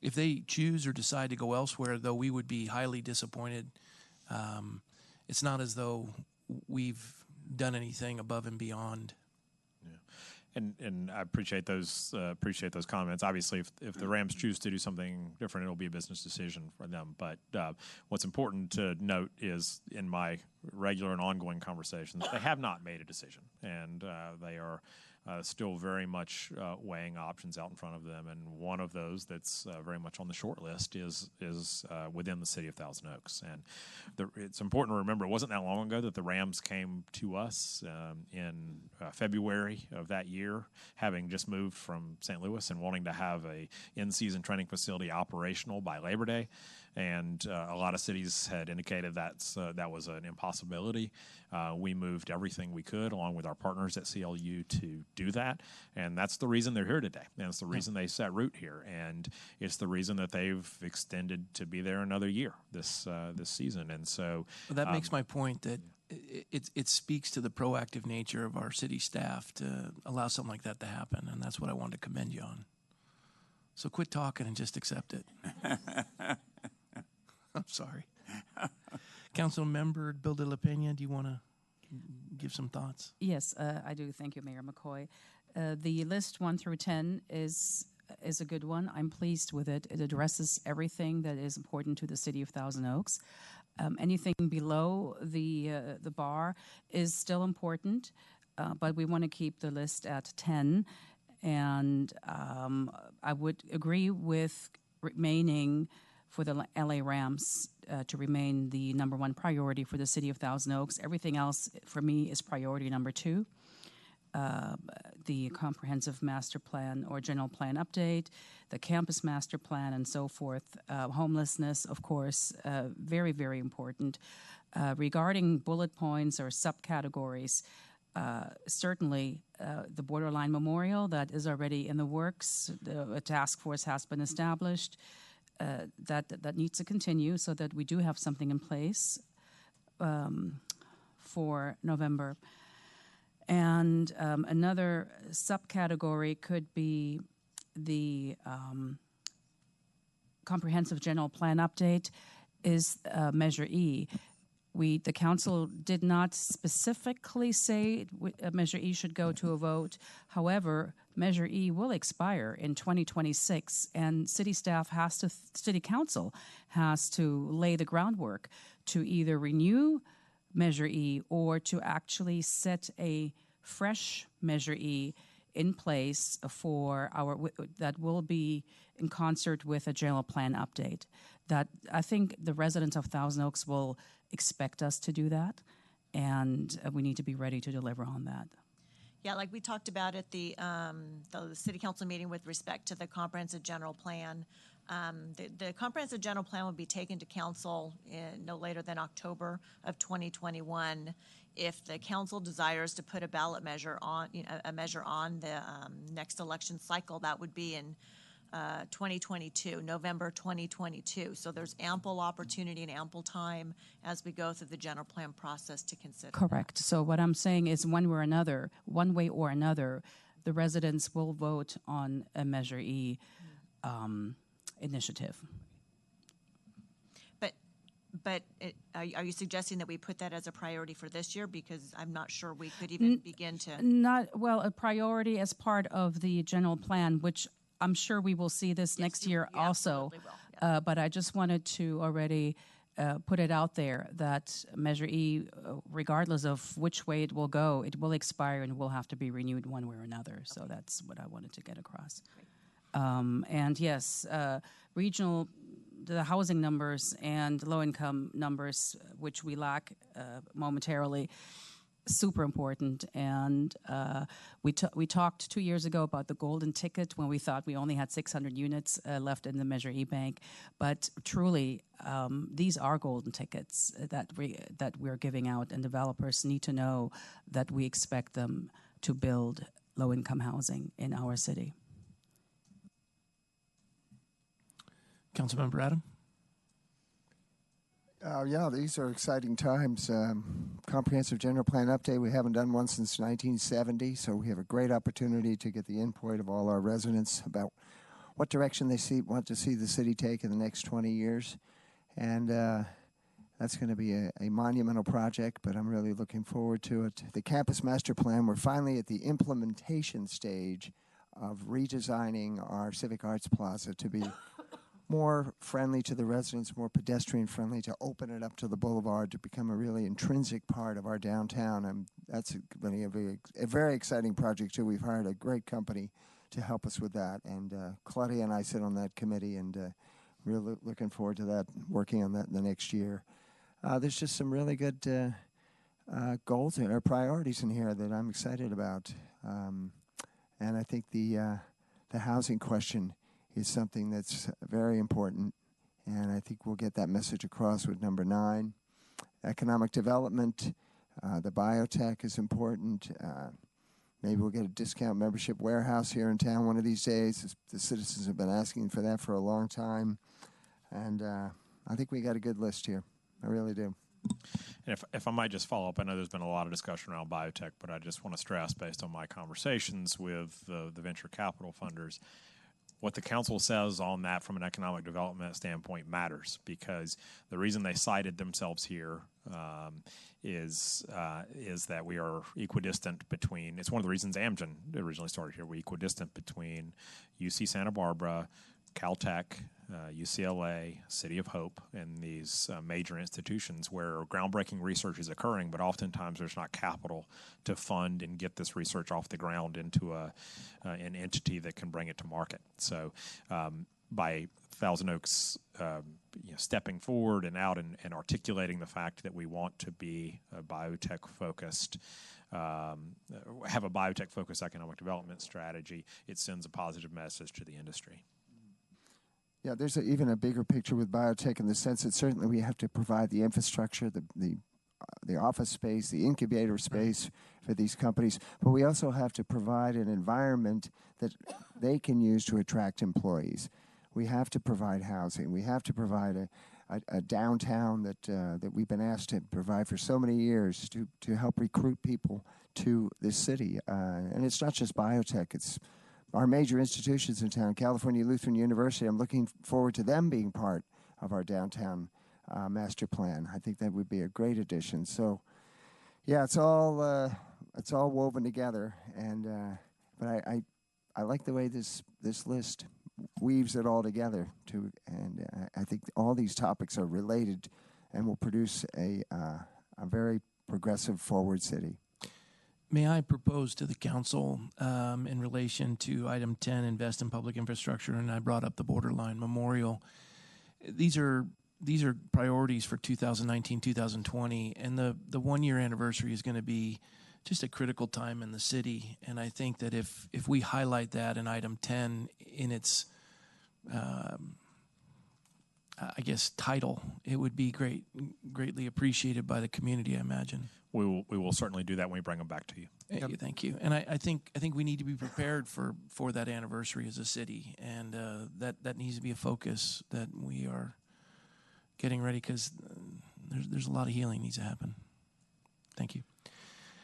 if they choose or decide to go elsewhere, though we would be highly disappointed, it's not as though we've done anything above and beyond. And I appreciate those comments. Obviously, if the Rams choose to do something different, it'll be a business decision for them. But what's important to note is, in my regular and ongoing conversations, they have not made a decision, and they are still very much weighing options out in front of them. And one of those that's very much on the short list is within the city of Thousand Oaks. And it's important to remember, it wasn't that long ago that the Rams came to us in February of that year, having just moved from St. Louis and wanting to have a in-season training facility operational by Labor Day. And a lot of cities had indicated that was an impossibility. We moved everything we could, along with our partners at CLU, to do that. And that's the reason they're here today. And it's the reason they set root here. And it's the reason that they've extended to be there another year this season. And so that makes my point that it speaks to the proactive nature of our city staff to allow something like that to happen. And that's what I wanted to commend you on. So quit talking and just accept it. I'm sorry. Council Member Bill de la Pena, do you want to give some thoughts? Yes, I do. Thank you, Mayor McCoy. The list 1 through 10 is a good one. I'm pleased with it. It addresses everything that is important to the city of Thousand Oaks. Anything below the bar is still important, but we want to keep the list at 10. And I would agree with remaining for the LA Rams to remain the number 1 priority for the city of Thousand Oaks. Everything else for me is priority number 2. The comprehensive master plan or general plan update, the campus master plan, and so forth. Homelessness, of course, very, very important. Regarding bullet points or subcategories, certainly the Borderline Memorial that is already in the works. A task force has been established. That needs to continue so that we do have something in place for November. And another subcategory could be the comprehensive general plan update is Measure E. The council did not specifically say Measure E should go to a vote. However, Measure E will expire in 2026, and city council has to lay the groundwork to either renew Measure E or to actually set a fresh Measure E in place for that will be in concert with a general plan update. That I think the residents of Thousand Oaks will expect us to do that, and we need to be ready to deliver on that. Yeah, like we talked about at the city council meeting with respect to the comprehensive general plan. The comprehensive general plan will be taken to council no later than October of 2021. If the council desires to put a ballot measure on, a measure on the next election cycle, that would be in 2022, November 2022. So there's ample opportunity and ample time as we go through the general plan process to consider. Correct. So what I'm saying is one way or another, the residents will vote on a Measure E initiative. But are you suggesting that we put that as a priority for this year? Because I'm not sure we could even begin to. A priority as part of the general plan, which I'm sure we will see this next year also. Yeah. But I just wanted to already put it out there that Measure E, regardless of which way it will go, it will expire and will have to be renewed one way or another. Okay. So that's what I wanted to get across. And yes, regional, the housing numbers and low-income numbers, which we lack momentarily, super important. And we talked 2 years ago about the golden ticket when we thought we only had 600 units left in the Measure E Bank. But truly, these are golden tickets that we're giving out, and developers need to know that we expect them to build low-income housing in our city. Councilmember Adam? Yeah, these are exciting times. Comprehensive general plan update, we haven't done one since 1970, so we have a great opportunity to get the input of all our residents about what direction they want to see the city take in the next 20 years. And that's going to be a monumental project, but I'm really looking forward to it. The campus master plan, we're finally at the implementation stage of redesigning our Civic Arts Plaza to be more friendly to the residents, more pedestrian friendly, to open it up to the Boulevard, to become a really intrinsic part of our downtown. That's going to be a very exciting project too. We've hired a great company to help us with that, and Claudia and I sit on that committee, and really looking forward to that, working on that in the next year. There's just some really good goals or priorities in here that I'm excited about, and I think the housing question is something that's very important, and I think we'll get that message across with number 9. Economic development, the biotech is important. Maybe we'll get a discount membership warehouse here in town one of these days. The citizens have been asking for that for a long time, and I think we got a good list here. I really do. And if I might just follow up, I know there's been a lot of discussion around biotech, but I just want to stress, based on my conversations with the venture capital funders, what the council says on that from an economic development standpoint matters, because the reason they cited themselves here is that we are equidistant between. It's one of the reasons Amgen originally started here. We're equidistant between UC Santa Barbara, Caltech, UCLA, City of Hope, and these major institutions where groundbreaking research is occurring, but oftentimes there's not capital to fund and get this research off the ground into an entity that can bring it to market. So by Thousand Oaks stepping forward and out and articulating the fact that we want to be a biotech-focused, have a biotech-focused economic development strategy, it sends a positive message to the industry. Yeah, there's even a bigger picture with biotech in the sense that certainly we have to provide the infrastructure, the office space, the incubator space for these companies, but we also have to provide an environment that they can use to attract employees. We have to provide housing. We have to provide a downtown that we've been asked to provide for so many years to help recruit people to this city. And it's not just biotech, it's our major institutions in town. California Lutheran University, I'm looking forward to them being part of our downtown master plan. I think that would be a great addition. So, yeah, it's all woven together, and but I like the way this list weaves it all together. And I think all these topics are related, and will produce a very progressive, forward city. May I propose to the council in relation to item 10, invest in public infrastructure, and I brought up the Borderline Memorial. These are priorities for 2019, 2020, and the 1 year anniversary is going to be just a critical time in the city. And I think that if we highlight that in item 10 in its title, it would be greatly appreciated by the community, I imagine. We will certainly do that when we bring them back to you. Thank you. And I think we need to be prepared for that anniversary as a city, and that needs to be a focus that we are getting ready, because there's a lot of healing needs to happen. Thank you.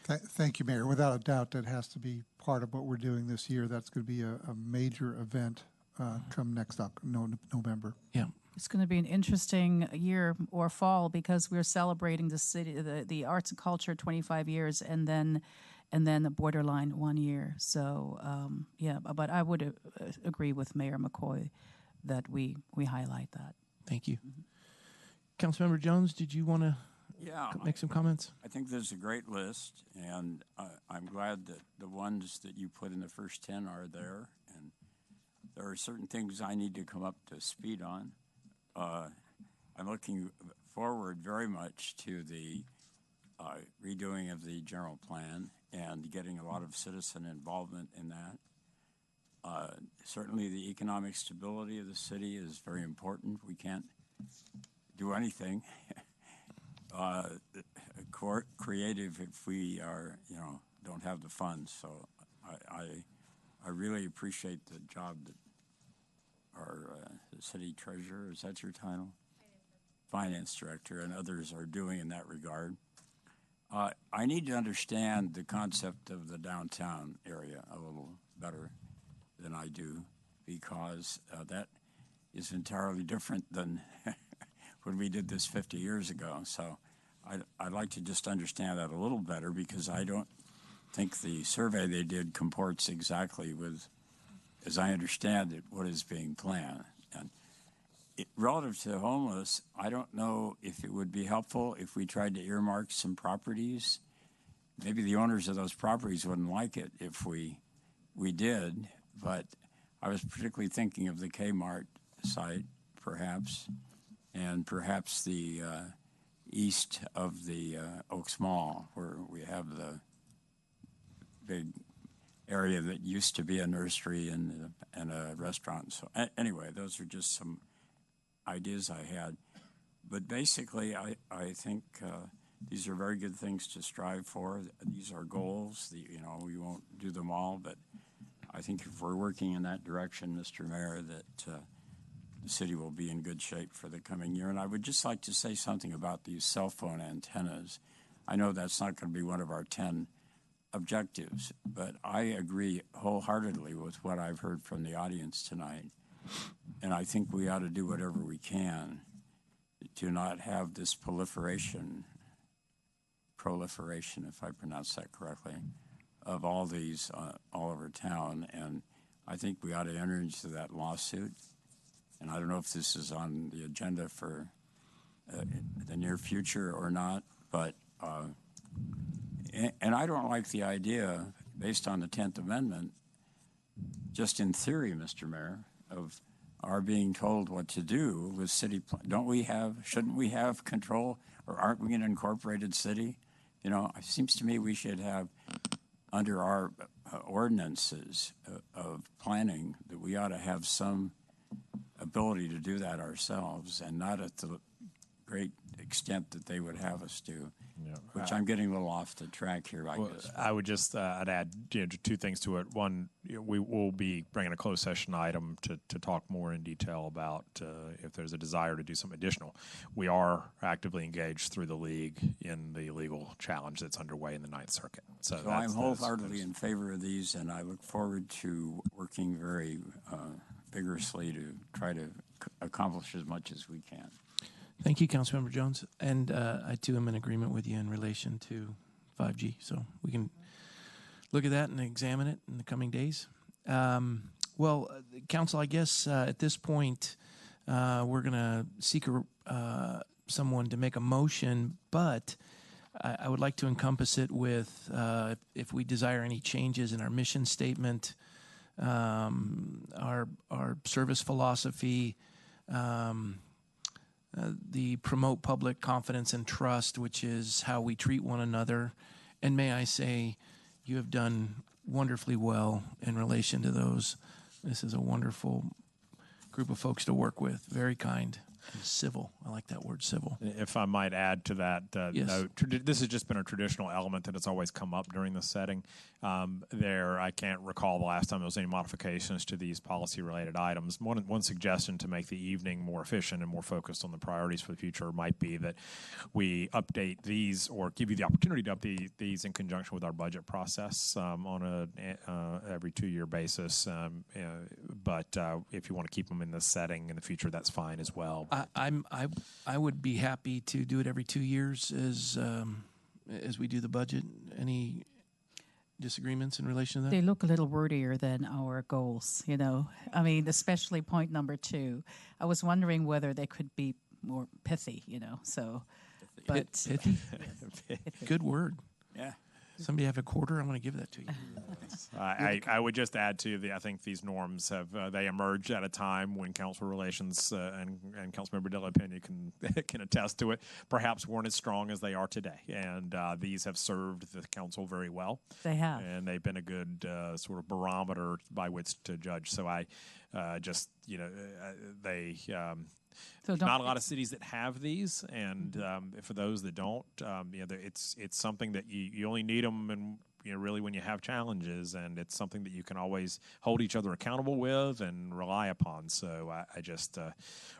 Thank you, Mayor. Without a doubt, that has to be part of what we're doing this year. That's going to be a major event come next November. Yeah. It's going to be an interesting year or fall, because we're celebrating the city, the arts and culture 25 years, and then the Borderline 1 year. So but I would agree with Mayor McCoy that we highlight that. Thank you. Councilmember Jones, did you want to make some comments? I think there's a great list, and I'm glad that the ones that you put in the first 10 are there. And there are certain things I need to come up to speed on. I'm looking forward very much to the redoing of the general plan and getting a lot of citizen involvement in that. Certainly the economic stability of the city is very important. We can't do anything creative if we are, don't have the funds. So I really appreciate the job that our city treasurer, is that your title? Finance director, and others are doing in that regard. I need to understand the concept of the downtown area a little better than I do, because that is entirely different than when we did this 50 years ago. So I'd like to just understand that a little better, because I don't think the survey they did comports exactly with, as I understand it, what is being planned. And relative to homeless, I don't know if it would be helpful if we tried to earmark some properties. Maybe the owners of those properties wouldn't like it if we did, but I was particularly thinking of the Kmart site, perhaps, and perhaps the east of the Oaks Mall, where we have the big area that used to be a nursery and a restaurant. So anyway, those are just some ideas I had. But basically, I think these are very good things to strive for. These are goals. We won't do them all, but I think if we're working in that direction, Mr. Mayor, that the city will be in good shape for the coming year. And I would just like to say something about these cell phone antennas. I know that's not going to be one of our 10 objectives, but I agree wholeheartedly with what I've heard from the audience tonight. And I think we ought to do whatever we can to not have this proliferation, if I pronounce that correctly, of all these all over town. And I think we ought to enter into that lawsuit. And I don't know if this is on the agenda for the near future or not, but and I don't like the idea, based on the 10th Amendment, just in theory, Mr. Mayor, of our being told what to do with city. Shouldn't we have control, or aren't we an incorporated city? You know, it seems to me we should have, under our ordinances of planning, that we ought to have some ability to do that ourselves, and not at the great extent that they would have us do. Which I'm getting a little off the track here, I guess. I would just I'd add two things to it. One, we will be bringing a closed session item to talk more in detail about if there's a desire to do something additional. We are actively engaged through the league in the legal challenge that's underway in the Ninth Circuit. So I'm wholeheartedly in favor of these, and I look forward to working very vigorously to try to accomplish as much as we can. Thank you, Councilmember Jones. And I, too, am in agreement with you in relation to 5G. So we can look at that and examine it in the coming days. Well, Council, I guess at this point, we're going to seek someone to make a motion, but I would like to encompass it with if we desire any changes in our mission statement, our service philosophy, the promote public confidence and trust, which is how we treat one another. And may I say, you have done wonderfully well in relation to those. This is a wonderful group of folks to work with, very kind and civil. I like that word, civil. If I might add to that Yes. note, this has just been a traditional element that has always come up during the setting. I can't recall the last time there was any modifications to these policy-related items. One suggestion to make the evening more efficient and more focused on the priorities for the future might be that we update these, or give you the opportunity to update these in conjunction with our budget process on a every 2-year basis. But if you want to keep them in this setting in the future, that's fine as well. I would be happy to do it every 2 years as we do the budget. Any disagreements in relation to that? They look a little wordier than our goals, you know. I mean, especially point number 2. I was wondering whether they could be more pithy, you know. So, but pithy? Good word. Yeah. Somebody have a quarter? I'm going to give that to you. I would just add to I think these norms have they emerged at a time when council relations and Councilmember De La Pena can attest to it. Perhaps weren't as strong as they are today, and these have served the council very well. They have, and they've been a good sort of barometer by which to judge. So I just they. So not a lot of cities that have these, and for those that don't, it's something that you only need them, and really when you have challenges, and it's something that you can always hold each other accountable with and rely upon. So I just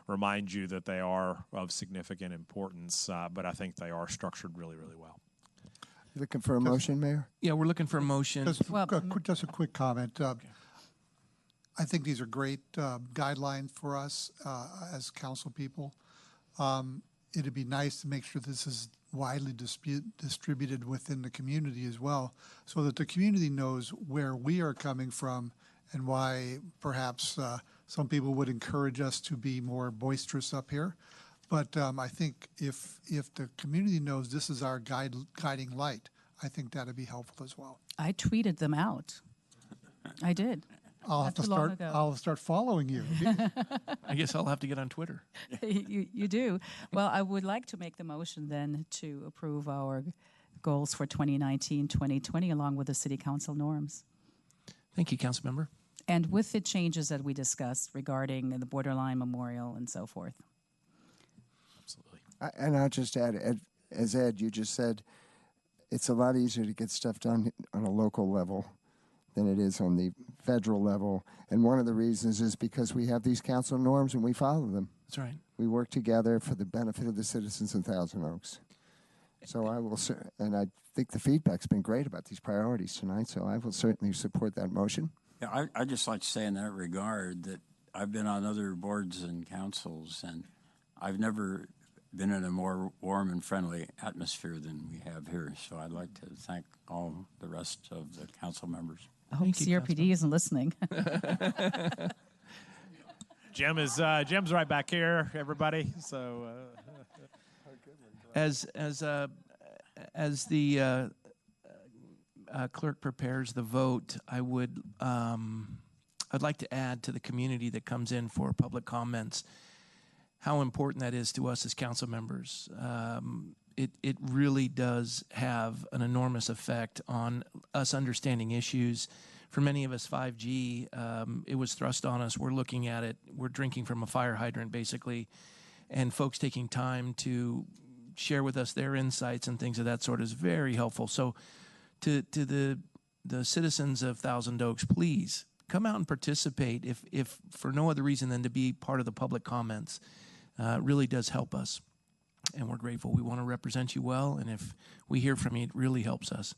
remind you that they are of significant importance, but I think they are structured really, really well. Looking for a motion, Mayor? Yeah, we're looking for a motion. Just a quick comment. I think these are great guidelines for us as council people. It'd be nice to make sure this is widely distributed within the community as well, so that the community knows where we are coming from and why perhaps some people would encourage us to be more boisterous up here. But I think if the community knows this is our guiding light, I think that'd be helpful as well. I tweeted them out. I did. I'll start following you. I guess I'll have to get on Twitter. You do. Well, I would like to make the motion then to approve our goals for 2019-2020 along with the City Council norms. Thank you, Councilmember. And with the changes that we discussed regarding the borderline memorial and so forth. Absolutely. And I'll just add, as Ed, you just said, it's a lot easier to get stuff done on a local level than it is on the federal level. And one of the reasons is because we have these council norms and we follow them. That's right. We work together for the benefit of the citizens of Thousand Oaks. So I will, and I think the feedback's been great about these priorities tonight, so I will certainly support that motion. Yeah, I'd just like to say in that regard that I've been on other boards and councils, and I've never been in a more warm and friendly atmosphere than we have here. So I'd like to thank all the rest of the council members. I hope CRPD isn't listening. Jim's right back here, everybody. So as the clerk prepares the vote, I'd like to add to the community that comes in for public comments how important that is to us as council members. It really does have an enormous effect on us understanding issues. For many of us, 5G, it was thrust on us. We're looking at it. We're drinking from a fire hydrant, basically. And folks taking time to share with us their insights and things of that sort is very helpful. So to the citizens of Thousand Oaks, please come out and participate if for no other reason than to be part of the public comments. It really does help us, and we're grateful. We want to represent you well, and if we hear from you, it really helps us.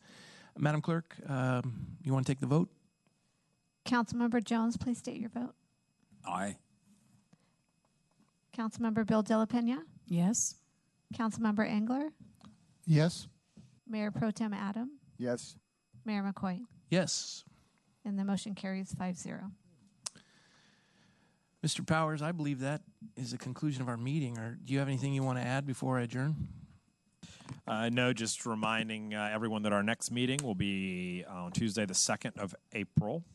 Madam Clerk, you want to take the vote? Councilmember Jones, please state your vote. Aye. Councilmember Bill De La Pena? Yes. Councilmember Engler? Yes. Mayor Pro Tem Adam? Yes. Mayor McCoy? Yes. And the motion carries 5-0. Mr. Powers, I believe that is the conclusion of our meeting. Or do you have anything you want to add before I adjourn? No, just reminding everyone that our next meeting will be on Tuesday, the 2nd of April.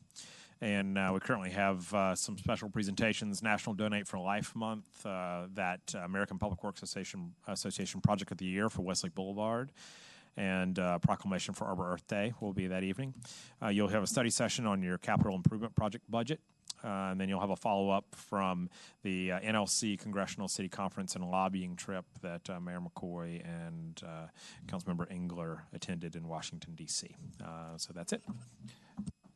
And we currently have some special presentations, National Donate for Life Month, that American Public Works Association Project of the Year for Westlake Boulevard, and Proclamation for Arbor Earth Day will be that evening. You'll have a study session on your capital improvement project budget. And then you'll have a follow-up from the NLC Congressional City Conference and lobbying trip that Mayor McCoy and Councilmember Engler attended in Washington, D.C. So that's it.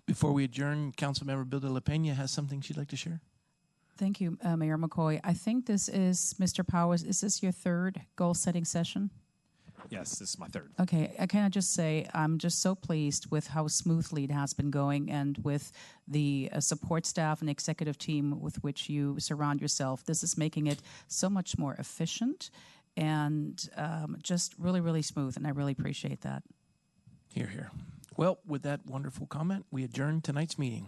Before we adjourn, Councilmember Bill De La Pena has something she'd like to share. Thank you, Mayor McCoy. I think this is, Mr. Powers, is this your third goal-setting session? Yes, this is my third. Okay, can I just say I'm just so pleased with how smoothly it has been going, and with the support staff and executive team with which you surround yourself. This is making it so much more efficient and just really, really smooth, and I really appreciate that. Hear, hear. Well, with that wonderful comment, we adjourn tonight's meeting.